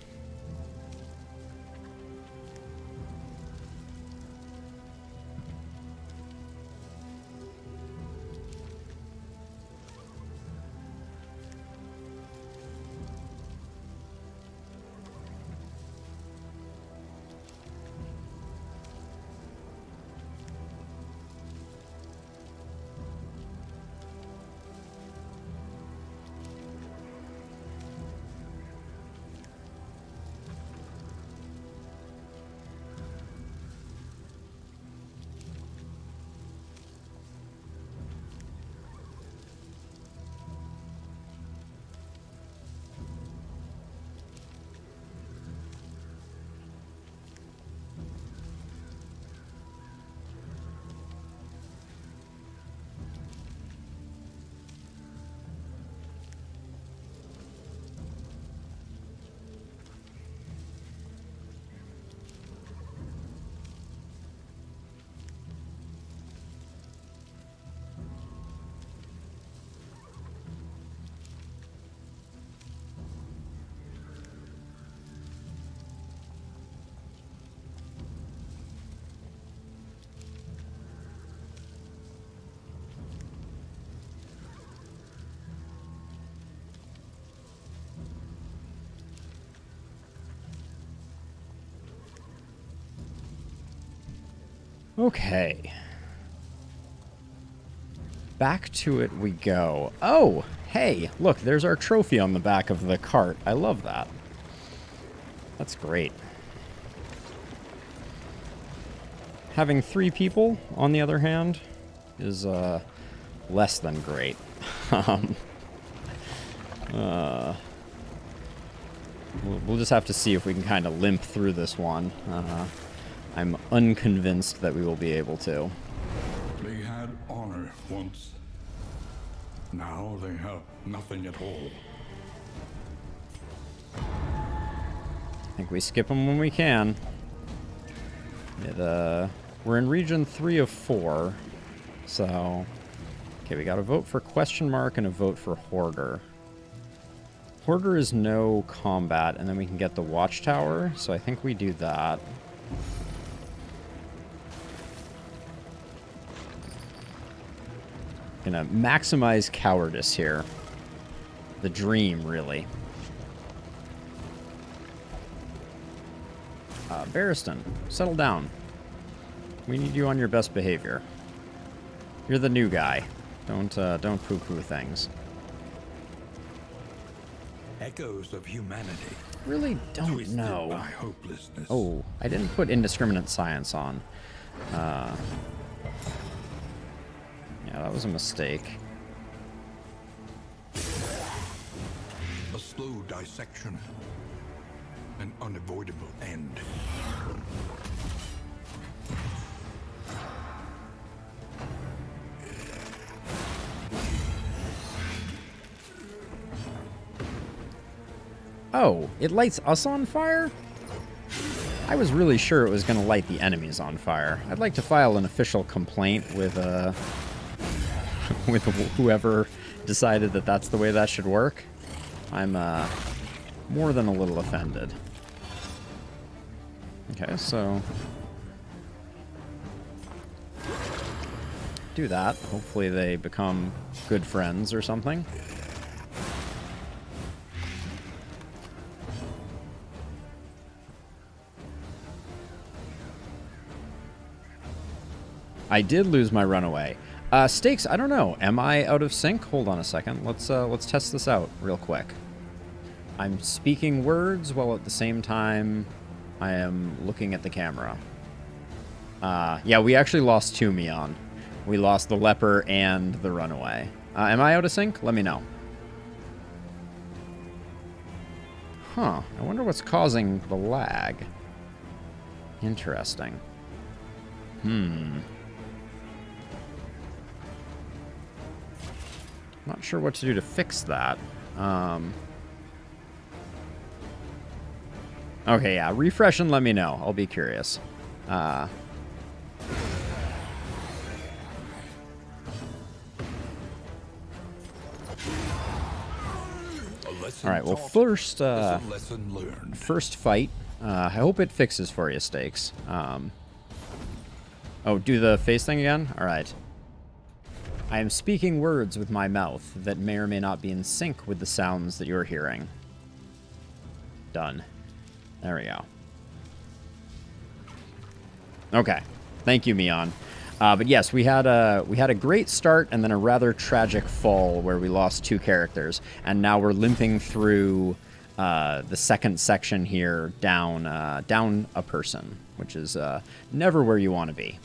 Okay. Back to it we go. Oh, hey, look, there's our trophy on the back of the cart. I love that. That's great. Having 3 people, on the other hand, is less than great. We'll just have to see if we can kind of limp through this one. I'm unconvinced that we will be able to. They had honor once. Now they have nothing at all. I think we skip them when we can. We're in region 3 of 4. So, okay, we got a vote for question mark and a vote for Hoarder. Hoarder is no combat, and then we can get the Watchtower, so I think we do that. Gonna maximize cowardice here. The dream, really. Barristan, settle down. We need you on your best behavior. You're the new guy. Don't poo-poo things. Echoes of humanity. Really don't Twisted know. by hopelessness. Oh, I didn't put indiscriminate science on. Yeah, that was a mistake. A slow dissection. An unavoidable end. Oh, it lights us on fire? I was really sure it was going to light the enemies on fire. I'd like to file an official complaint with with whoever decided that that's the way that should work. I'm more than a little offended. Okay, so do that. Hopefully they become good friends or something. I did lose my runaway. Stakes, I don't know. Am I out of sync? Hold on a second. Let's test this out real quick. I'm speaking words while at the same time I am looking at the camera. Yeah, we actually lost two Mion. We lost the leper and the runaway. Am I out of sync? Let me know. Huh. I wonder what's causing the lag. Interesting. Not sure what to do to fix that. Okay, yeah, refresh and let me know. I'll be curious. All right, well, first fight. I hope it fixes for you, Stakes. Oh, do the face thing again? All right. I am speaking words with my mouth that may or may not be in sync with the sounds that you're hearing. Done. There we go. Okay. Thank you, Mion. But yes, we had a great start and then a rather tragic fall where we lost two characters, and now we're limping through the second section here down a person, which is never where you want to be.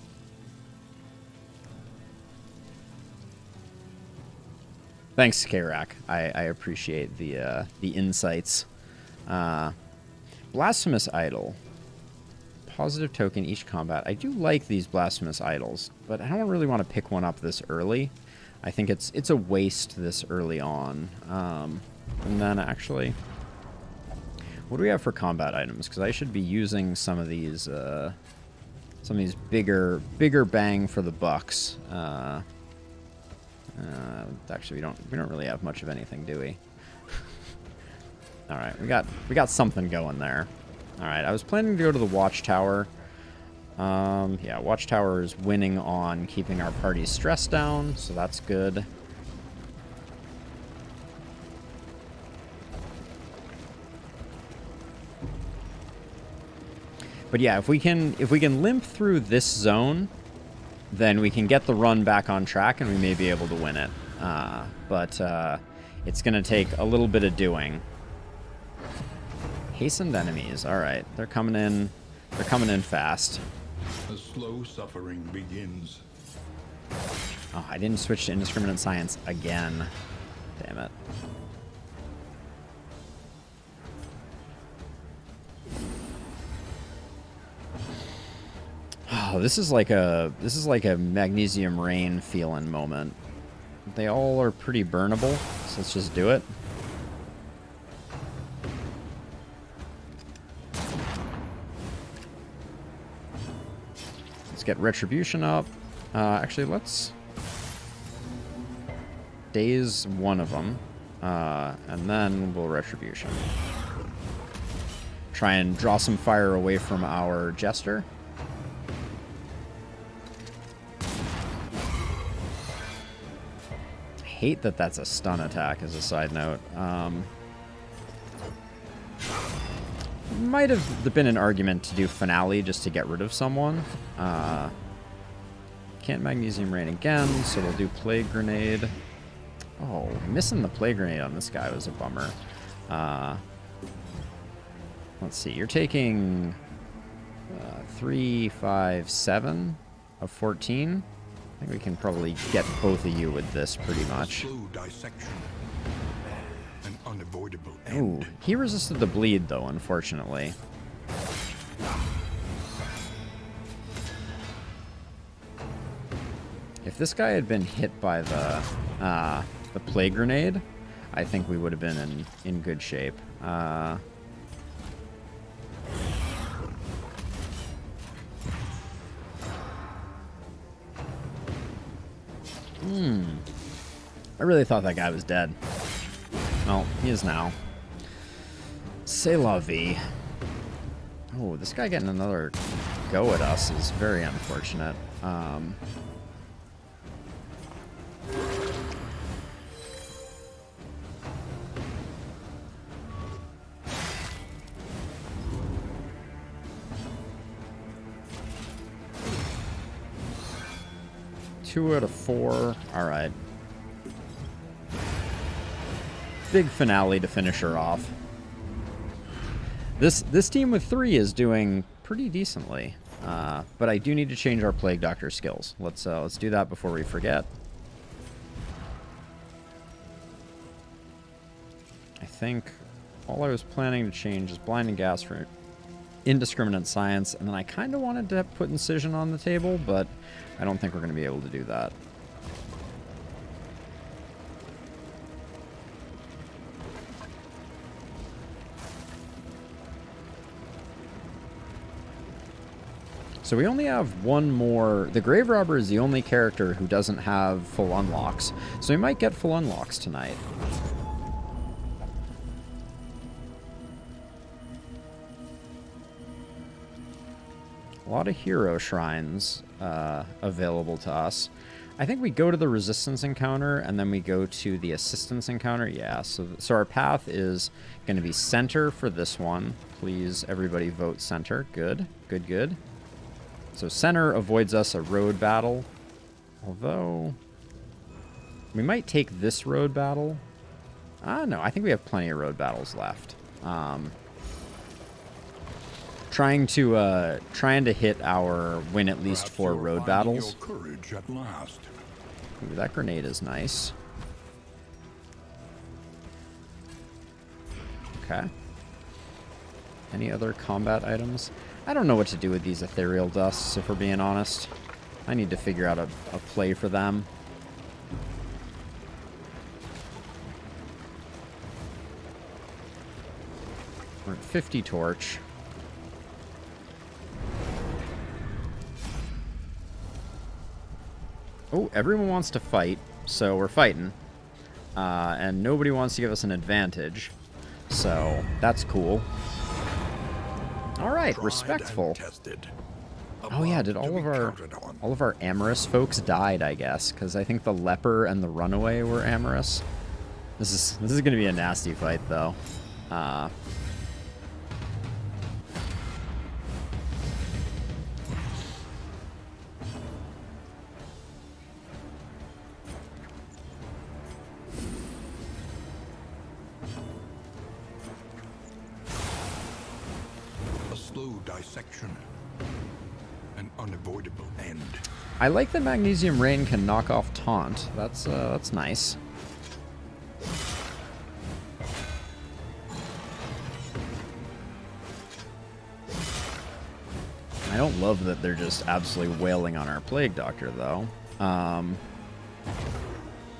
Thanks, K-Rack. I appreciate the insights. Blasphemous Idol. Positive token each combat. I do like these Blasphemous Idols, but I don't really want to pick one up this early. I think it's a waste this early on. And then actually, what do we have for combat items? Because I should be using some of these bigger bang for the bucks. Actually, we don't really have much of anything, do we? All right, we got something going there. All right, I was planning to go to the Watchtower. Yeah, Watchtower is winning on keeping our party's stress down, so that's good. But yeah, if we can limp through this zone, then we can get the run back on track and we may be able to win it. But it's going to take a little bit of doing. Hastened enemies. All right, they're coming in. They're coming in fast. The slow suffering begins. Oh, I didn't switch to indiscriminate science again. Damn it. Oh, this is like a Magnesium Rain feeling moment. They all are pretty burnable, so let's just do it. Let's get Retribution up. Actually, let's daze one of them, and then we'll Retribution. Try and draw some fire away from our Jester. hate that that's a stun attack, as a side note. Might have been an argument to do Finale just to get rid of someone. Can't Magnesium Rain again, so we'll do Plague Grenade. Oh, missing the Plague Grenade on this guy was a bummer. Let's see, you're taking 3, 5, 7 of 14. I think we can probably get both of you with this pretty much. Slow dissection. An unavoidable Ooh, end. he resisted the bleed though, unfortunately. If this guy had been hit by the Plague Grenade, I think we would have been in good shape. I really thought that guy was dead. Well, he is now. C'est la vie. Oh, this guy getting another go at us is very unfortunate. Two out of 4. All right. Big Finale to finish her off. This team with 3 is doing pretty decently, but I do need to change our Plague Doctor skills. Let's do that before we forget. I think all I was planning to change is Blinding Gas for Indiscriminate Science, and then I kind of wanted to put Incision on the table, but I don't think we're going to be able to do that. So we only have one more. The Grave Robber is the only character who doesn't have full unlocks, so we might get full unlocks tonight. A lot of hero shrines available to us. I think we go to the resistance encounter and then we go to the assistance encounter. Yeah, so our path is going to be center for this one. Please, everybody vote center. Good, good, good. So center avoids us a road battle. Although, we might take this road battle. No, I think we have plenty of road battles left. Trying to hit our win at least 4 road battles. Your courage at last. Ooh, that grenade is nice. Okay. Any other combat items? I don't know what to do with these ethereal dusts, if we're being honest. I need to figure out a play for them. We're at 50 torch. Oh, everyone wants to fight, so we're fighting. And nobody wants to give us an advantage. So, that's cool. Alright, respectful. Oh yeah, did all of our Amorous folks died, I guess, because I think the Leper and the Runaway were Amorous. This is gonna be a nasty fight though. Dissection. An unavoidable end. I like that Magnesium Rain can knock off Taunt. That's nice. I don't love that they're just absolutely wailing on our Plague Doctor, though. A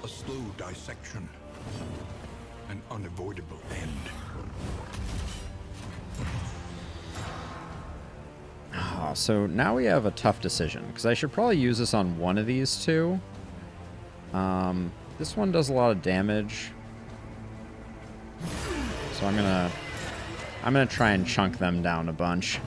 slow dissection. An unavoidable end. So now we have a tough decision, because I should probably use this on one of these two. This one does a lot of damage. So I'm gonna try and chunk them down a bunch.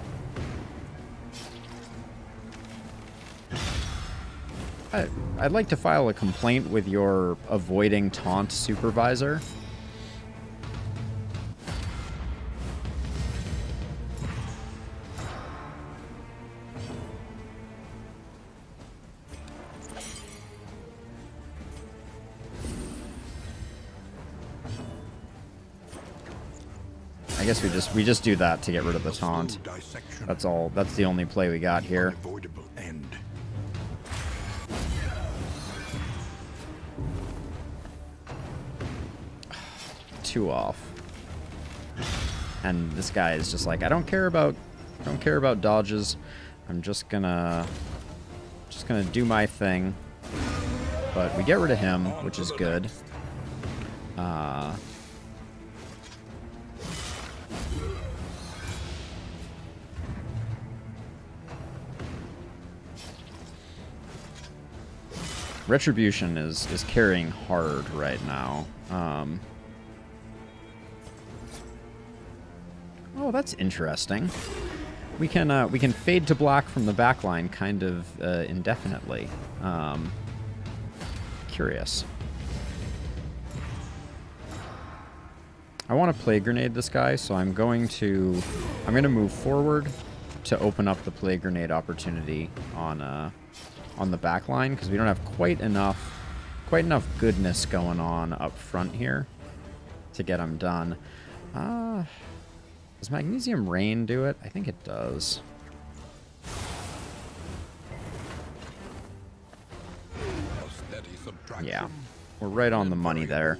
I'd like to file a complaint with your avoiding taunt supervisor. I guess we just do that to get rid of the taunt. That's all. That's the only play we got here. Two off. And this guy is just like, I don't care about dodges. I'm just gonna do my thing. But we get rid of him, which is good. Retribution is carrying hard right now. Oh, that's interesting. We can fade to black from the backline kind of indefinitely. Curious. I want to Plague Grenade this guy, so I'm going to move forward to open up the Plague Grenade opportunity on the back line, because we don't have quite enough goodness going on up front here to get them done. Does Magnesium Rain do it? I think it does. Yeah, we're right on the money there.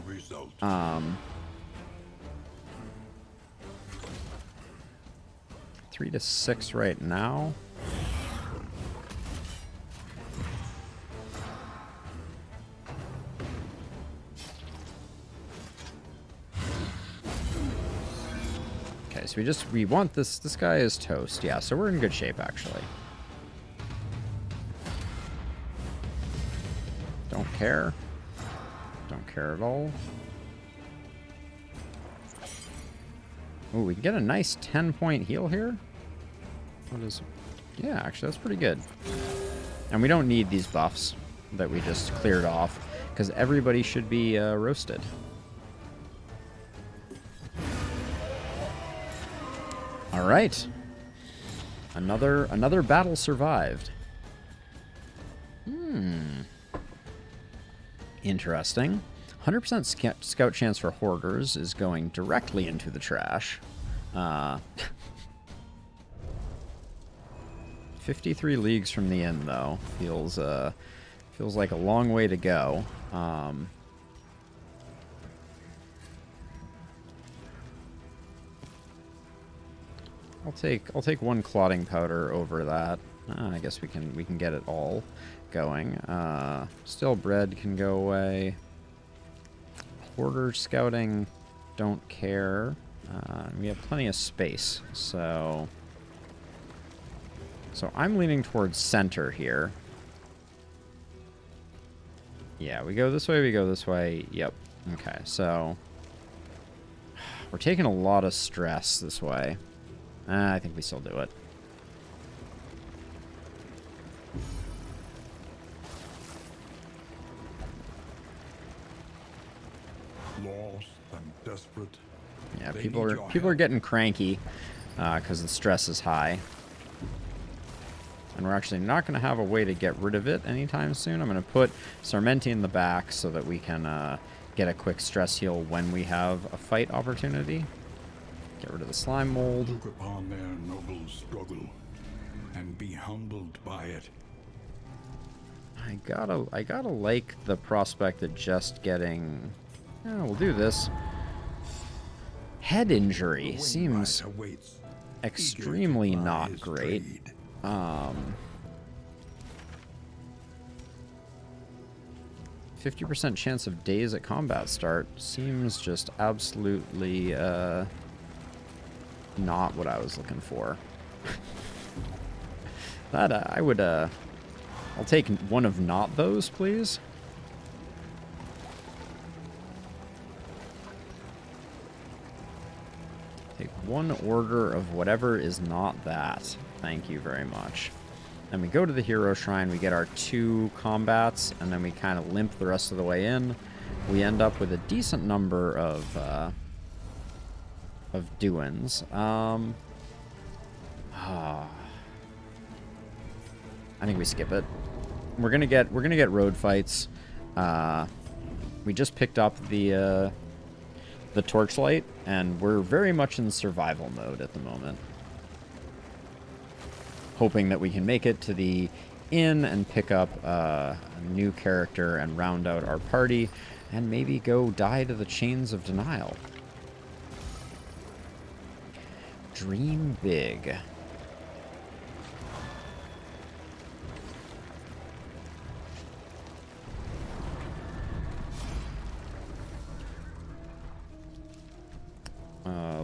3 to 6 right now. So we want this guy is toast. Yeah, so we're in good shape actually. Don't care. Don't care at all. Oh, we can get a nice 10-point heal here. What is... Yeah, actually that's pretty good. And we don't need these buffs that we just cleared off, because everybody should be roasted. All right. Another battle survived. Interesting. 100% scout chance for hoarders is going directly into the trash. 53 leagues from the end, though. Feels like a long way to go. I'll take one clotting powder over that. I guess we can get it all going. Still bread can go away. Hoarder scouting, don't care. We have plenty of space, so I'm leaning towards center here. Yeah, we go this way, we go this way. Yep. Okay, so we're taking a lot of stress this way. I think we still do it. Lost and desperate. Yeah, people are getting cranky because the stress is high. And we're actually not going to have a way to get rid of it anytime soon. I'm going to put Sarmenti in the back so that we can get a quick stress heal when we have a fight opportunity. Get rid of the slime mold. Look upon their noble struggle and be humbled by it. I gotta like the prospect of just getting... Yeah, we'll do this. Head injury seems extremely not great. 50% chance of days at combat start seems just absolutely not what I was looking for. That I would I'll take one of not those, please. Take one order of whatever is not that. Thank you very much. Then we go to the hero shrine, we get our 2 combats, and then we kind of limp the rest of the way in. We end up with a decent number of doings. I think we skip it. We're gonna get road fights. We just picked up the torchlight, and we're very much in survival mode at the moment. Hoping that we can make it to the inn and pick up a new character and round out our party, and maybe go die to the chains of denial. Dream big.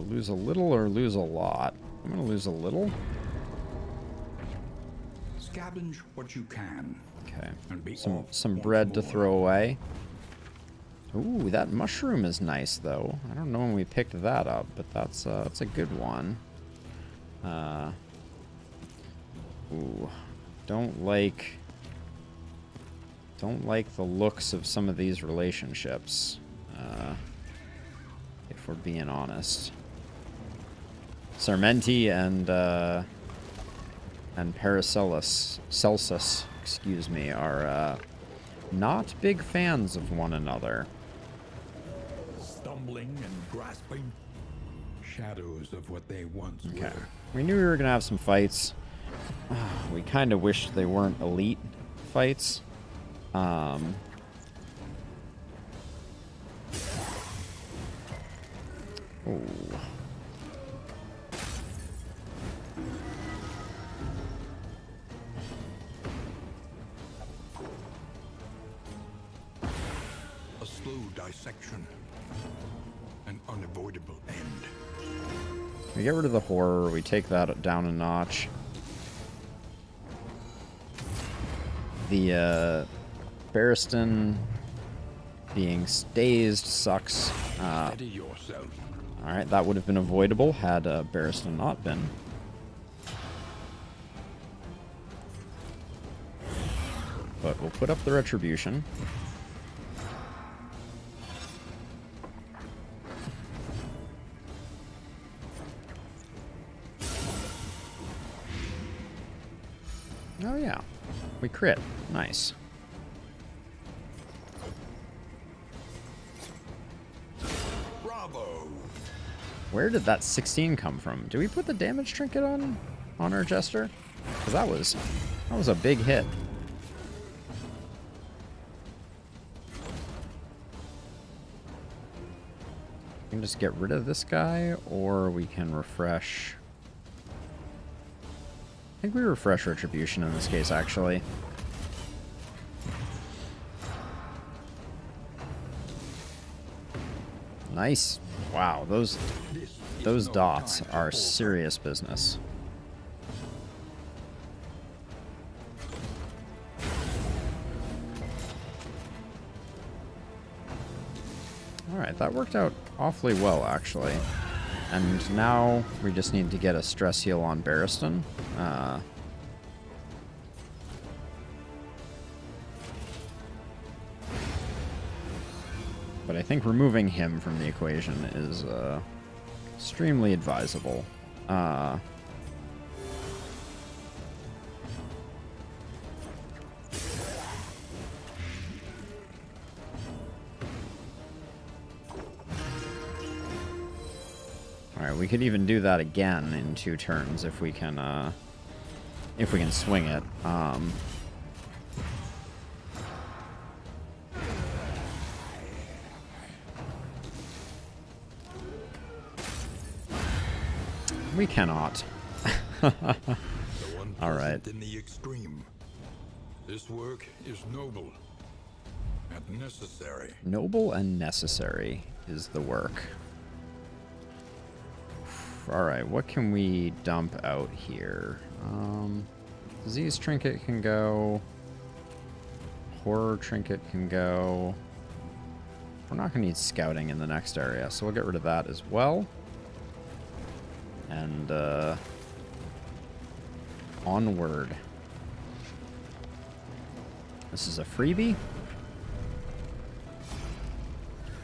Lose a little or lose a lot? I'm gonna lose a little. Scavenge what you can. Okay. Some bread to throw away. Ooh, that mushroom is nice though. I don't know when we picked that up, but that's a good one. Ooh, don't like the looks of some of these relationships. If we're being honest. Sarmenti and Paracelsus, excuse me, are not big fans of one another. Stumbling and grasping, shadows of what they once were. We knew we were gonna have some fights. We kind of wished they weren't elite fights. Ooh. A slow dissection. An unavoidable end. We get rid of the horror, we take that down a notch. The Barristan being dazed sucks. Steady yourself. Alright, that would have been avoidable had Barristan not been. But we'll put up the retribution. Oh yeah, we crit. Nice. Bravo! Where did that 16 come from? Do we put the damage trinket on our jester? Because that was a big hit. We can just get rid of this guy, or we can refresh. I think we refresh retribution in this case, actually. Nice. Wow, those dots are serious business. Alright, that worked out awfully well, actually. And now we just need to get a stress heal on Barristan. But I think removing him from the equation is extremely advisable. Alright, we could even do that again in 2 turns if we can swing it. We cannot. All right. In the extreme. This work is noble and necessary. Noble and necessary is the work. Alright, what can we dump out here? Disease trinket can go. Horror trinket can go. We're not going to need scouting in the next area, so we'll get rid of that as well. And, onward. This is a freebie.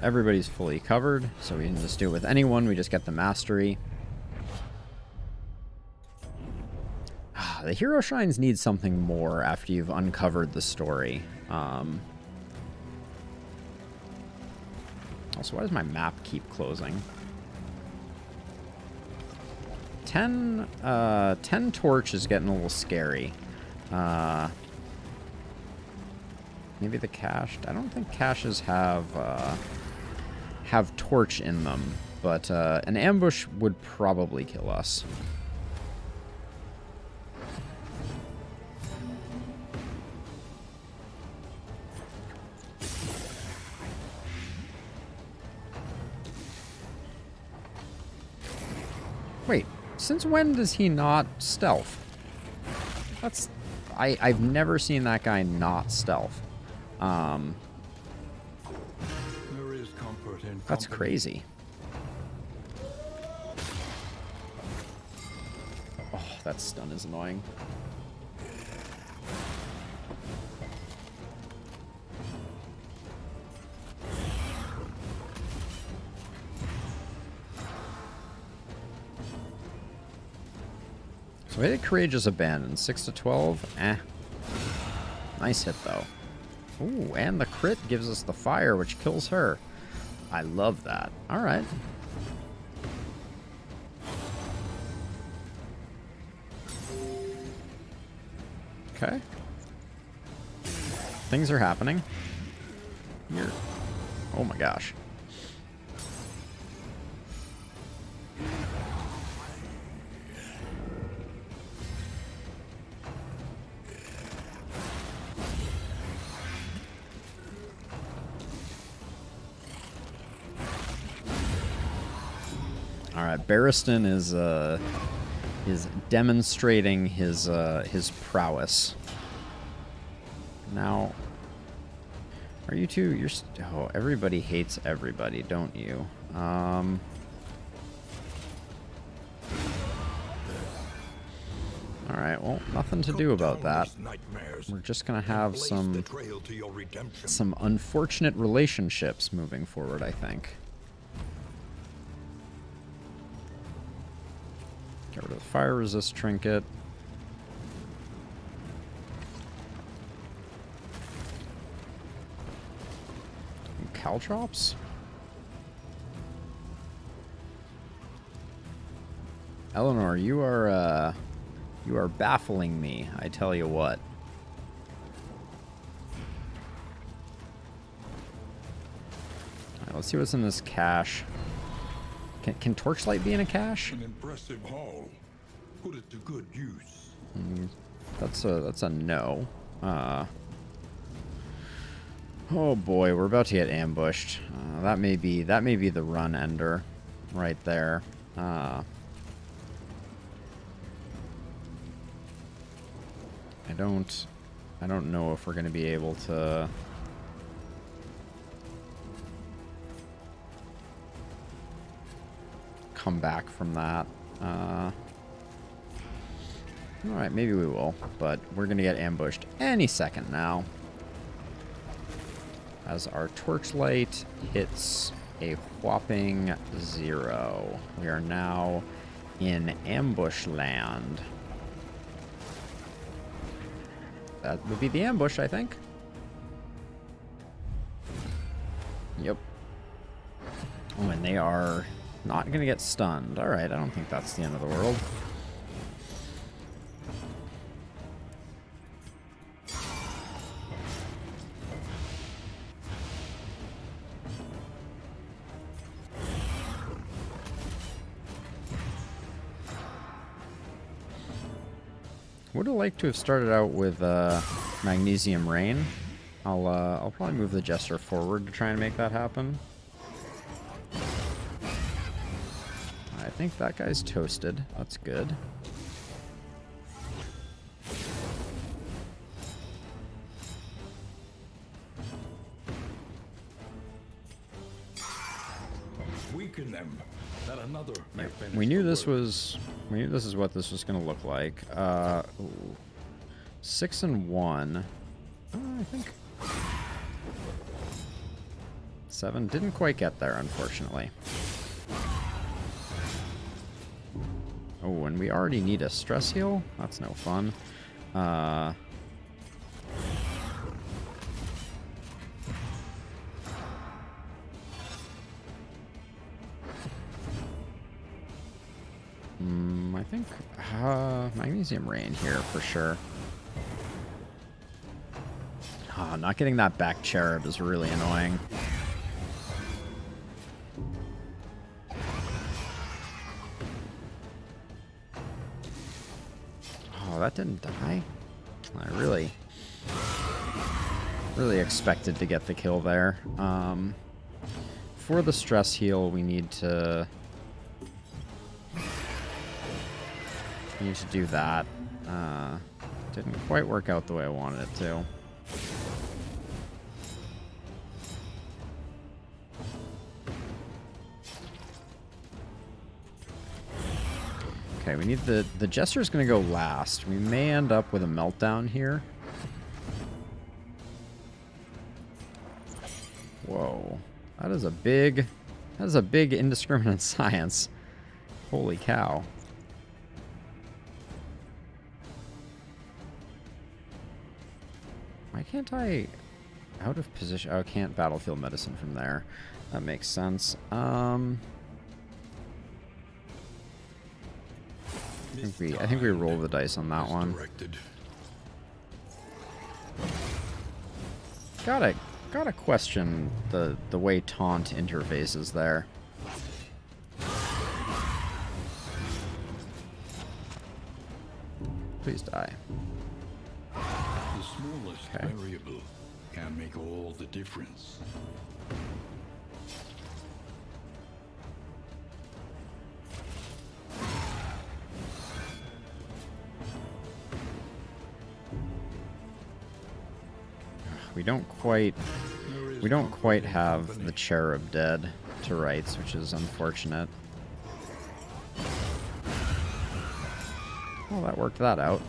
Everybody's fully covered, so we can just do it with anyone. We just get the mastery. The hero shrines need something more after you've uncovered the story. Also, why does my map keep closing? 10 torch is getting a little scary. Maybe the cached. I don't think caches have torch in them, but an ambush would probably kill us. Wait, since when does he not stealth? That's... I've never seen that guy not stealth. There is comfort in That's company. crazy. Oh, that stun is annoying. So we hit Courageous Abandon. 6 to 12. Eh. Nice hit, though. Ooh, and the crit gives us the fire, which kills her. I love that. All right. Okay. Things are happening. Here. Oh my gosh. All right, Barristan is demonstrating his prowess. Now, are you two? Oh, everybody hates everybody, don't you? All right, well, nothing to do about that. We're just gonna have some unfortunate relationships moving forward, I think. Get rid of the fire resist trinket. Caltrops? Eleanor, you are baffling me, I tell you what. Alright, let's see what's in this cache. Can Torchlight be in a cache? An impressive haul. Put it to good use. That's a no. Oh boy, we're about to get ambushed. That may be the run ender, right there. I don't know if we're gonna be able to. Come back from that. Alright, maybe we will, but we're gonna get ambushed any second now. As our torchlight hits a whopping 0. We are now in ambush land. That would be the ambush, I think. Yep. Oh, and they are not going to get stunned. All right, I don't think that's the end of the world. Would have liked to have started out with Magnesium Rain. I'll probably move the Jester forward to try and make that happen. I think that guy's toasted. That's good. Weaken them. That another may finish We knew the this work. was. We knew this is what this was going to look like. 6 and 1. I think 7 didn't quite get there, unfortunately. Oh, and we already need a stress heal? That's no fun. I think magnesium rain here for sure. Not getting that back cherub is really annoying. Oh, that didn't die? I really expected to get the kill there. For the stress heal, we need to do that. Didn't quite work out the way I wanted it to. Okay, we need the Jester's gonna go last. We may end up with a meltdown here. Whoa. That is a big indiscriminate science. Holy cow. Why can't I... Out of position... Oh, I can't battlefield medicine from there. That makes sense. I think we roll the dice on that one. Gotta question the way taunt interfaces there. Please die. The smallest variable can make all the difference. We don't quite have the cherub dead to rights, which is unfortunate. Well, that worked that out.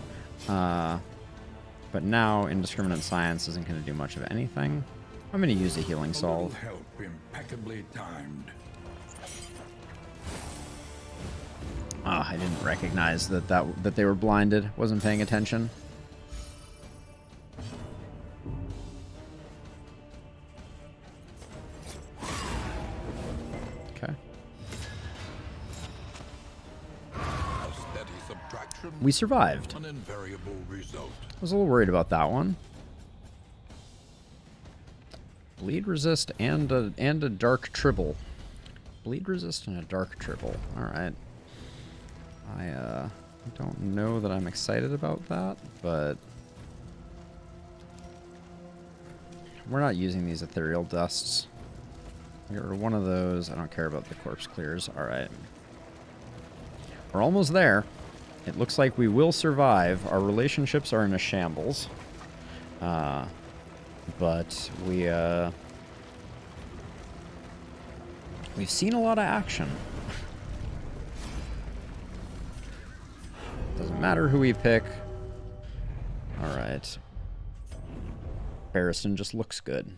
But now indiscriminate science isn't going to do much of anything. I'm going to use a healing salve. Help impeccably timed. I didn't recognize that they were blinded. Wasn't paying attention. Okay. We survived. An invariable result. I was a little worried about that one. Bleed resist and a dark tribble. Bleed resist and a dark tribble. All right. I don't know that I'm excited about that, but we're not using these ethereal dusts. Get rid of one of those. I don't care about the corpse clears. All right. We're almost there. It looks like we will survive. Our relationships are in a shambles. But we've seen a lot of action. Doesn't matter who we pick. Alright. Barristan just looks good.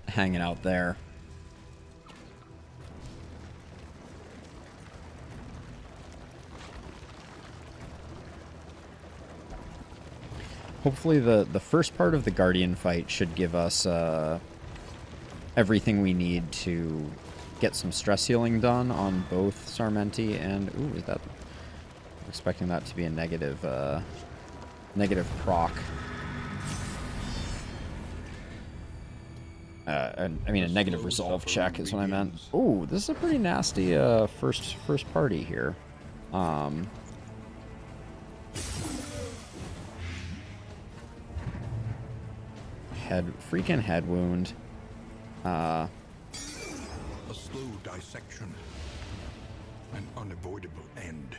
Hanging out there. Hopefully the first part of the Guardian fight should give us everything we need to get some stress healing done on both Sarmenti and... Ooh, is that... I'm expecting that to be a negative proc. I mean a negative resolve check is what I meant. Ooh, this is a pretty nasty first party here. Freaking head wound. A slow dissection. An unavoidable end.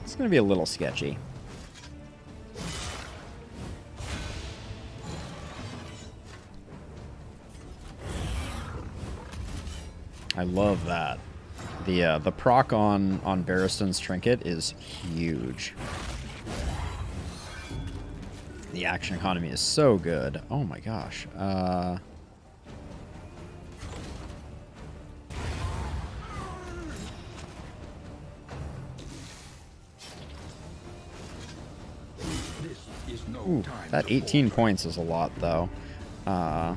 It's gonna be a little sketchy. I love that. The proc on Barristan's trinket is huge. The action economy is so good. Oh my gosh. Ooh, that 18 points is a lot, though. But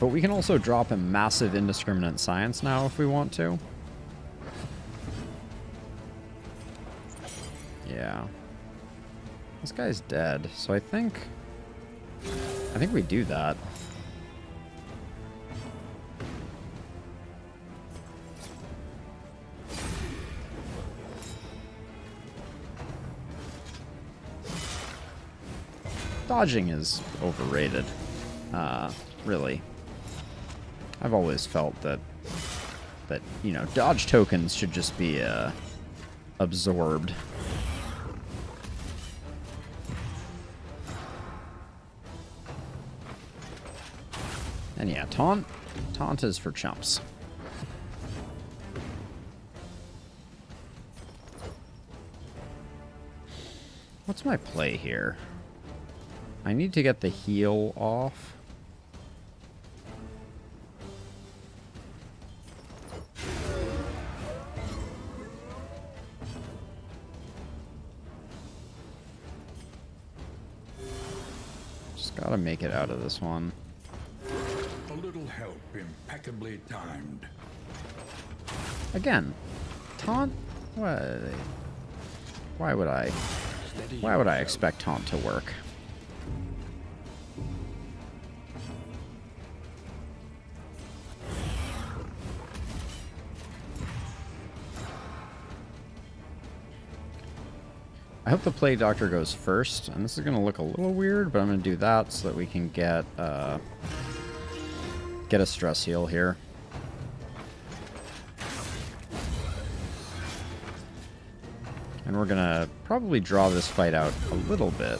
we can also drop a massive indiscriminate science now if we want to. Yeah. This guy's dead, so I think we do that. Dodging is overrated, really. I've always felt that you know, dodge tokens should just be absorbed. And yeah, taunt is for chumps. What's my play here? I need to get the heal off. Just gotta make it out of this one. A little help, impeccably timed. Again, taunt? Why would I expect taunt to work? I hope the Plague Doctor goes first, and this is going to look a little weird, but I'm going to do that so that we can get a stress heal here. And we're going to probably draw this fight out a little bit.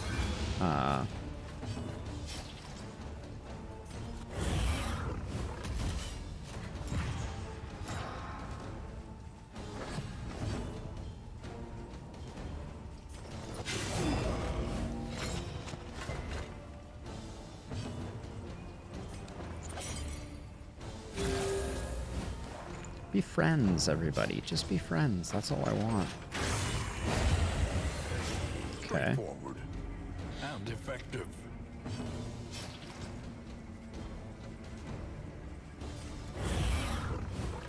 Be friends, everybody. Just be friends. That's all I want. Okay. Forward and effective.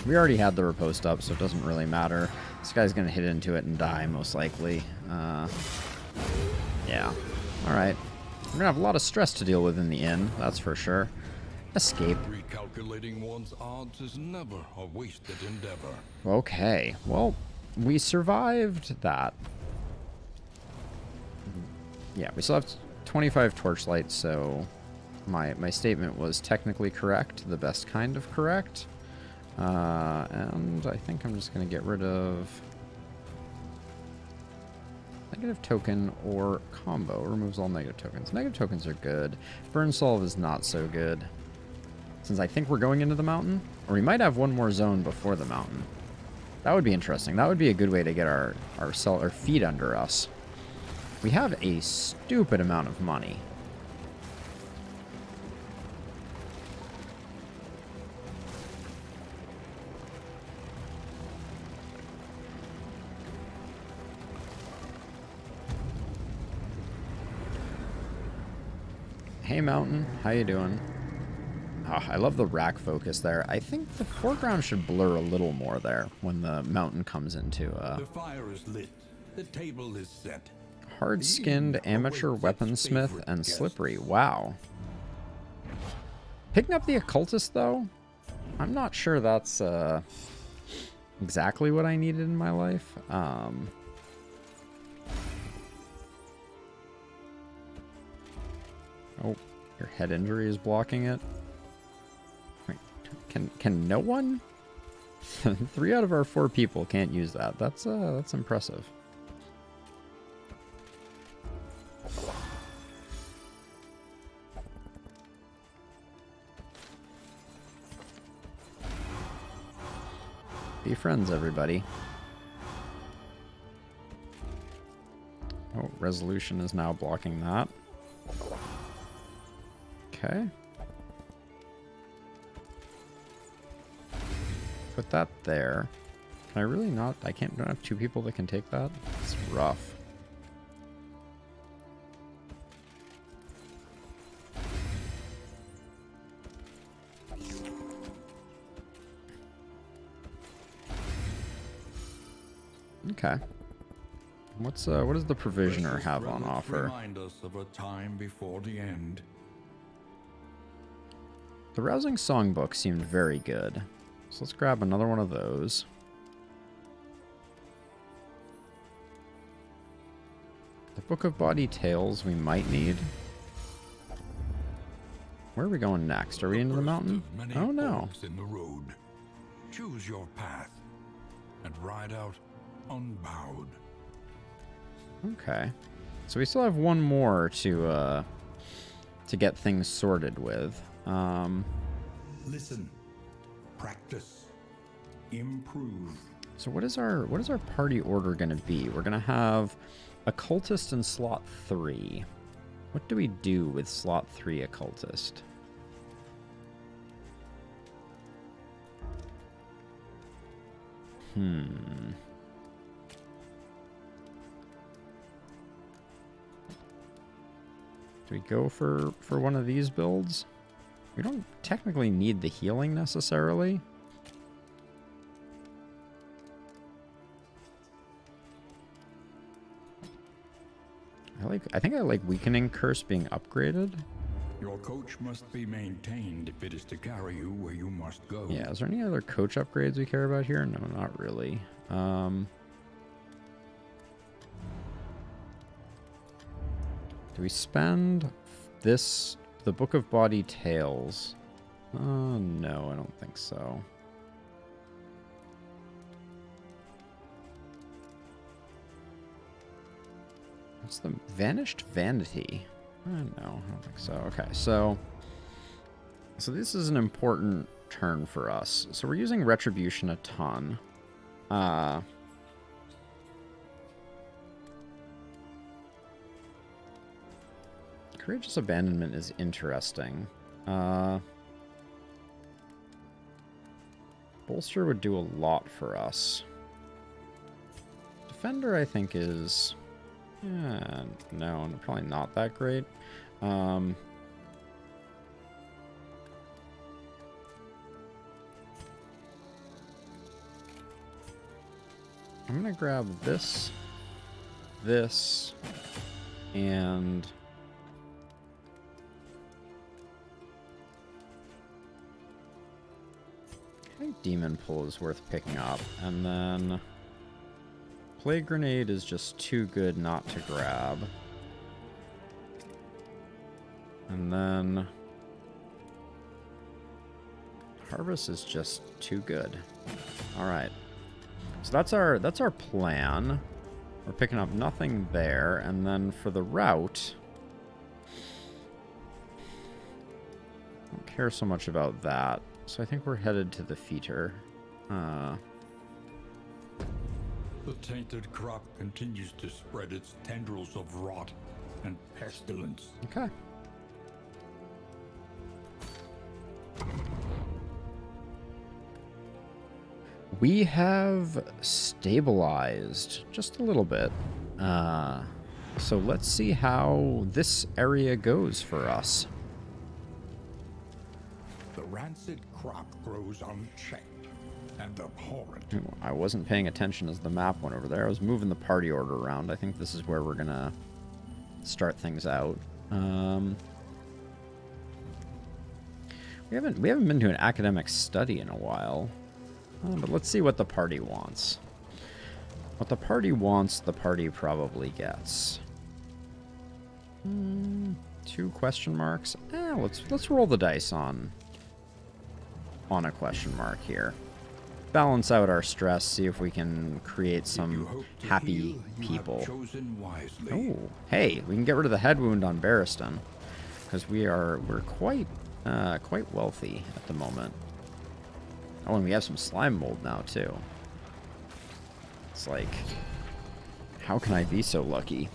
We already had the riposte up, so it doesn't really matter. This guy's gonna hit into it and die, most likely. Yeah. Alright. We're gonna have a lot of stress to deal with in the inn, that's for sure. Escape. Recalculating one's odds is never a wasted endeavor. Okay. Well, we survived that. Yeah, we still have 25 torchlights, so my statement was technically correct, the best kind of correct. And I think I'm just going to get rid of negative token or combo. Removes all negative tokens. Negative tokens are good. Burn Solve is not so good. Since I think we're going into the mountain, or we might have one more zone before the mountain. That would be interesting. That would be a good way to get our feet under us. We have a stupid amount of money. Hey Mountain, how you doing? Oh, I love the rack focus there. I think the foreground should blur a little more there when the mountain comes into The fire is lit. The table is set. hard-skinned amateur weaponsmith and slippery. Wow. Picking up the occultist though, I'm not sure that's exactly what I needed in my life. Oh, your head injury is blocking it. Wait, can no one? 3 out of our 4 people can't use that. That's impressive. Be friends, everybody. Oh, resolution is now blocking that. Okay. Put that there. Can I really not? I can't. Don't have two people that can take that. It's rough. Okay. What does the provisioner have on offer? Remind us of a time before the end. The rousing songbook seemed very good. So let's grab another one of those. The Book of Bawdy Tales we might need. Where are we going next? Are we into the mountain? Oh no. In the road. Choose your path and ride out unbowed. Okay. So we still have one more to get things sorted with. Listen, practice, improve. So what is our party order going to be? We're going to have occultist in slot 3. What do we do with slot 3 occultist? Do we go for one of these builds? We don't technically need the healing necessarily. I think I like Weakening Curse being upgraded. Your coach must be maintained if it is to carry you where you must go. Yeah, is there any other coach upgrades we care about here? No, not really. Do we spend the Book of Bawdy Tales? No, I don't think so. What's the Vanished Vanity? No, I don't think so. Okay, so this is an important turn for us. So we're using Retribution a ton. Courageous Abandonment is interesting. Bolster would do a lot for us. Defender, I think, is... no, probably not that great. I'm gonna grab this, and... I think Demon Pull is worth picking up, and then... Plague Grenade is just too good not to grab. And then... Harvest is just too good. Alright. So that's our plan. We're picking up nothing there, and then for the route... I don't care so much about that. So I think we're headed to the feeder. The tainted crop continues to spread its tendrils of rot and pestilence. Okay. We have stabilized just a little bit. So let's see how this area goes for us. The rancid crop grows unchecked and abhorrent. Ooh, I wasn't paying attention as the map went over there. I was moving the party order around. I think this is where we're gonna start things out. We haven't been to an academic study in a while. But let's see what the party wants. What the party wants, the party probably gets. 2 question marks. Let's roll the dice on a question mark here. Balance out our stress, see if we can create some happy people. Oh, hey, we can get rid of the head wound on Barristan, because we're quite wealthy at the moment. Oh, and we have some slime mold now too. It's like, how can I be so lucky?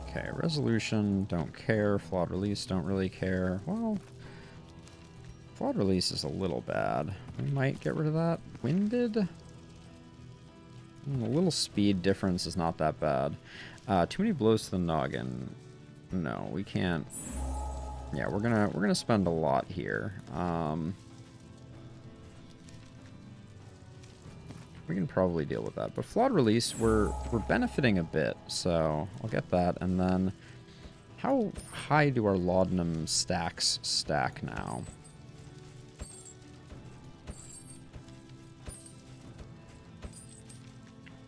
Okay, resolution, don't care. Flawed release, don't really care. Well, flawed release is a little bad. We might get rid of that. Winded? A little speed difference is not that bad. Too many blows to the noggin. No, we can't. Yeah, we're gonna spend a lot here. We can probably deal with that. But flawed release, we're benefiting a bit, so I'll get that. And then, how high do our laudanum stacks stack now?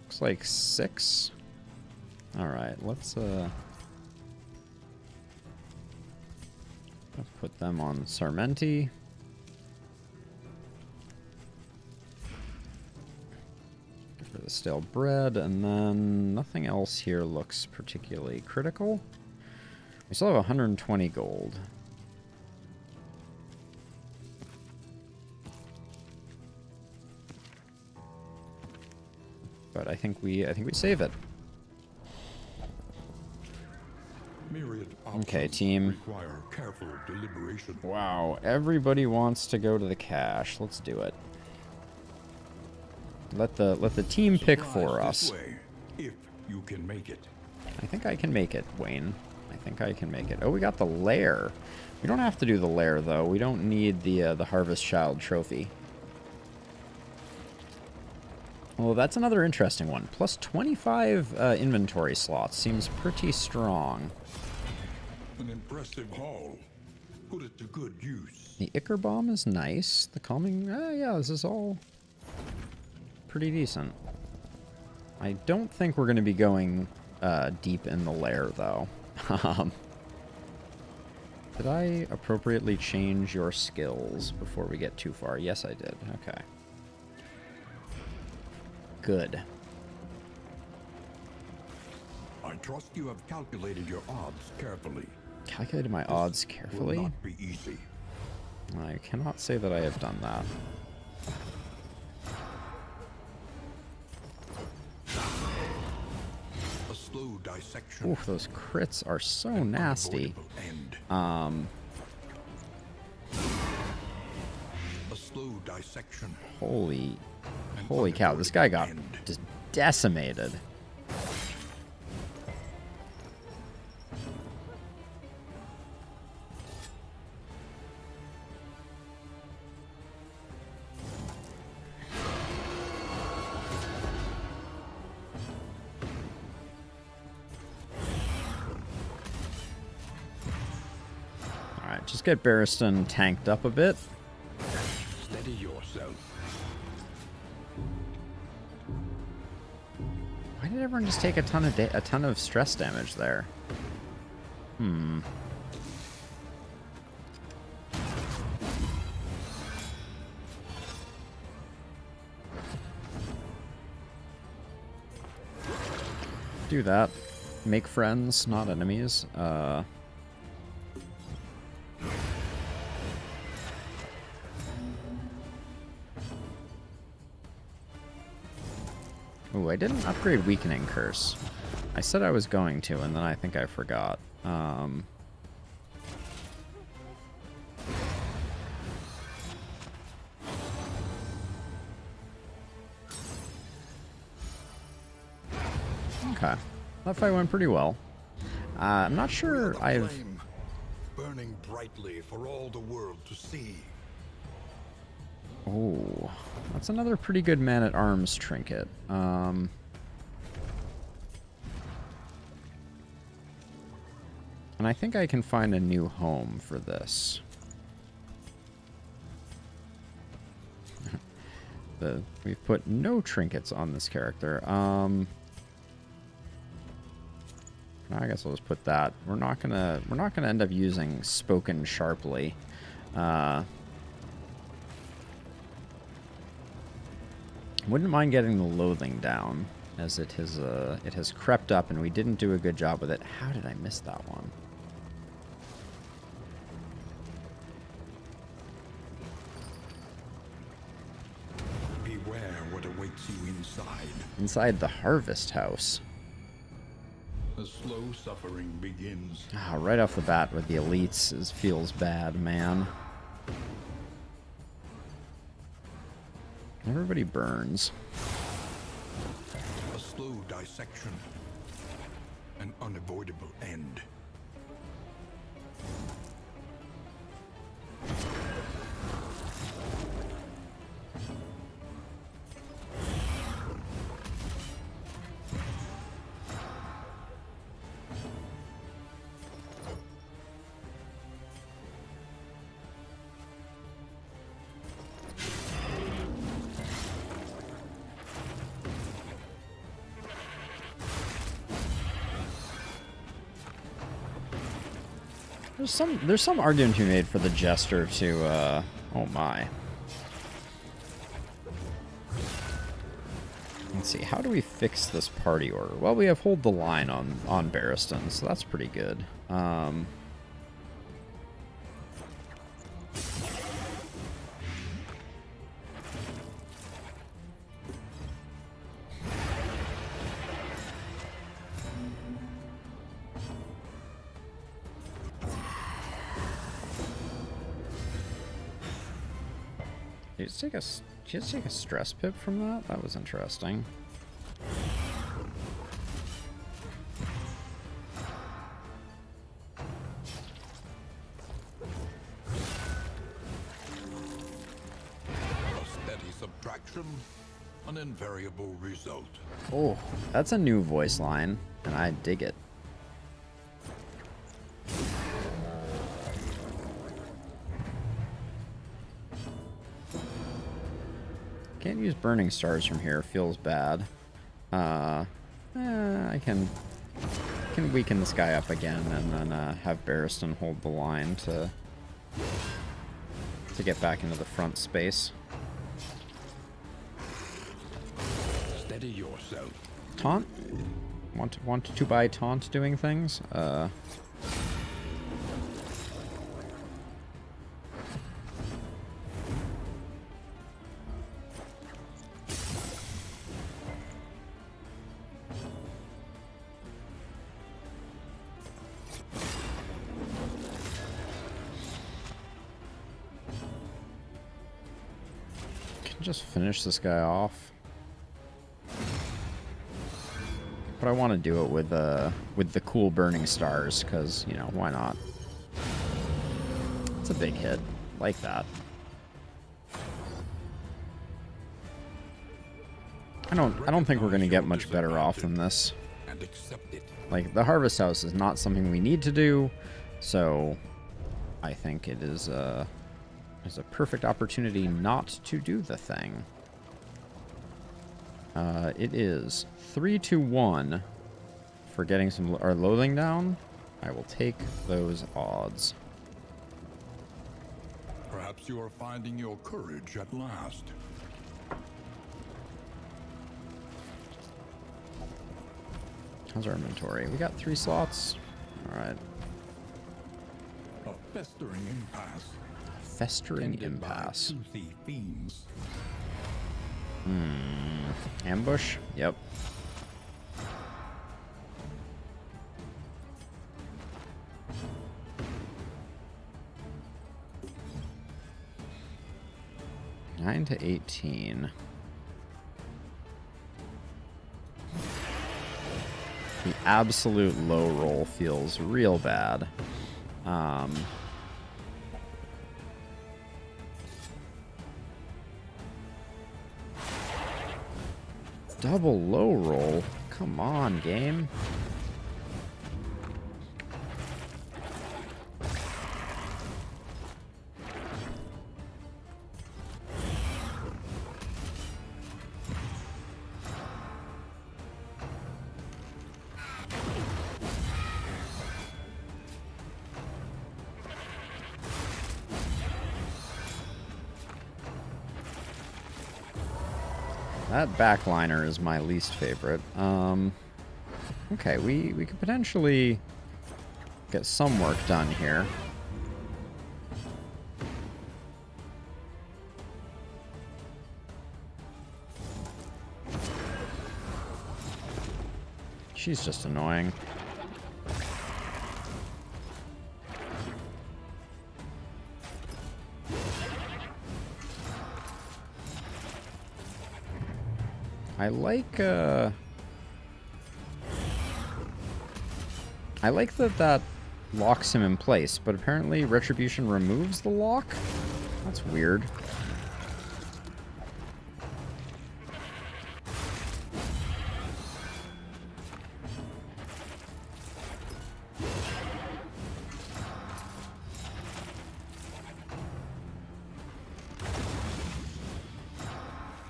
Looks like 6. All right, let's put them on Sarmenti. For the stale bread, and then nothing else here looks particularly critical. We still have 120 gold. But I think we save it. Okay, team. Require careful deliberation. Wow, everybody wants to go to the cache. Let's do it. Let the team pick for us. Way, if you can make it. I think I can make it, Wayne. I think I can make it. Oh, we got the lair. We don't have to do the lair though. We don't need the Harvest Child trophy. Well, that's another interesting one. Plus 25 inventory slots seems pretty strong. An impressive haul. Put it to good use. The Ichor Bomb is nice. The calming... yeah, this is all pretty decent. I don't think we're going to be going deep in the lair, though. Did I appropriately change your skills before we get too far? Yes, I did. Okay. Good. I trust you have calculated your odds carefully. Calculated my odds carefully? Will not be easy. I cannot say that I have done that. A slow dissection. Oof, those crits are so nasty. A slow dissection. Holy cow, this guy got just decimated. Alright, just get Barristan tanked up a bit. Steady yourself. Why did everyone just take a ton of stress damage there? Do that. Make friends, not enemies. Ooh, I didn't upgrade Weakening Curse. I said I was going to, and then I think I forgot. Okay. That fight went pretty well. I'm not sure I've... Flame, burning brightly for all the world to see. Oh, that's another pretty good man-at-arms trinket. And I think I can find a new home for this. We've put no trinkets on this character. I guess I'll just put that. We're not gonna end up using Spoken Sharply. Wouldn't mind getting the loathing down, as it has crept up, and we didn't do a good job with it. How did I miss that one? awaits you inside. Inside the harvest house. The slow suffering begins. Ah, right off the bat with the elites feels bad, man. Everybody burns. A slow dissection. An unavoidable end. There's some argument to be made for the jester to oh my. Let's see, how do we fix this party order? Well, we have hold the line on Barristan, so that's pretty good. Did you just take a stress pip from that? That was interesting. A steady subtraction, an invariable result. Oh, that's a new voice line, and I dig it. Can't use burning stars from here. Feels bad. I can weaken this guy up again, and then have Barristan hold the line to get back into the front space. Steady yourself. Taunt? Want to buy taunt doing things? Just finish this guy off. But I want to do it with the cool burning stars, because, you know, why not? It's a big hit. Like that. I don't think we're gonna get much better off than this. And accept it. Like, the harvest house is not something we need to do, so I think it is a perfect opportunity not to do the thing. It is 3-1 for getting our loathing down. I will take those odds. Perhaps you are finding your courage at last. How's our inventory? We got 3 slots. All right. A festering impasse. Festering Tended by impasse. toothy fiends. Ambush? Yep. Nine to 18. The absolute low roll feels real bad. Double low roll? Come on, game. That backliner is my least favorite. Okay, we could potentially get some work done here. she's just annoying. I like that that locks him in place, but apparently Retribution removes the lock? That's weird.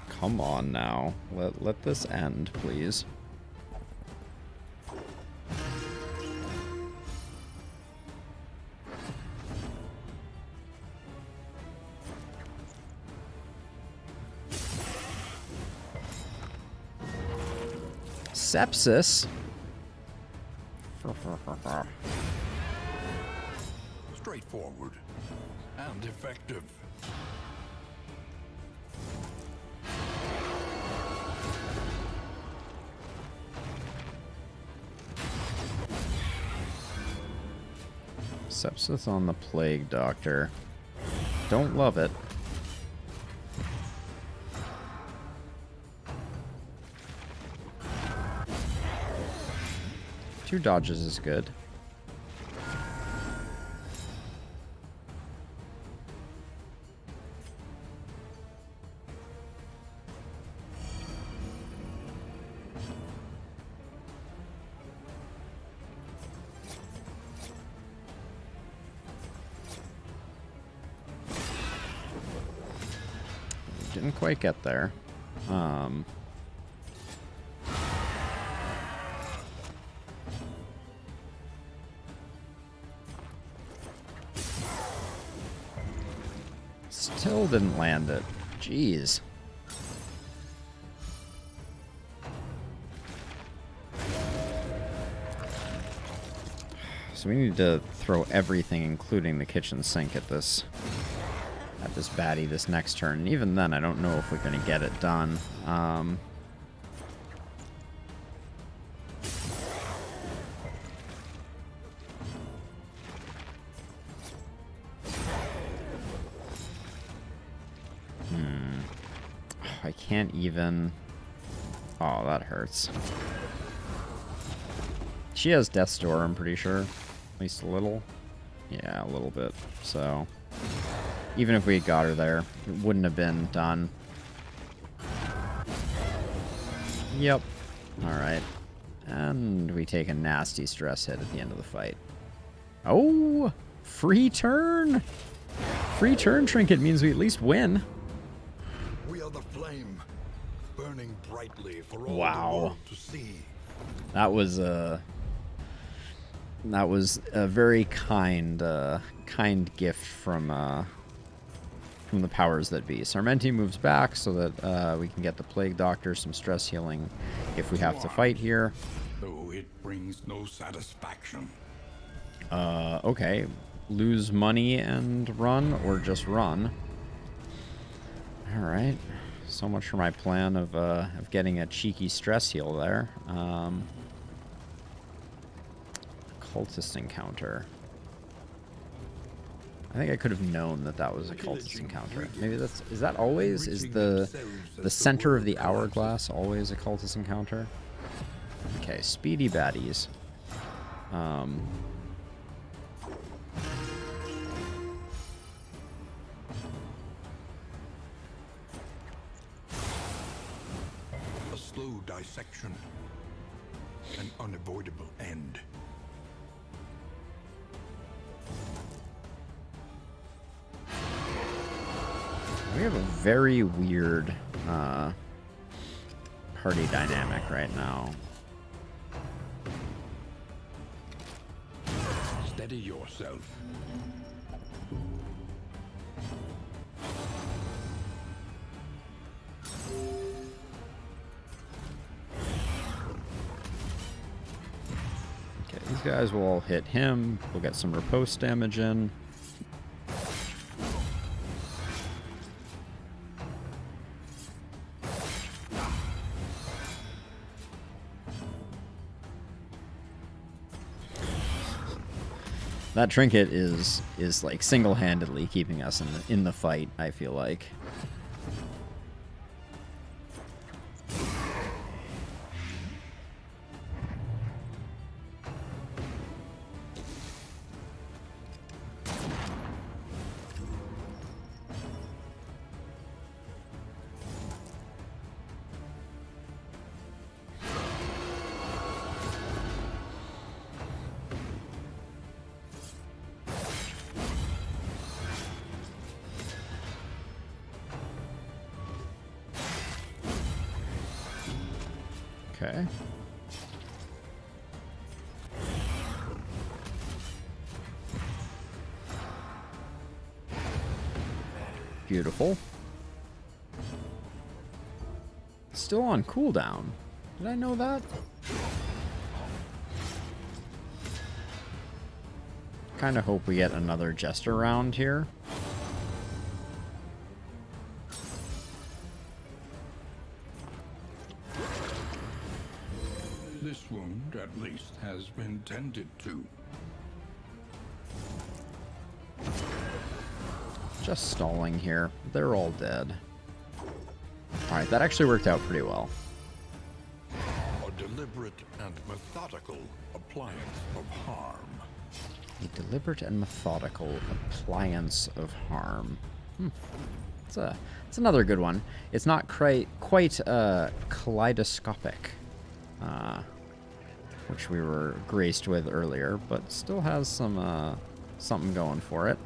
Come on now. Let this end, please. Sepsis. Straightforward and effective. Sepsis on the Plague Doctor. Don't love it. Two dodges is good. Didn't quite get there. Still didn't land it. Jeez. So we need to throw everything, including the kitchen sink, at this baddie this next turn. And even then, I don't know if we're going to get it done. I can't even... Oh, that hurts. She has Death's Door, I'm pretty sure. At least a little. Yeah, a little bit. So... even if we got her there, it wouldn't have been done. Yep. Alright. And we take a nasty stress hit at the end of the fight. Oh! Free turn! Free turn trinket means we at least win. We are the flame, burning brightly for all Wow. the world to see. That was a very kind gift from the powers that be. Sarmenti moves back so that we can get the Plague Doctor some stress healing if we have to fight here. Though it brings no satisfaction. Okay. Lose money and run, or just run. Alright. So much for my plan of getting a cheeky stress heal there. Cultist encounter. I think I could have known that that was a cultist encounter. Maybe that's... Is that always? Is the center of the hourglass always a cultist encounter? Okay, speedy baddies. A slow dissection. An unavoidable end. We have a very weird party dynamic right now. Steady yourself. Okay, these guys will all hit him. We'll get some riposte damage in. That trinket is like single-handedly keeping us in the fight, I feel like. Okay. Beautiful. Still on cooldown. Did I know that? Kind of hope we get another Jester round here. This wound, at least, has been tended to. Just stalling here. They're all dead. Alright, that actually worked out pretty well. A deliberate and methodical Appliance of harm. A deliberate and methodical appliance of harm. It's another good one. It's not quite kaleidoscopic, which we were graced with earlier, but still has some something going for it.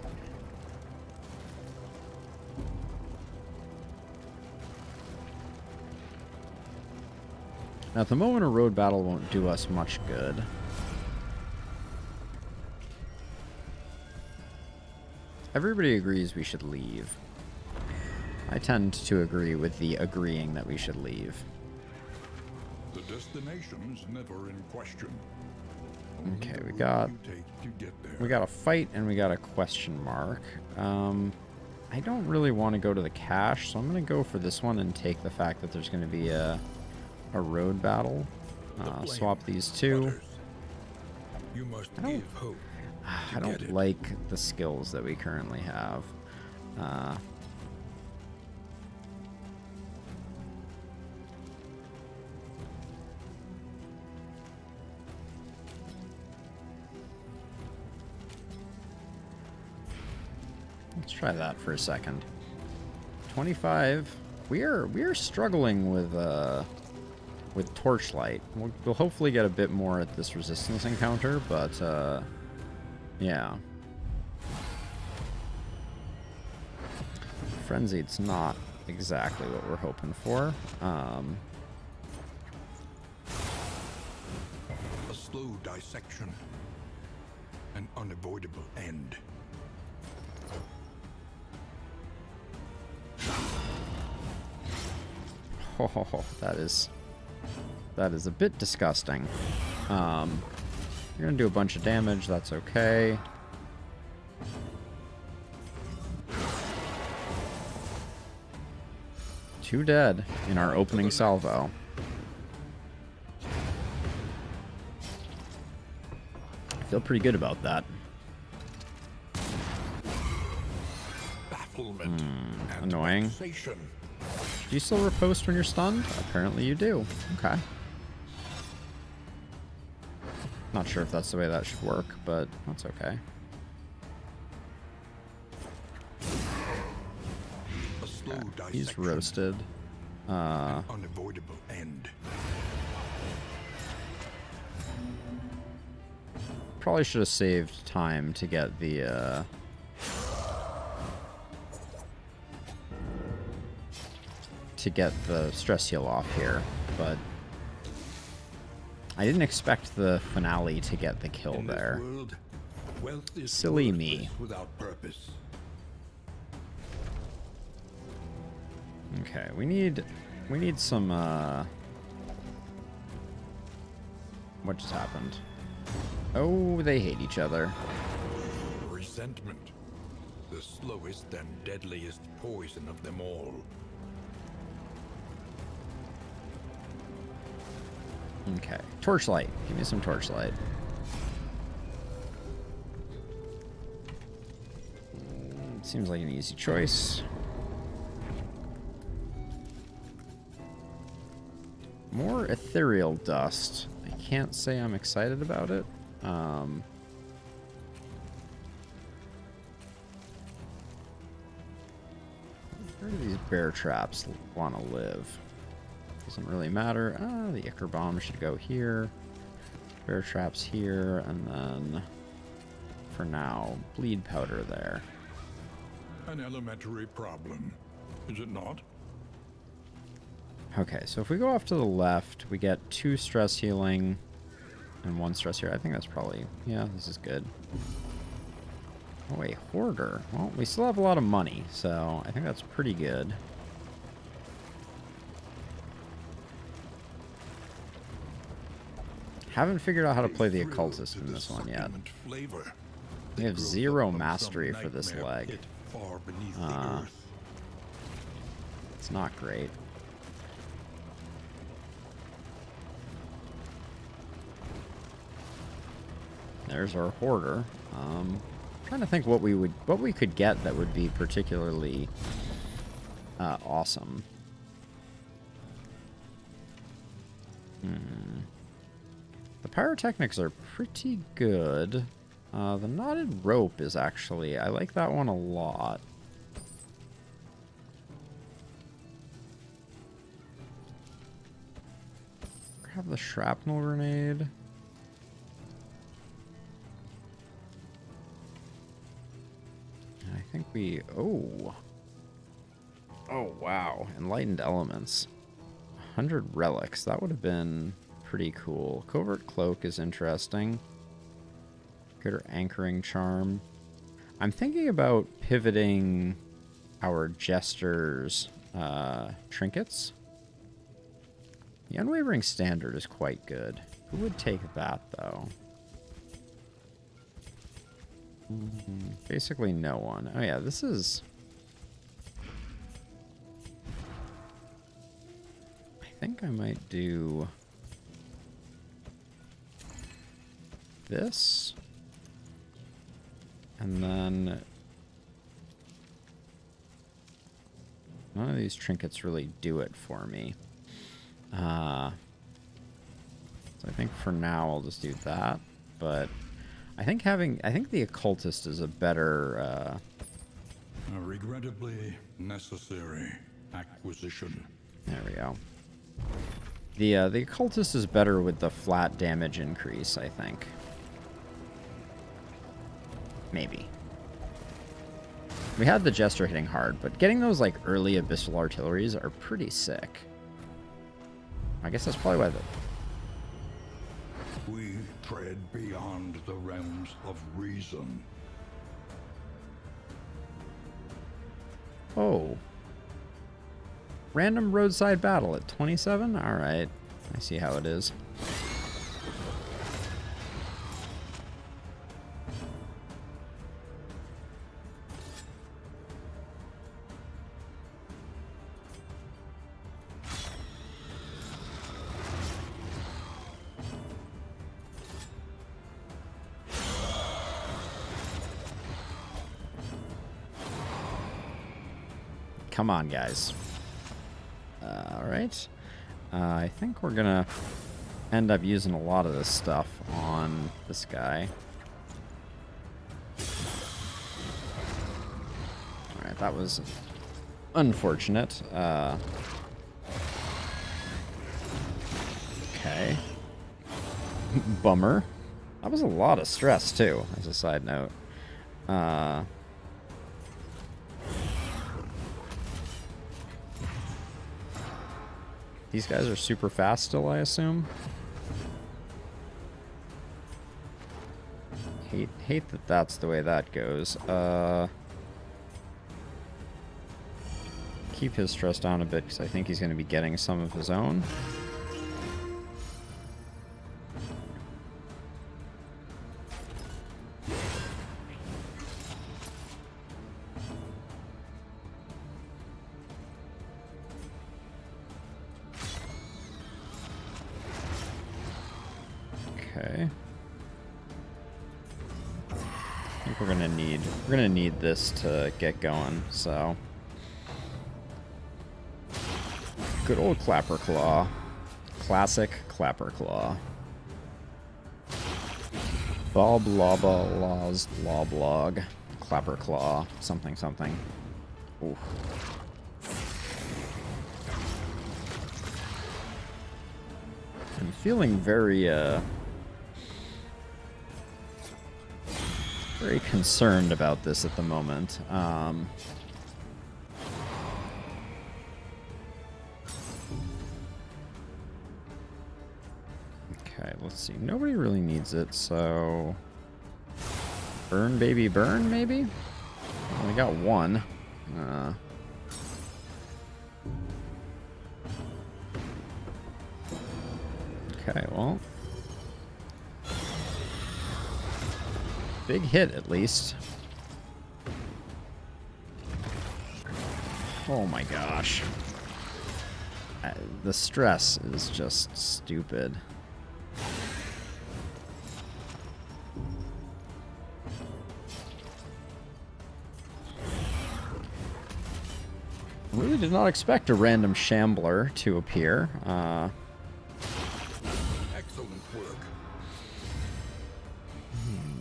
Now, at the moment, a road battle won't do us much good. Everybody agrees we should leave. I tend to agree with the agreeing that we should leave. The destination's never in question. Okay, Only we the got route you take to get there. we got a fight and we got a question mark. I don't really want to go to the cache, so I'm going to go for this one and take the fact that there's going to be a road battle. Swap these two. butters. You must I don't- give hope. I don't like the skills that we currently have. Let's try that for a second. 25. We are struggling with Torchlight. We'll hopefully get a bit more at this resistance encounter, but yeah. Frenzied's not exactly what we're hoping for. A slow dissection. An unavoidable end. Oh, that is a bit disgusting. You're gonna do a bunch of damage. That's okay. Two dead in our opening salvo. I feel pretty good about that. Bafflement and annoying. vexation. Do you still riposte when you're stunned? Apparently you do. Okay. Not sure if that's the way that should work, but that's okay. A slow He's dissection. roasted. An unavoidable end. Probably should have saved time to get the stress heal off here, but I didn't expect the finale to get the kill In this there. world, wealth is Silly worthless me. without purpose. Okay, we need some what just happened? Oh, they hate each other. Resentment. The slowest and deadliest poison of them all. Okay. Torchlight. Give me some torchlight. Seems like an easy choice. More ethereal dust. I can't say I'm excited about it. Where do these bear traps want to live? Doesn't really matter. The Ichor Bomb should go here. Bear traps here, and then, for now, bleed powder there. An elementary problem, is it not? Okay, so if we go off to the left, we get 2 stress healing and 1 stress here. I think that's probably, yeah, this is good. Oh, wait, Hoarder. Well, we still have a lot of money, so I think that's pretty good. Haven't figured out how to play the Occultist in this one yet. We have 0 mastery for this leg. It's not great. There's our Hoarder. Trying to think what we could get that would be particularly awesome. The pyrotechnics are pretty good. The knotted rope is actually, I like that one a lot. Grab the shrapnel grenade. I think we... Oh, wow. Enlightened Elements. 100 relics. That would have been pretty cool. Covert Cloak is interesting. Greater Anchoring Charm. I'm thinking about pivoting our Jester's trinkets. The Unwavering Standard is quite good. Who would take that, though? Basically no one. Oh yeah, this is... I think I might do... this. And then... none of these trinkets really do it for me. So I think for now I'll just do that. But I think the Occultist is a better... a regrettably necessary acquisition. There we go. The Occultist is better with the flat damage increase, I think. Maybe. We had the Jester hitting hard, but getting those like early Abyssal Artilleries are pretty sick. I guess that's probably why We tread beyond the realms of reason. Oh. Random roadside battle at 27? Alright. I see how it is. Come on, guys. Alright. I think we're gonna end up using a lot of this stuff on this guy. Alright, that was unfortunate. Okay. Bummer. That was a lot of stress, too, as a side note. These guys are super fast still, I assume. Hate that that's the way that goes. Keep his stress down a bit, because I think he's going to be getting some of his own. we're gonna need this to get going, so. Good old Clapper Claw. Classic Clapper Claw. Bob Lobba Laws Loblog. Clapper Claw. Something something. Ooh. I'm feeling very very concerned about this at the moment. Okay, let's see. Nobody really needs it, so... Burn, baby, burn, maybe? We got one. Okay, well... Big hit, at least. Oh my gosh. The stress is just stupid. Really did not expect a random shambler to appear. Excellent work.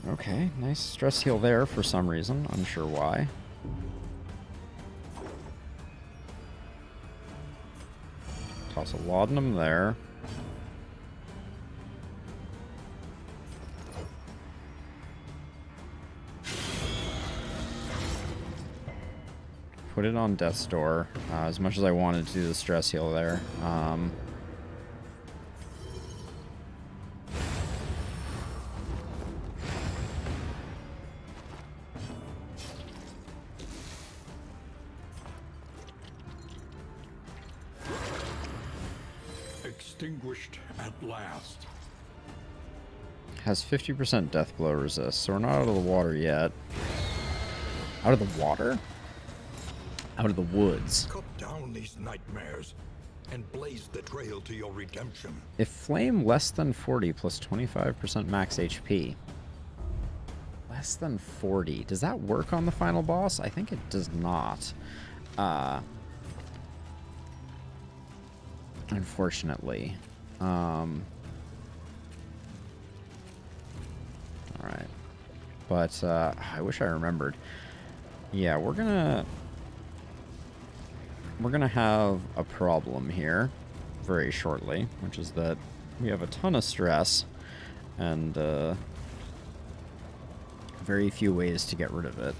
Okay, nice stress heal there for some reason. Unsure why. Toss a laudanum there. Put it on Death's Door, as much as I wanted to do the stress heal there. Extinguished at last. Has 50% death blow resist, so we're not out of the water yet. Out of the water? Out of the woods. Cut down these nightmares and blaze the trail to your redemption. If flame less than 40 plus 25% max HP. Less than 40. Does that work on the final boss? I think it does not. Unfortunately. Alright. But, I wish I remembered. Yeah, we're gonna have a problem here very shortly, which is that we have a ton of stress and very few ways to get rid of it.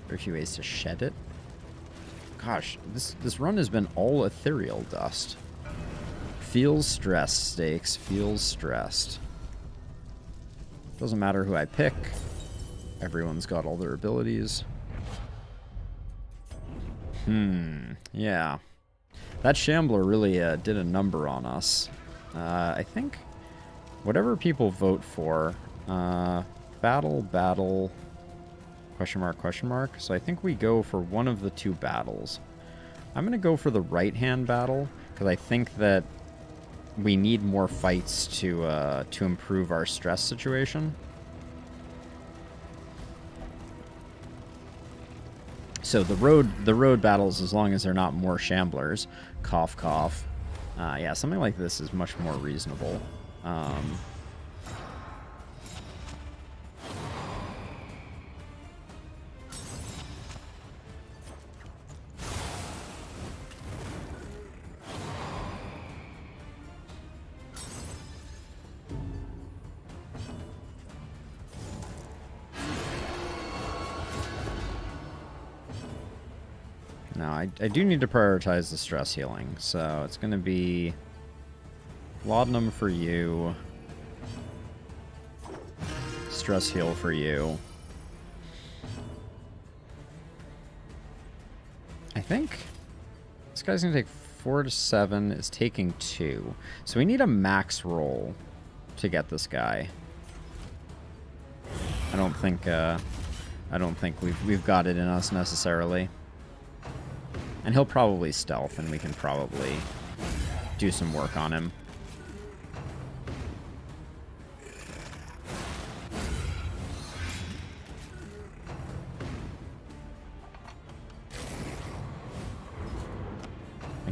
Very few ways to shed it. Gosh, this run has been all ethereal dust. Feels stressed, Stakes. Feels stressed. Doesn't matter who I pick. Everyone's got all their abilities. Yeah. That Shambler really did a number on us. I think whatever people vote for, battle, question mark. So I think we go for one of the two battles. I'm going to go for the right-hand battle, because I think that we need more fights to improve our stress situation. So the road battles, as long as they're not more shamblers, cough cough. Yeah, something like this is much more reasonable. Now, I do need to prioritize the stress healing, so it's going to be laudanum for you, stress heal for you. I think this guy's going to take 4 to 7. It's taking 2. So we need a max roll to get this guy. I don't think we've got it in us necessarily. And he'll probably stealth, and we can probably do some work on him.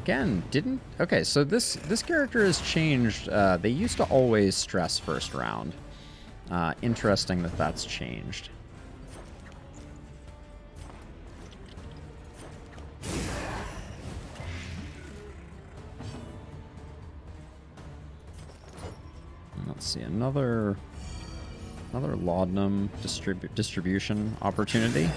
again, didn't... Okay, so this character has changed. They used to always stress first round. Interesting that that's changed. Let's see, another laudanum distribution opportunity.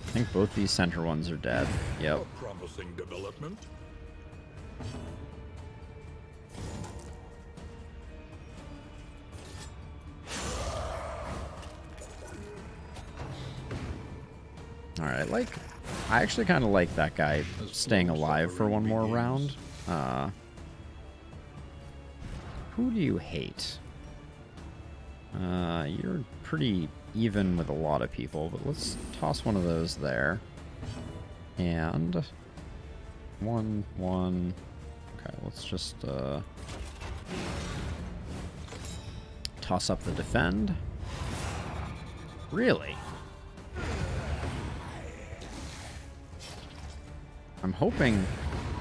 I think both these center ones are dead. Yep. A promising development. Alright, I actually kind of like that guy staying alive for one more round. Who do you hate? You're pretty even with a lot of people, but let's toss one of those there. And... one. Okay, let's just, toss up the defend. Really? I'm hoping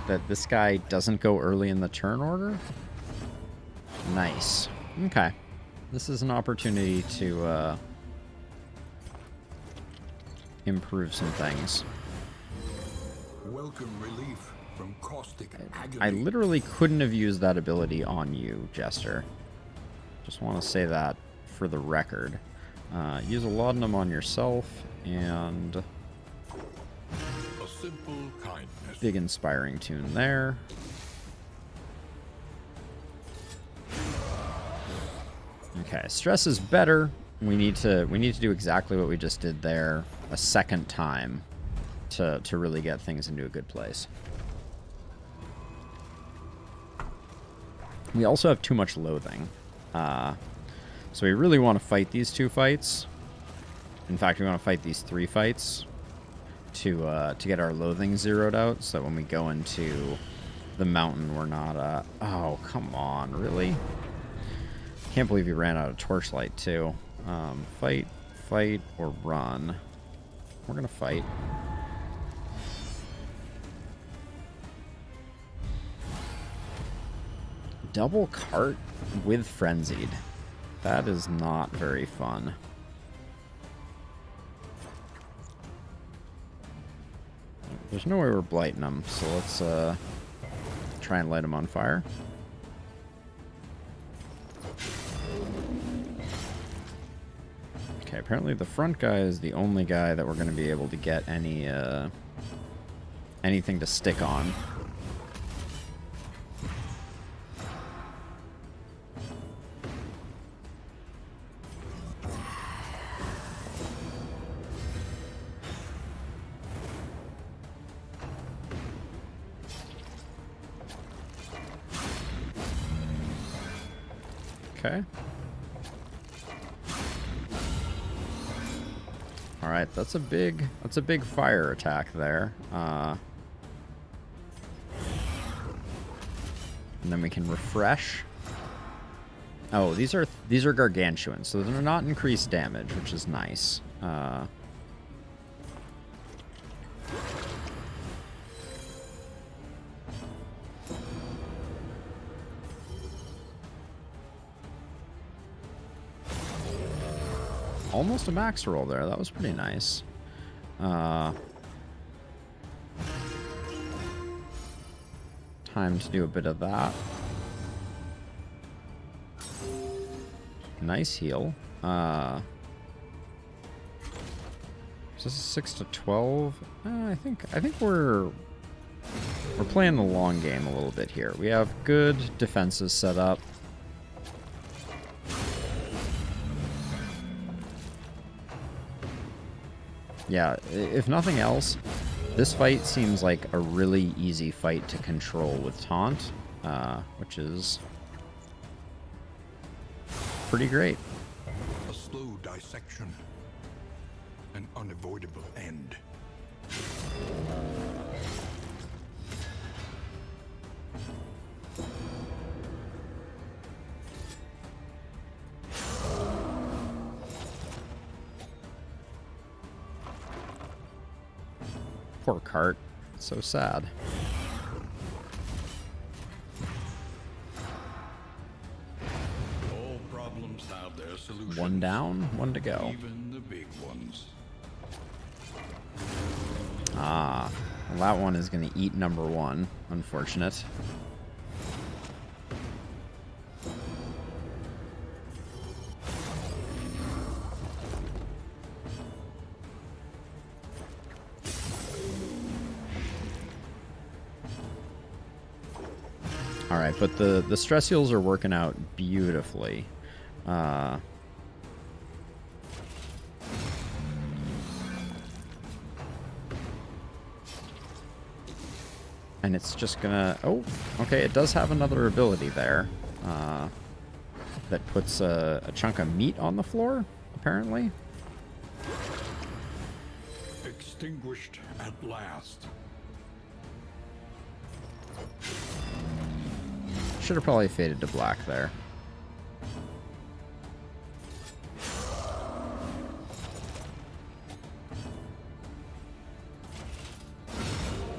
that this guy doesn't go early in the turn order. Nice. Okay. This is an opportunity to improve some things. Welcome relief from caustic agony. I literally couldn't have used that ability on you, Jester. Just want to say that for the record. Use a laudanum on yourself, and... A simple kindness. Big inspiring tune there. Okay, stress is better. We need to do exactly what we just did there a second time to really get things into a good place. We also have too much loathing. So we really want to fight these 2 fights. In fact, we want to fight these 3 fights to get our loathing zeroed out, so that when we go into the mountain, we're not... oh, come on, really? Can't believe you ran out of torchlight, too. Fight, or run. We're gonna fight. Double cart with frenzied. That is not very fun. There's no way we're blighting them, so let's try and light them on fire. Okay, apparently the front guy is the only guy that we're going to be able to get any anything to stick on. Okay. All right, that's a big fire attack there. And then we can refresh. Oh, these are gargantuan, so they're not increased damage, which is nice. Almost a max roll there. That was pretty nice. Time to do a bit of that. Nice heal. Is this a 6 to 12? I think we're playing the long game a little bit here. We have good defenses set up. Yeah, if nothing else, this fight seems like a really easy fight to control with taunt, which is pretty great. A slow dissection. An unavoidable end. Poor cart. So sad. All problems have their solutions. One down, one to go. Even the big ones. Ah, well, that one is going to eat number one. Unfortunate. All right, but the stress heals are working out beautifully. And it's just gonna... Oh, okay, it does have another ability there. That puts a chunk of meat on the floor, apparently. Extinguished at last. Should have probably faded to black there.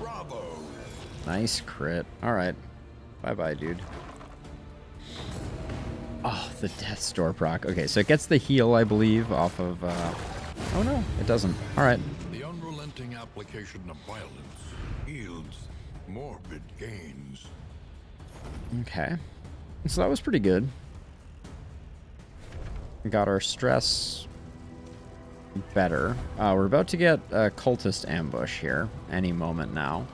Bravo! Nice crit. Alright. Bye-bye, dude. Oh, the Death's Door proc. Okay, so it gets the heal, I believe, off of... Oh, no, it doesn't. Alright. The unrelenting application of violence yields morbid gains. Okay. So that was pretty good. Got our stress better. We're about to get a cultist ambush here any moment now.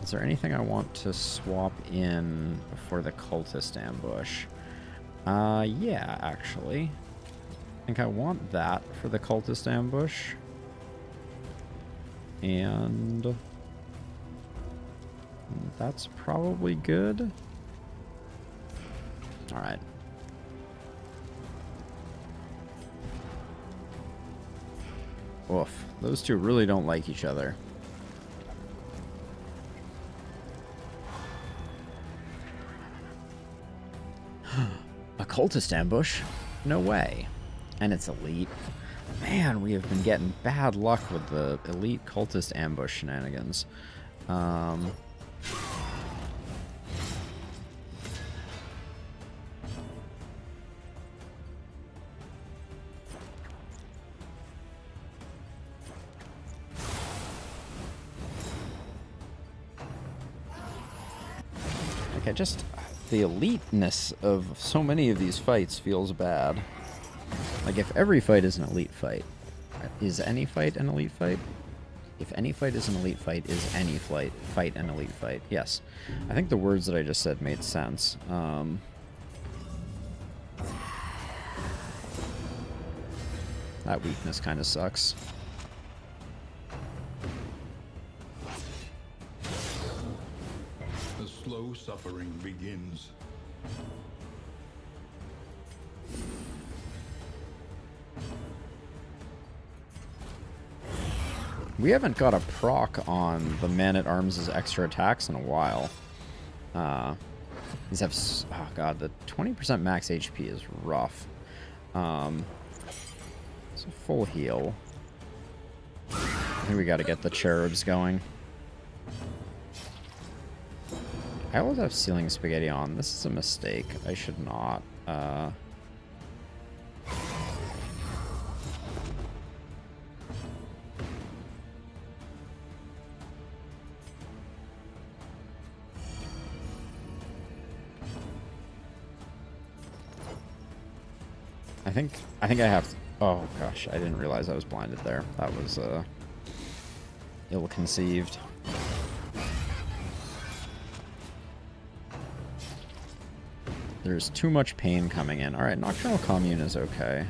Is there anything I want to swap in for the cultist ambush? Yeah, actually. I think I want that for the cultist ambush. And that's probably good. Alright. Oof. Those two really don't like each other. A cultist ambush? No way. And it's elite. Man, we have been getting bad luck with the elite cultist ambush shenanigans. Okay, just the eliteness of so many of these fights feels bad. Like, if every fight is an elite fight, is any fight an elite fight? If any fight is an elite fight, is any fight an elite fight? Yes. I think the words that I just said made sense. That weakness kind of sucks. The slow suffering begins. We haven't got a proc on the Man-at-Arms' extra attacks in a while. These have... Oh god, the 20% max HP is rough. It's a full heal. I think we gotta get the cherubs going. I always have ceiling spaghetti on. This is a mistake. I should not. I think I have to, oh gosh, I didn't realize I was blinded there. That was ill-conceived. There's too much pain coming in. Alright, Nocturnal Commune is okay.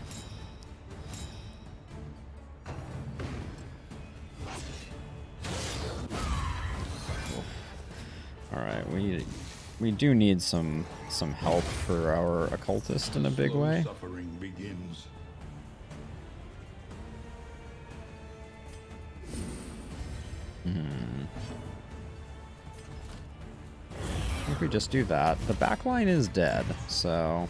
Alright, we do need some help for our occultist in a big way. Suffering begins. I think we just do that. The backline is dead, so...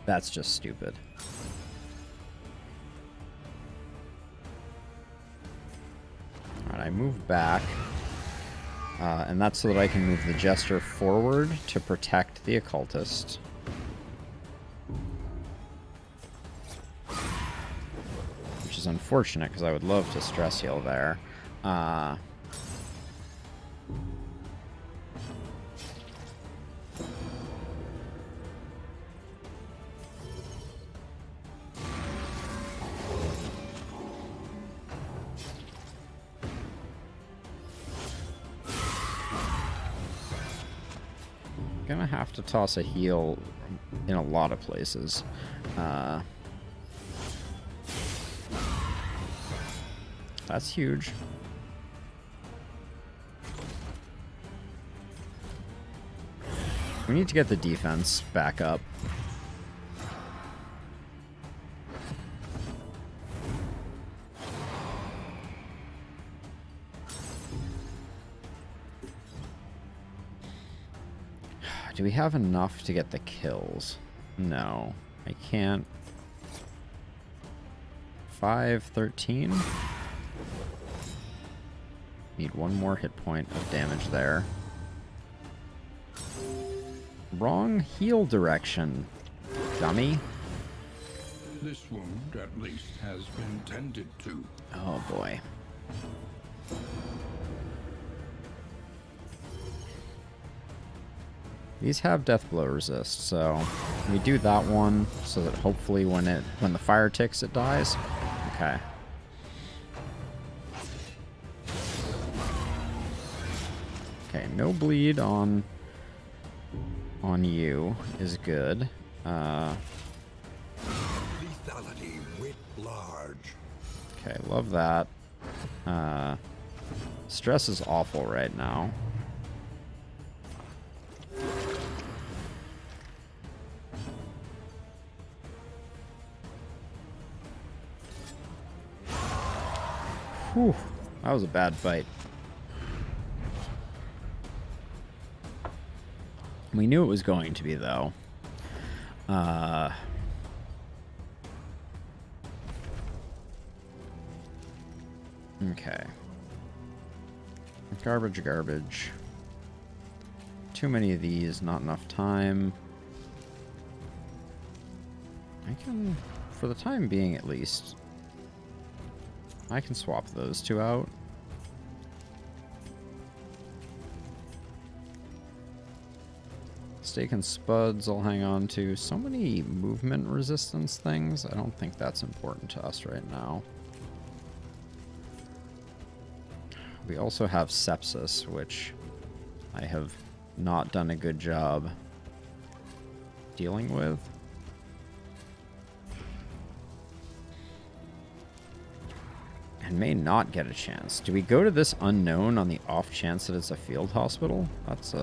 That's just stupid. Alright, I move back. And that's so that I can move the Jester forward to protect the Occultist. Which is unfortunate, because I would love to stress heal there. Gonna have to toss a heal in a lot of places. That's huge. We need to get the defense back up. Do we have enough to get the kills? No, I can't. 513. Need one more hit point of damage there. Wrong heal direction, dummy. This wound, at least, has been tended to. Oh boy. These have death blow resist, so we do that one so that hopefully when the fire ticks it dies. Okay. Okay, no bleed on you is good. Lethality writ large. Okay, love that. Stress is awful right now. Whew, that was a bad fight. We knew it was going to be, though. Okay. Garbage, garbage. Too many of these, not enough time. I can, for the time being at least, I can swap those two out. Stake and Spuds I'll hang on to. So many movement resistance things. I don't think that's important to us right now. We also have Sepsis, which I have not done a good job dealing with. And may not get a chance. Do we go to this unknown on the off chance that it's a field hospital? That's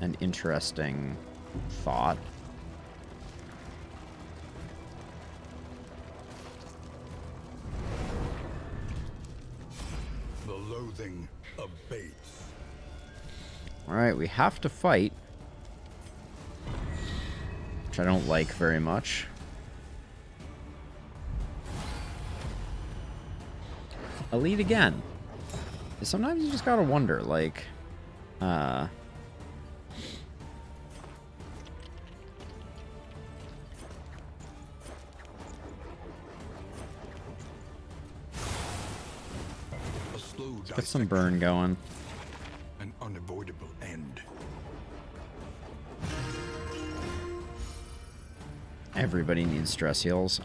an interesting thought. The loathing abates. Alright, we have to fight. Which I don't like very much. Elite again. Sometimes you just gotta wonder, like, get some burn going. An unavoidable end. Everybody needs stress heals.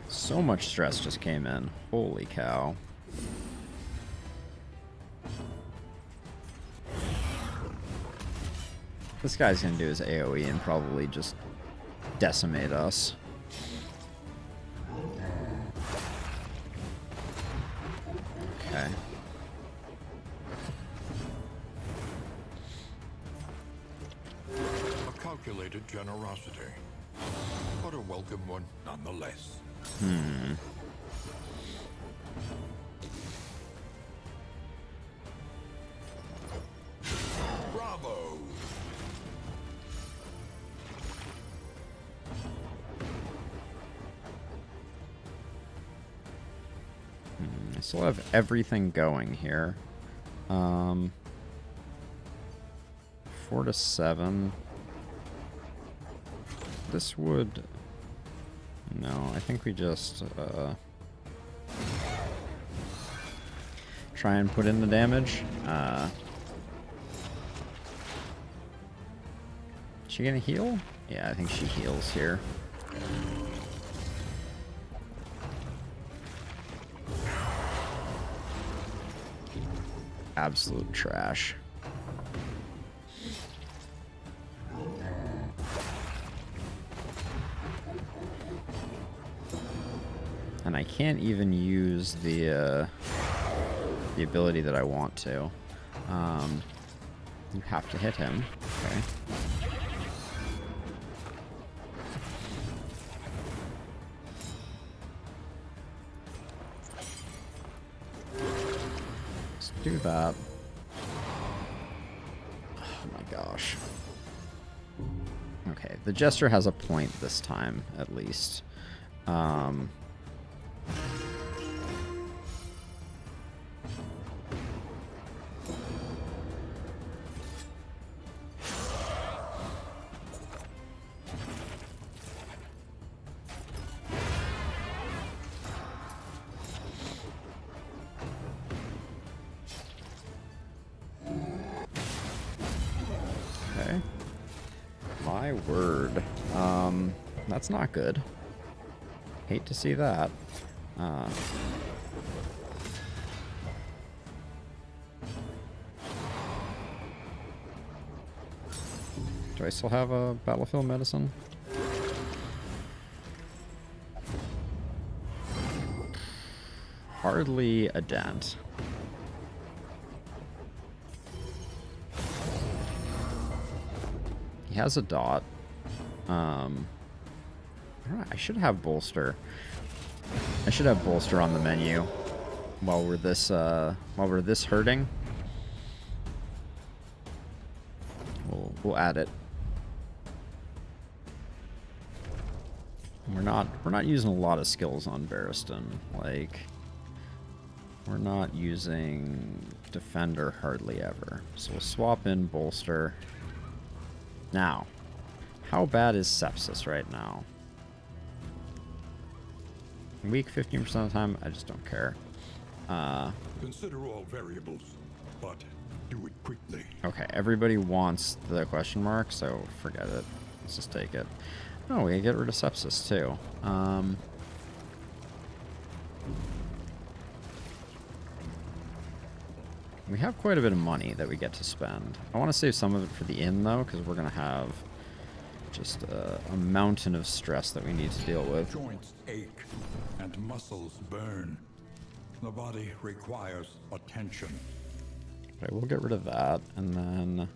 So much stress just came in. Holy cow. This guy's gonna do his AoE and probably just decimate us. calculated generosity, but a welcome one nonetheless. Bravo! I still have everything going here. 4 to 7. This would... No, I think we just try and put in the damage. She gonna heal? Yeah, I think she heals here. Absolute trash. And I can't even use the ability that I want to. You have to hit him. Okay. Let's do that. Oh my gosh. Okay, the Jester has a point this time, at least. Okay. My word. That's not good. Hate to see that. Do I still have a battlefield medicine? Hardly a dent. He has a dot. I should have bolster. I should have bolster on the menu while we're this hurting. We'll add it. We're not using a lot of skills on Barristan. Like, we're not using defender hardly ever. So we'll swap in bolster. Now, how bad is sepsis right now? Weak 15% of the time, I just don't care. Consider all variables, but do it quickly. Okay, everybody wants the question mark, so forget it. Let's just take it. Oh, we get rid of sepsis too. We have quite a bit of money that we get to spend. I want to save some of it for the inn though, because we're gonna have just a mountain of stress that we need to deal with. Joints ache and muscles burn. The body requires attention. Okay, we'll get rid of that, and then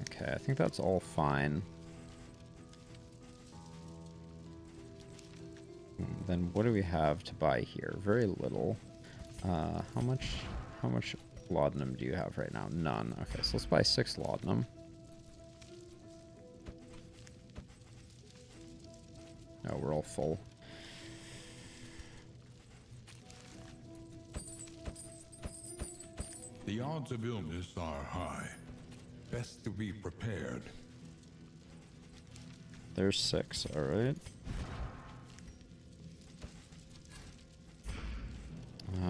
okay, I think that's all fine. Then what do we have to buy here? Very little. How much laudanum do you have right now? None. Okay, so let's buy 6 laudanum. No, we're all full. The odds of illness are high. Best to be prepared. There's 6, alright.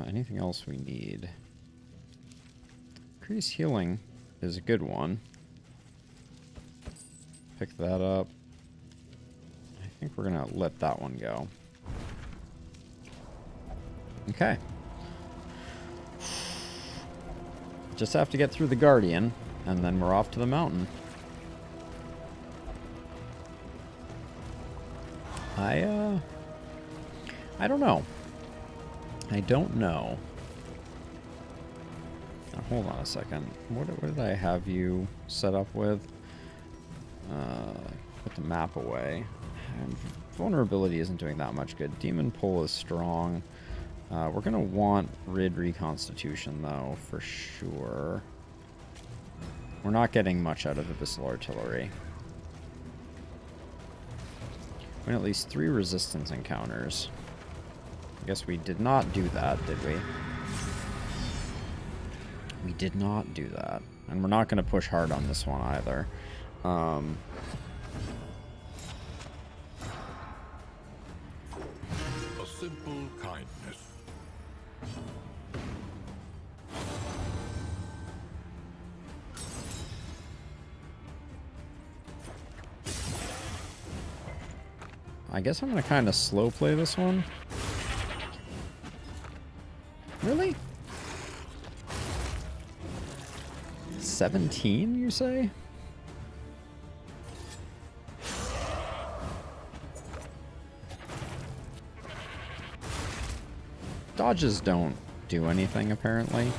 Anything else we need? Increase healing is a good one. Pick that up. I think we're gonna let that one go. Okay. Just have to get through the Guardian, and then we're off to the mountain. I don't know. I don't know. hold on a second. What did I have you set up with? Put the map away. And vulnerability isn't doing that much good. Demon pull is strong. We're gonna want Rid Reconstitution though, for sure. We're not getting much out of Abyssal Artillery. We had at least 3 resistance encounters. I guess we did not do that, did we? We did not do that. And we're not going to push hard on this one either. A simple kindness. I guess I'm going to kind of slow play this one. Really? 17, you say? Dodges don't do anything, apparently.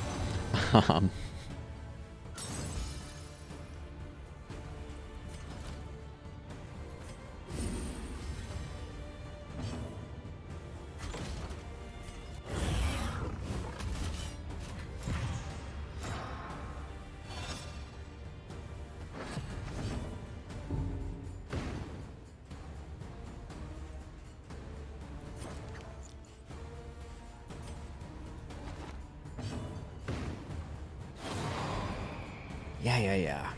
Yeah.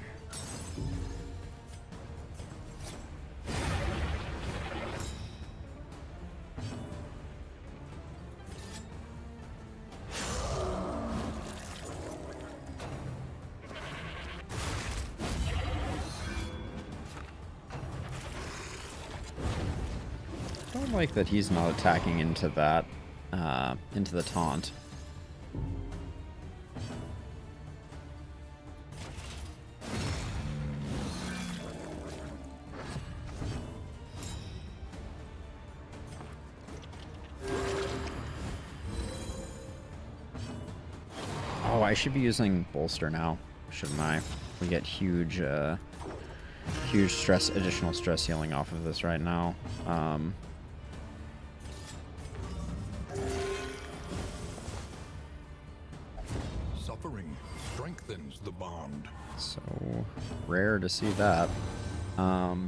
I don't like that he's not attacking into that, into the taunt. Oh, I should be using bolster now, shouldn't I? We get huge, huge stress, additional stress healing off of this right now. Suffering strengthens the bond. So rare to see that. Oh,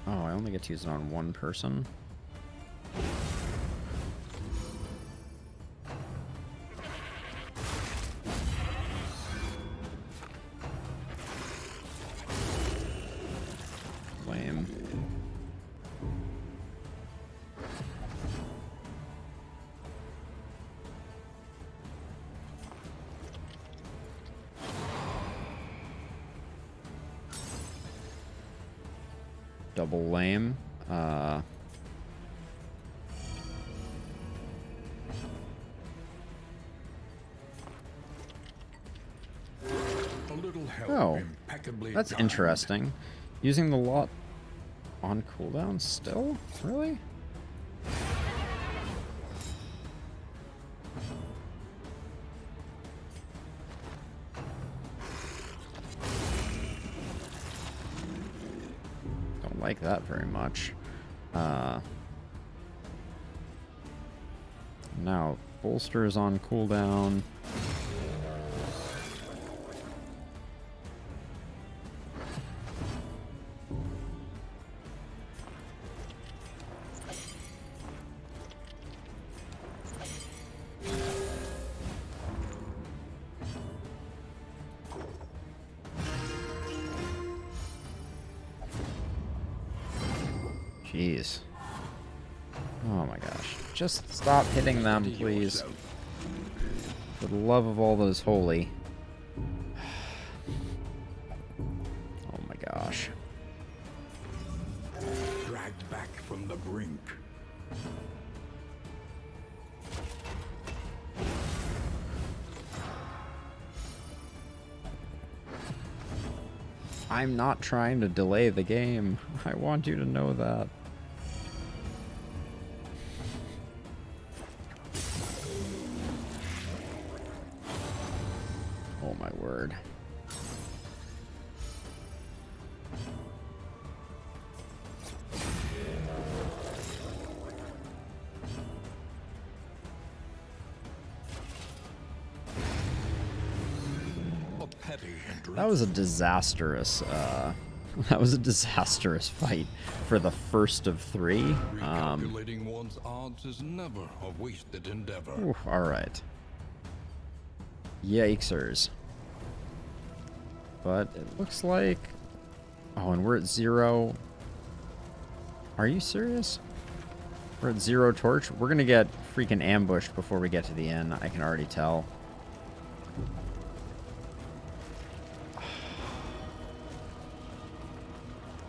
I only get to use it on one person. Lame. Double lame. A little help Oh, impeccably that's timed. interesting. Using the lot on cooldown still? Really? Don't like that very much. Now, bolster is on cooldown. Jeez. Oh my gosh. Just stop hitting them, Steady please. yourself. For the love of all that is holy. Oh my gosh. Dragged back from the brink. I'm not trying to delay the game. I want you to know that. word. That was a disastrous, that was a disastrous fight for the first of 3. Recalculating one's odds is never a wasted endeavor. All right. Yikesers. But it looks like... Oh, and we're at 0. Are you serious? We're at 0 torch? We're gonna get freaking ambushed before we get to the inn. I can already tell.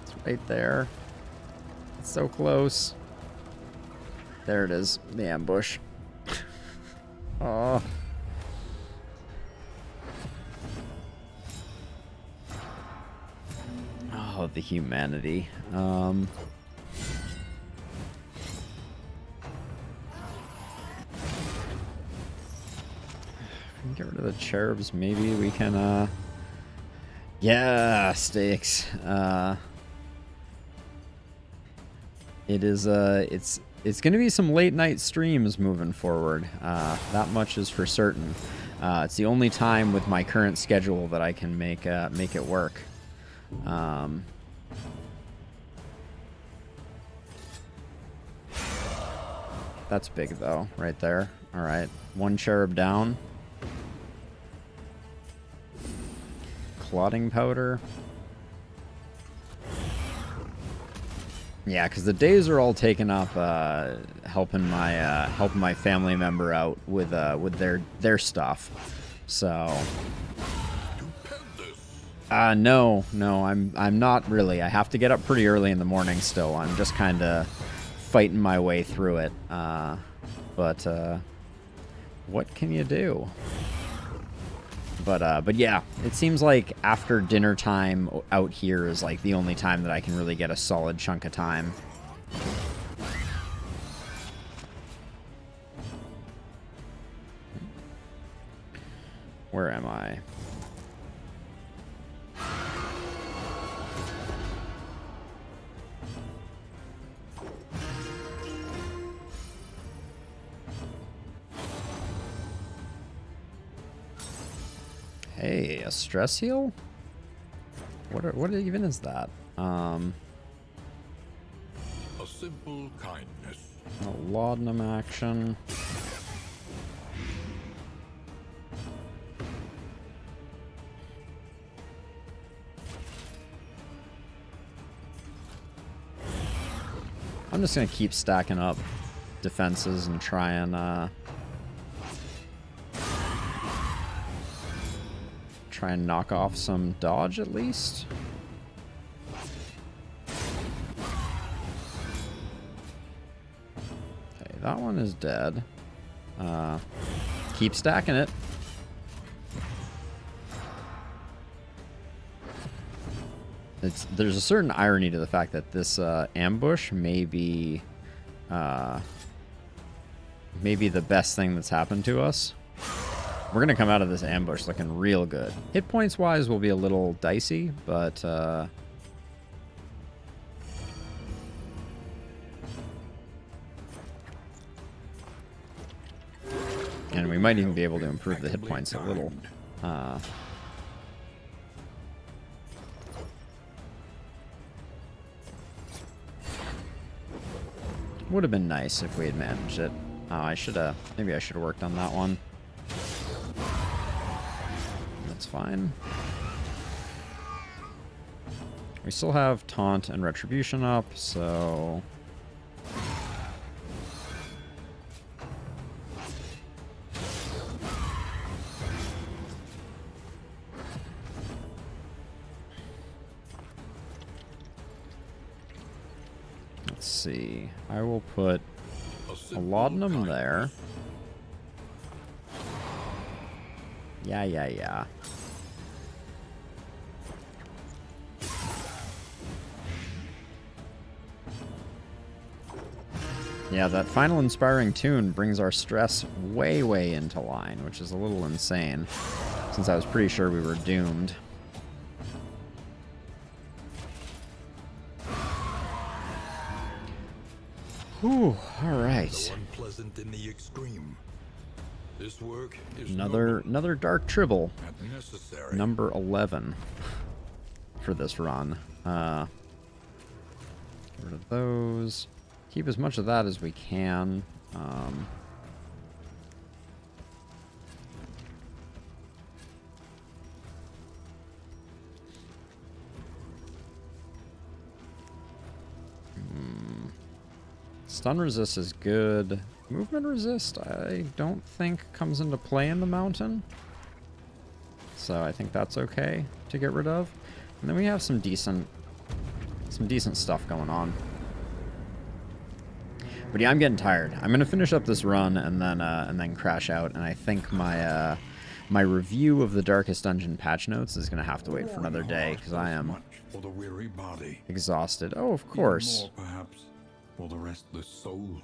It's right there. It's so close. There it is. The ambush. Oh. Oh, the humanity. Get rid of the cherubs, maybe we can, yeah, stakes. It is, it's gonna be some late night streams moving forward. That much is for certain. It's the only time with my current schedule that I can make it work. That's big though, right there. All right, 1 cherub down. Clotting powder. Yeah, because the days are all taken up helping my family member out with their stuff. So. No, I'm not really. I have to get up pretty early in the morning still. I'm just kind of fighting my way through it. But what can you do? But yeah, it seems like after dinner time out here is like the only time that I can really get a solid chunk of time. Where am I? Hey, a stress heal? What even is that? A simple kindness. A laudanum action. I'm just gonna keep stacking up defenses and try and knock off some dodge at least. Okay, that one is dead. Keep stacking it. There's a certain irony to the fact that this ambush may be the best thing that's happened to us. We're gonna come out of this ambush looking real good. Hit points wise will be a little dicey, but and we might even be able to improve the hit points a little. Would have been nice if we had managed it. Maybe I should have worked on that one. That's fine. We still have Taunt and Retribution up, so... Let's see. I will put a laudanum there. Yeah. Yeah, that final inspiring tune brings our stress way, way into line, which is a little insane, since I was pretty sure we were doomed. Whew, alright. Unpleasant in the extreme. This work is Another dark tribble. necessary. Number 11 for this run. Get rid of those. Keep as much of that as we can. Stun resist is good. Movement resist, I don't think comes into play in the mountain. So I think that's okay to get rid of. And then we have some decent stuff going on. But yeah, I'm getting tired. I'm gonna finish up this run and then crash out. And I think my my review of the Darkest Dungeon patch notes is gonna have to wait for another day because I am for the weary body. exhausted. Oh, of course. Even more, perhaps, for the restless soul.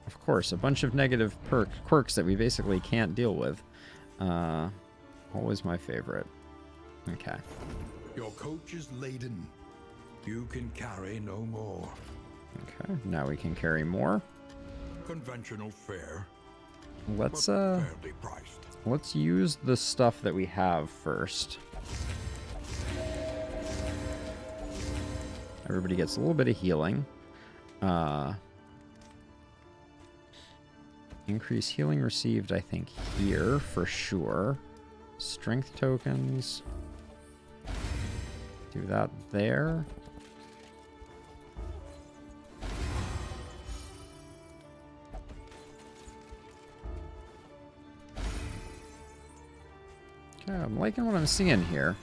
Of course, a bunch of negative quirks that we basically can't deal with. Always my favorite. Okay. Your coach is laden. You can carry no more. Okay, now we can carry more. Conventional fare, Let's fairly priced. let's use the stuff that we have first. Everybody gets a little bit of healing. Increase healing received, I think, here for sure. Strength tokens. Do that there. Okay, I'm liking what I'm seeing here.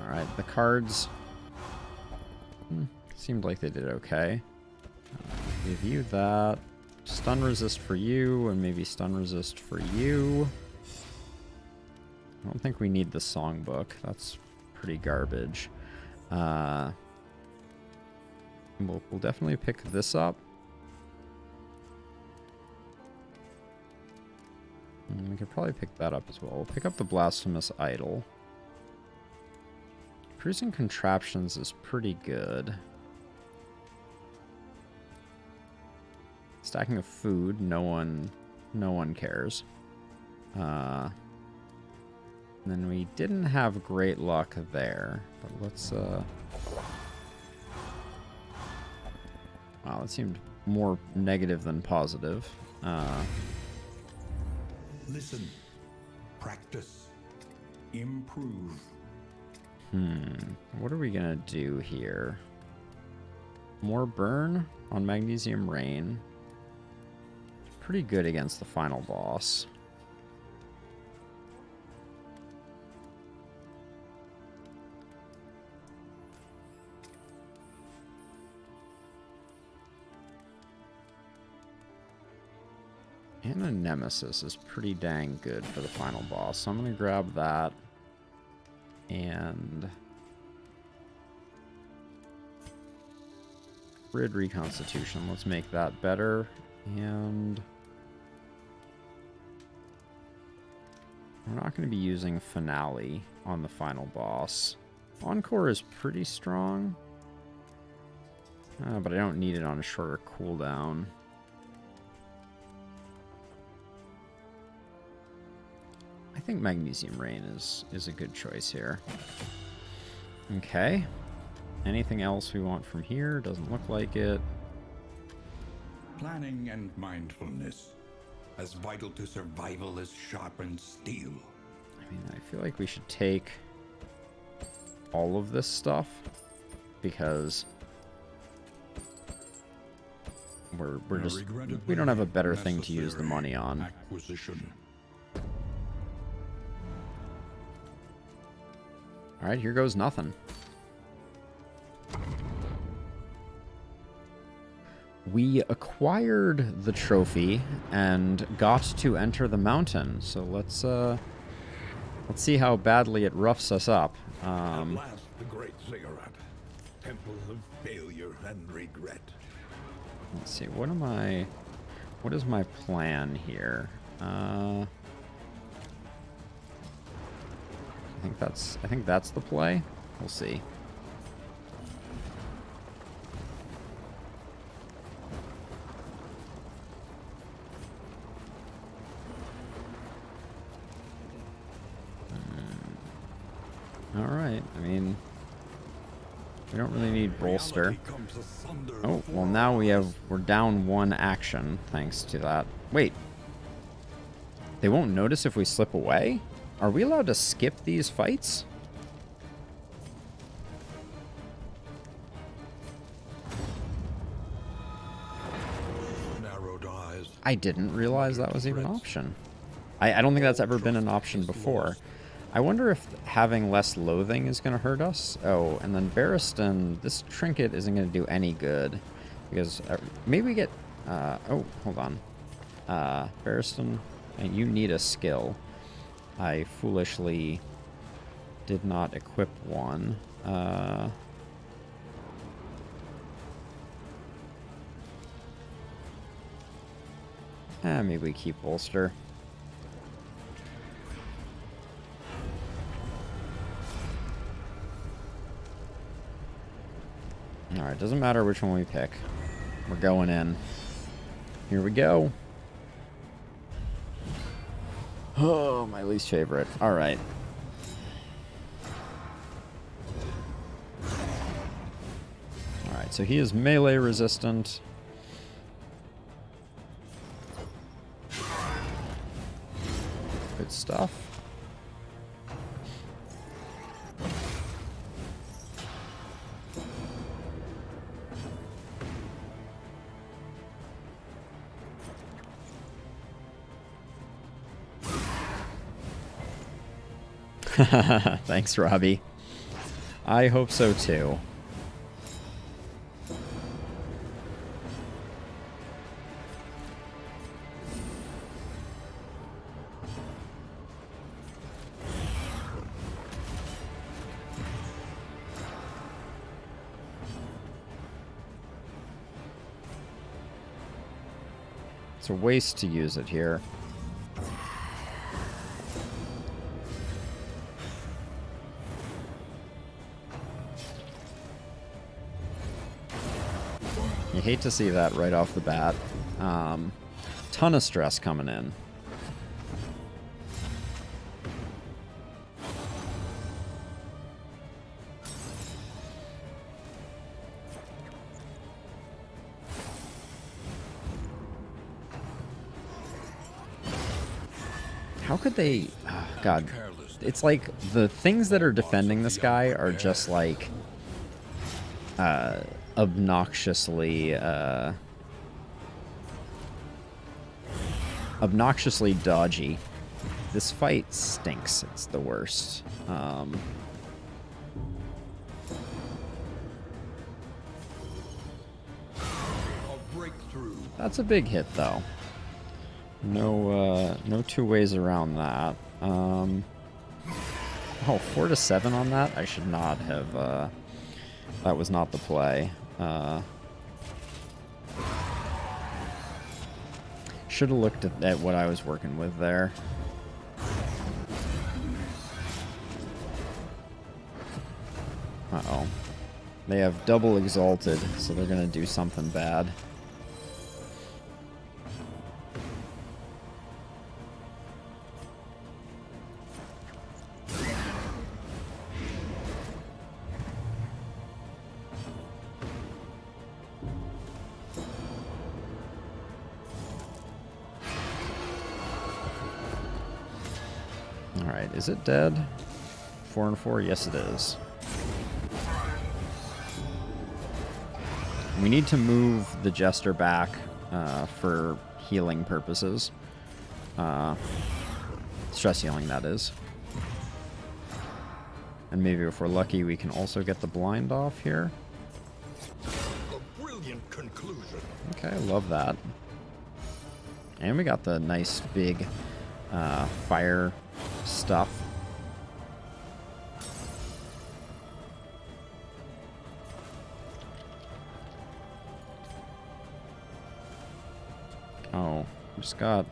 Alright, the cards seemed like they did okay. Give you that. Stun resist for you, and maybe stun resist for you. I don't think we need the songbook. That's pretty garbage. We'll definitely pick this up. And we could probably pick that up as well. We'll pick up the Blasphemous Idol. Cruising Contraptions is pretty good. Stacking of food, no one cares. And then we didn't have great luck there, but let's wow, that seemed more negative than positive. Listen, practice, improve. What are we gonna do here? More burn on Magnesium Rain. Pretty good against the final boss. And a Nemesis is pretty dang good for the final boss. So I'm going to grab that. And Grid Reconstitution. Let's make that better. And we're not going to be using Finale on the final boss. Encore is pretty strong. But I don't need it on a shorter cooldown. I think Magnesium Rain is a good choice here. Okay. Anything else we want from here? Doesn't look like it. Planning and mindfulness, as vital to survival as sharpened steel. I mean, I feel like we should take all of this stuff because we're just we don't have a better thing to use the money on. Acquisition. All right, here goes nothing. We acquired the trophy and got to enter the mountain. So let's see how badly it roughs us up. At last, the great ziggurat, temple of failure and regret. Let's see, what is my plan here? I think that's the play. We'll see. All right. I mean, we don't really need bolster. Oh, well now we're down 1 action thanks to that. Wait. They won't notice if we slip away? Are we allowed to skip these fights? Narrowed eyes. I didn't realize that was even an option. I don't think that's ever been an option before. I wonder if having less loathing is going to hurt us. Oh, and then Barristan, this trinket isn't going to do any good. Because maybe we get... oh, hold on. Barristan, you need a skill. I foolishly did not equip one. Maybe we keep bolster. Alright, doesn't matter which one we pick. We're going in. Here we go. Oh, my least favorite. Alright. Alright, so he is melee resistant. Good stuff. Thanks, Robbie. I hope so too. It's a waste to use it here. You hate to see that right off the bat. Ton of stress coming in. How could they... Oh, God. It's like the things that are defending this guy are just like... obnoxiously dodgy. This fight stinks. It's the worst. That's a big hit, though. No, no two ways around that. Oh, 4 to 7 on that? I should not have, that was not the play. Should have looked at what I was working with there. Uh-oh. They have double exalted, so they're gonna do something bad. Alright, is it dead? 4 and 4? Yes, it is. We need to move the Jester back for healing purposes. Stress healing, that is. And maybe if we're lucky, we can also get the blind off here. A brilliant conclusion. Okay, I love that. And we got the nice big fire stuff. Oh, we just got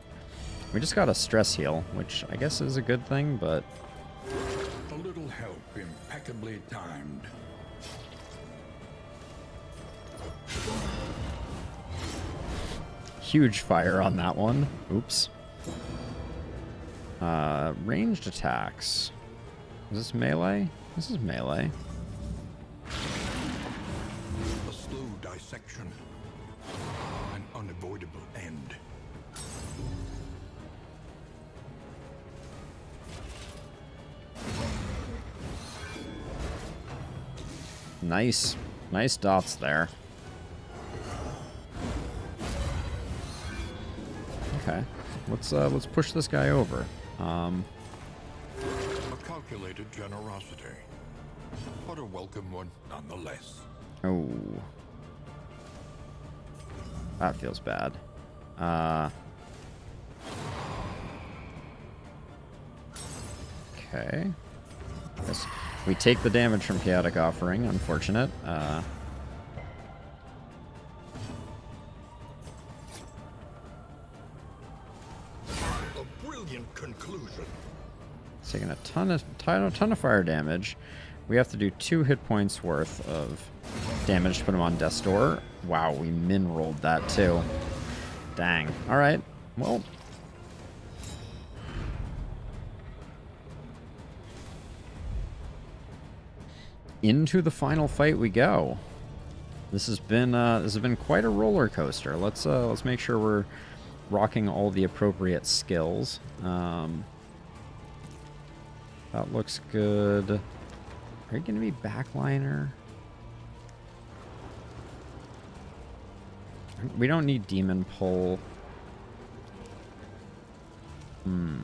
a stress heal, which I guess is a good thing, but A little help impeccably timed. huge fire on that one. Oops. Ranged attacks. Is this melee? This is melee. A slow dissection. An unavoidable end. Nice. Nice dots there. Okay. Let's push this guy over. A calculated generosity, but a welcome one nonetheless. Oh. That feels bad. Okay. Guess we take the damage from Chaotic Offering, unfortunate. A brilliant conclusion. It's taking a ton of fire damage. We have to do 2 hit points worth of damage to put him on Death's Door. Wow, we min-rolled that too. Dang. Alright. Well. Into the final fight we go. This has been quite a roller coaster. Let's make sure we're rocking all the appropriate skills. That looks good. Are you gonna be backliner? We don't need demon pull. We'll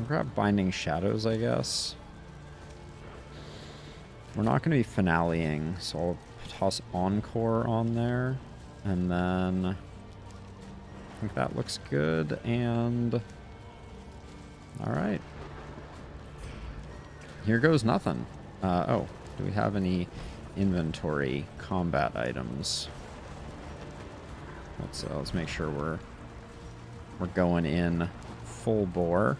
grab Binding Shadows, I guess. We're not going to be finaleing, so I'll toss Encore on there. And then I think that looks good. And alright. Here goes nothing. Oh, do we have any inventory combat items? Let's make sure we're going in full bore.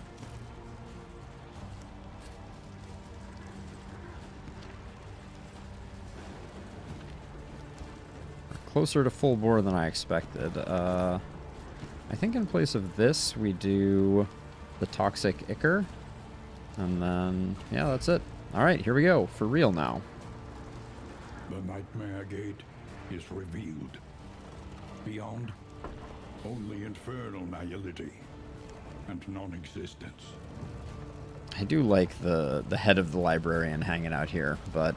Closer to full bore than I expected. I think in place of this, we do the Toxic Ichor. And then, yeah, that's it. Alright, here we go. For real now. The Nightmare Gate is revealed. Beyond, only infernal nihility and non-existence. I do like the head of the librarian hanging out here, but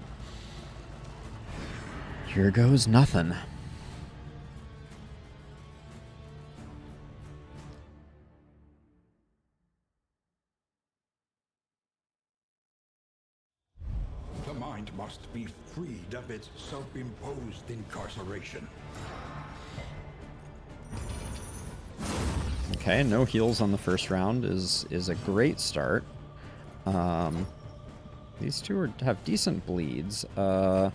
here goes nothing. The mind must be freed of its self-imposed incarceration. Okay, no heals on the first round is a great start. These two have decent bleeds. Hold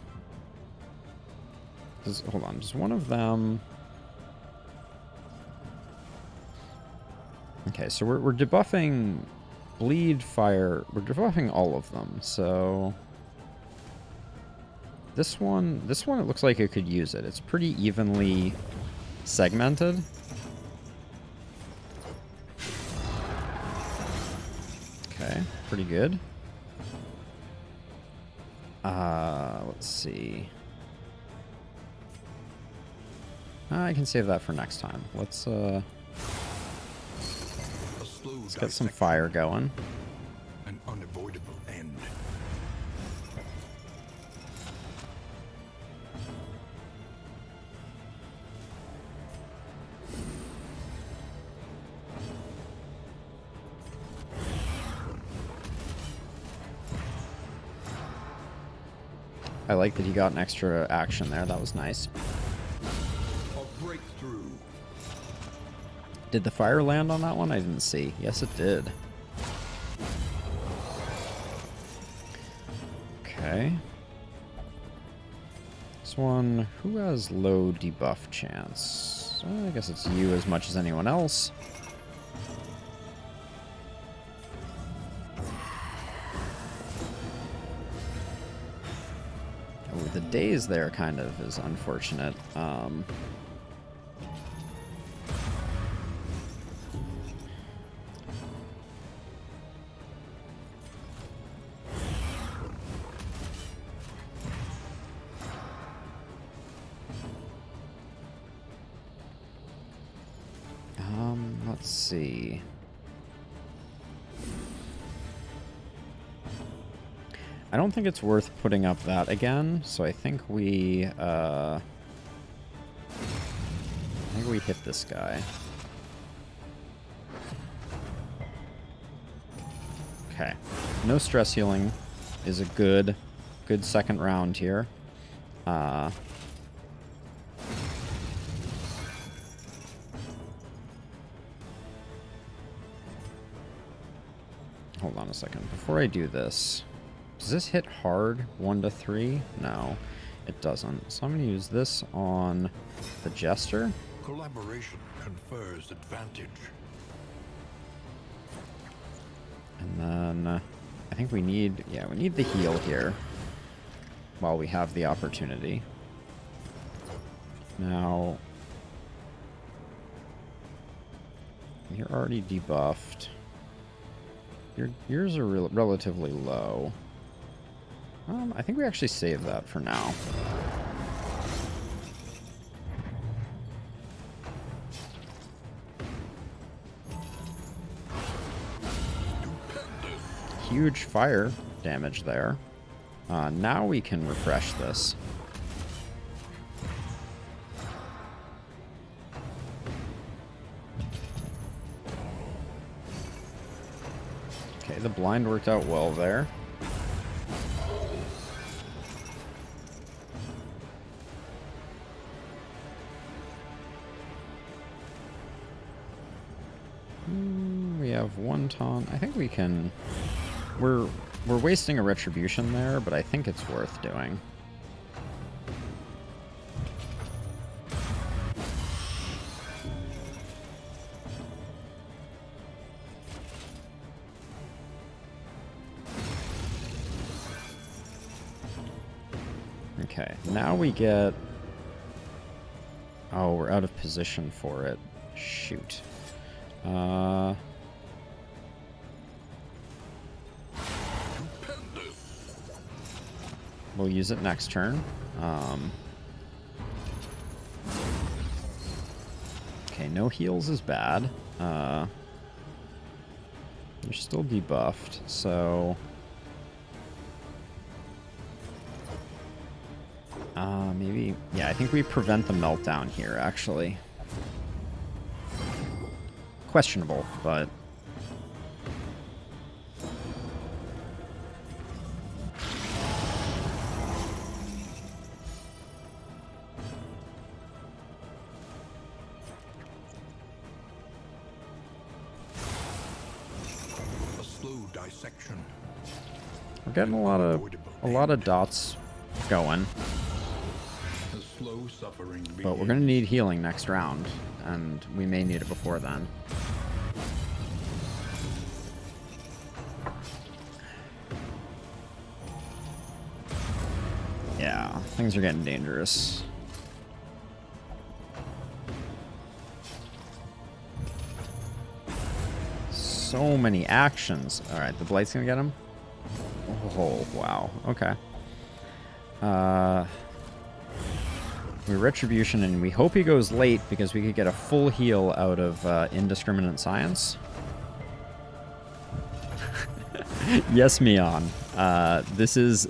on, does one of them... Okay, so we're debuffing bleed, fire. We're debuffing all of them, so... This one it looks like it could use it. It's pretty evenly segmented. Okay, pretty good. Let's see. I can save that for next time. Let's get some fire going. An unavoidable end. I like that he got an extra action there. That was nice. A breakthrough. Did the fire land on that one? I didn't see. Yes, it did. Okay. This one, who has low debuff chance? I guess it's you as much as anyone else. Oh, the daze there kind of is unfortunate. Let's see. I don't think it's worth putting up that again, so I think we hit this guy. Okay. No stress healing is a good second round here. Hold on a second. Before I do this, does this hit hard 1 to 3? No, it doesn't. So I'm going to use this on the Jester. Collaboration confers advantage. And then I think we need, yeah, we need the heal here while we have the opportunity. Now, you're already debuffed. Yours are relatively low. I think we actually save that for now. Huge fire damage there. Now we can refresh this. Okay, the blind worked out well there. We have one taunt. I think we can... We're wasting a retribution there, but I think it's worth doing. Okay, now we get... Oh, we're out of position for it. Shoot. We'll use it next turn. Okay, no heals is bad. You're still debuffed, so... maybe... Yeah, I think we prevent the meltdown here, actually. Questionable, but... A slow dissection. We're getting a lot of dots going. The slow suffering But we're going to need healing next round, and we may need it before then. Yeah, things are getting dangerous. So many actions. Alright, the Blight's going to get him? Oh, wow. Okay. We Retribution, and we hope he goes late because we could get a full heal out of Indiscriminate Science. Yes, Mion. This is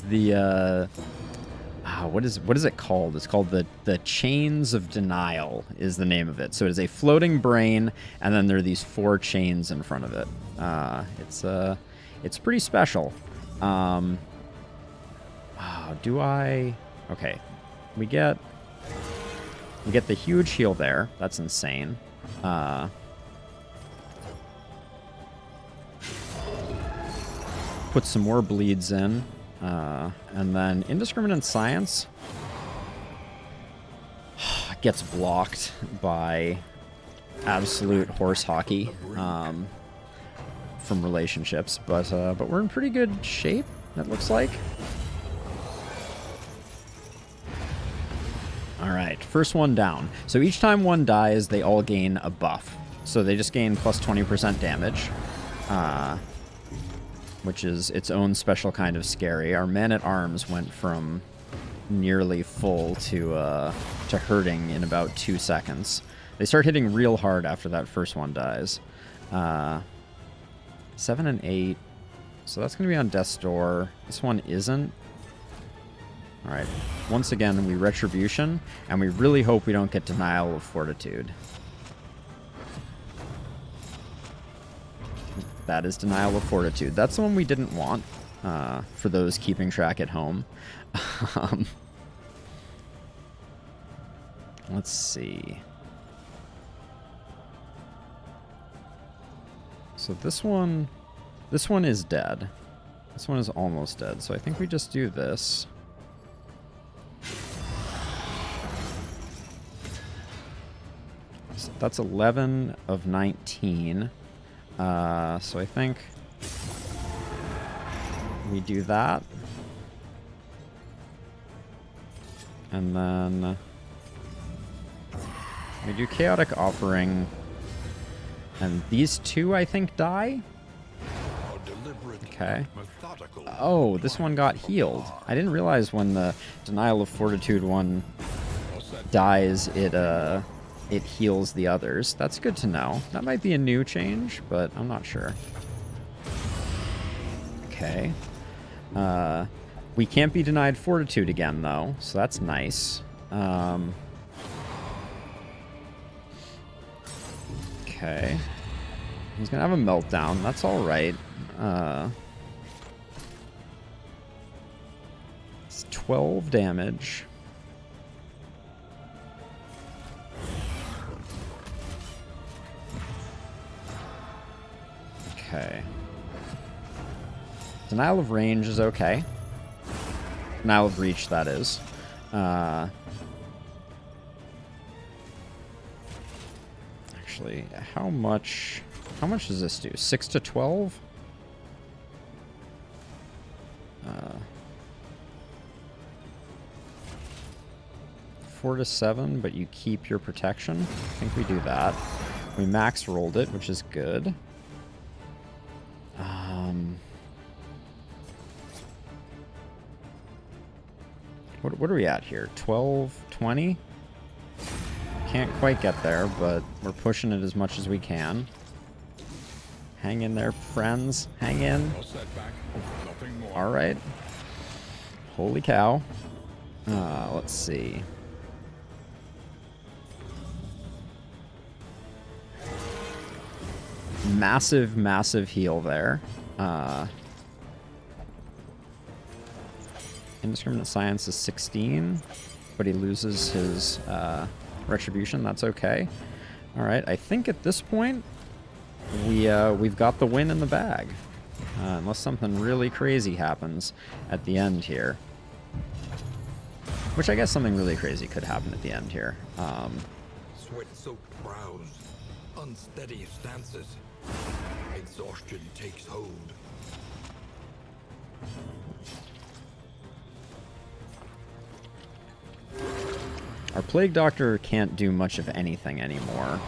the what is it called? It's called the Chains of Denial is the name of it. So it is a floating brain, and then there are these 4 chains in front of it. It's pretty special. Do I? Okay. We get the huge heal there. That's insane. Put some more bleeds in. And then Indiscriminate Science. gets blocked by absolute horse hockey from relationships, but we're in pretty good shape, it looks like. Alright, first one down. So each time one dies, they all gain a buff. So they just gain plus 20% damage, which is its own special kind of scary. Our man-at-arms went from nearly full to hurting in about 2 seconds. They start hitting real hard after that first one dies. 7 and 8. So that's going to be on Death's Door. This one isn't. Alright. Once again, we Retribution, and we really hope we don't get Denial of Fortitude. That is Denial of Fortitude. That's the one we didn't want, for those keeping track at home. Let's see. So this one is dead. This one is almost dead, so I think we just do this. So that's 11 of 19. So I think we do that. And then we do Chaotic Offering. And these two, I think, die? Okay. Oh, this one got healed. I didn't realize when the Denial of Fortitude one dies, it heals the others. That's good to know. That might be a new change, but I'm not sure. Okay. We can't be denied Fortitude again, though, so that's nice. Okay. He's gonna have a meltdown. That's alright. It's 12 damage. Okay. Denial of range is okay. Denial of reach, that is. Actually, how much does this do? 6 to 12? 4 to 7, but you keep your protection. I think we do that. We max rolled it, which is good. What are we at here? 12, 20? Can't quite get there, but we're pushing it as much as we can. Hang in there, friends. Hang in. All right. Holy cow. Let's see. Massive, massive heal there. Indiscriminate Science is 16, but he loses his Retribution. That's okay. All right, I think at this point we've got the win in the bag, unless something really crazy happens at the end here. Which I guess something really crazy could happen at the end here. Sweat-soaked brows, unsteady stances. Exhaustion takes hold. Our Plague Doctor can't do much of anything anymore.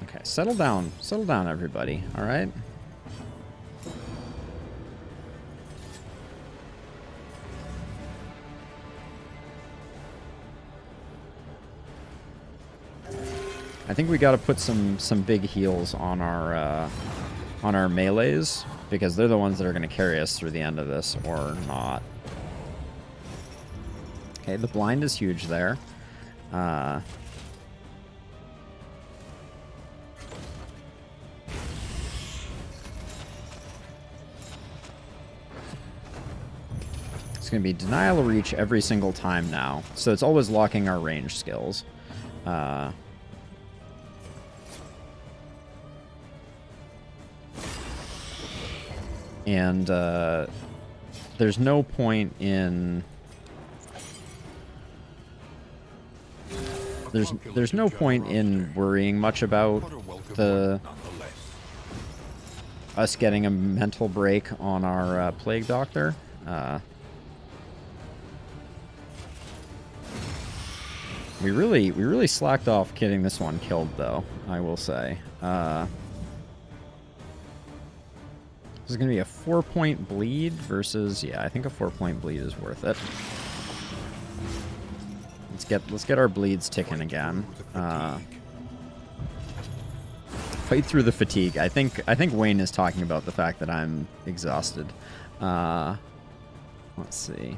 Okay, settle down, everybody, all right? I think we got to put some big heals on our melees, because they're the ones that are going to carry us through the end of this, or not. Okay, the blind is huge there. It's going to be Denial of Reach every single time now, so it's always locking our range skills. And there's no point in... There's no point in worrying much about us getting a mental break on our Plague Doctor. We really slacked off getting this one killed, though, I will say. This is going to be a 4-point bleed versus... Yeah, I think a 4-point bleed is worth it. Let's get our bleeds ticking again. Fight through the fatigue. I think Wayne is talking about the fact that I'm exhausted. Let's see.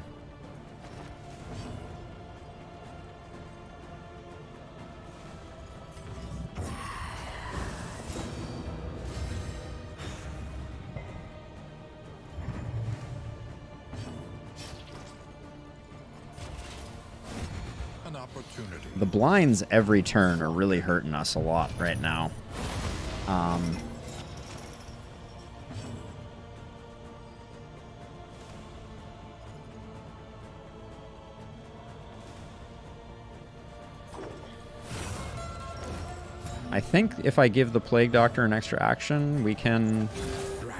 The blinds every turn are really hurting us a lot right now. I think if I give the Plague Doctor an extra action, we can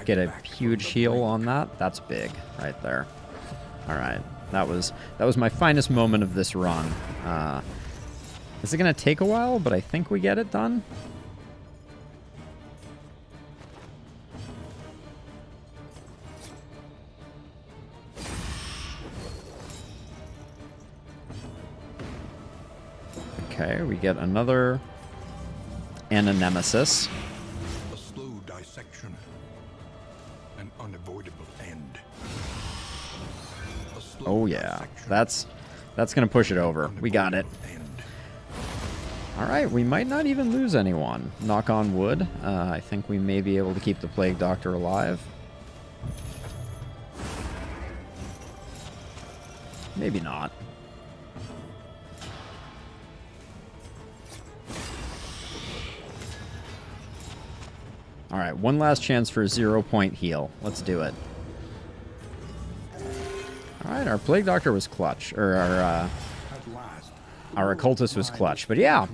get a huge heal on that. That's big right there. All right. That was my finest moment of this run. Is it going to take a while? But I think we get it done. Okay, we get another Nemesis. A slow dissection. An unavoidable end. Oh yeah, that's gonna push it over. We got it. All right, we might not even lose anyone. Knock on wood. I think we may be able to keep the Plague Doctor alive. Maybe not. All right, one last chance for a 0-point heal. Let's do it. All right, our Plague Doctor was clutch, or our Occultist was clutch, but yeah.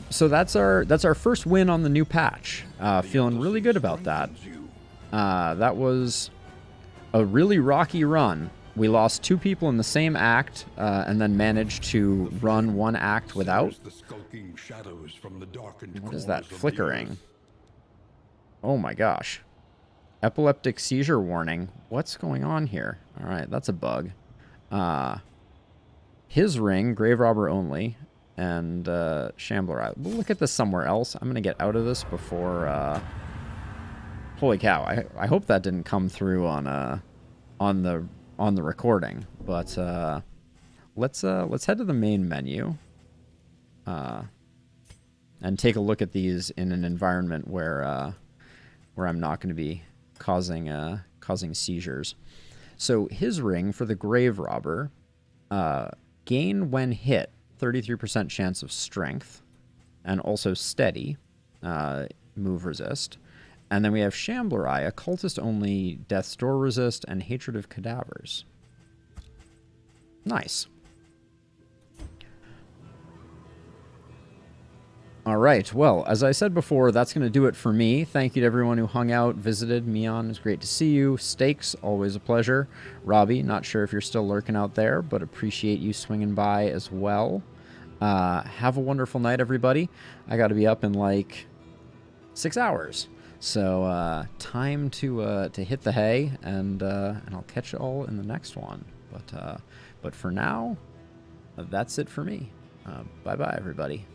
So that's our first win on the new patch. Feeling really good about that. That was a really rocky run. We lost 2 people in the same act, and then managed to run one act without. What is that flickering? Oh my gosh. Epileptic seizure warning. What's going on here? All right, that's a bug. His ring, grave robber only, and Shambler. We'll look at this somewhere else. I'm gonna get out of this before. Holy cow! I hope that didn't come through on the recording. But let's head to the main menu. And take a look at these in an environment where I'm not going to be causing seizures. So his ring for the grave robber, gain when hit 33% chance of strength, and also steady, move resist. And then we have Shambler Eye, occultist only, death's door resist, and hatred of cadavers. Nice. All right, well, as I said before, that's going to do it for me. Thank you to everyone who hung out, visited. Mion, it's great to see you. Stakes, always a pleasure. Robbie, not sure if you're still lurking out there, but appreciate you swinging by as well. Have a wonderful night, everybody. I got to be up in like 6 hours. So time to hit the hay, and I'll catch you all in the next one. But for now, that's it for me. Bye-bye, everybody.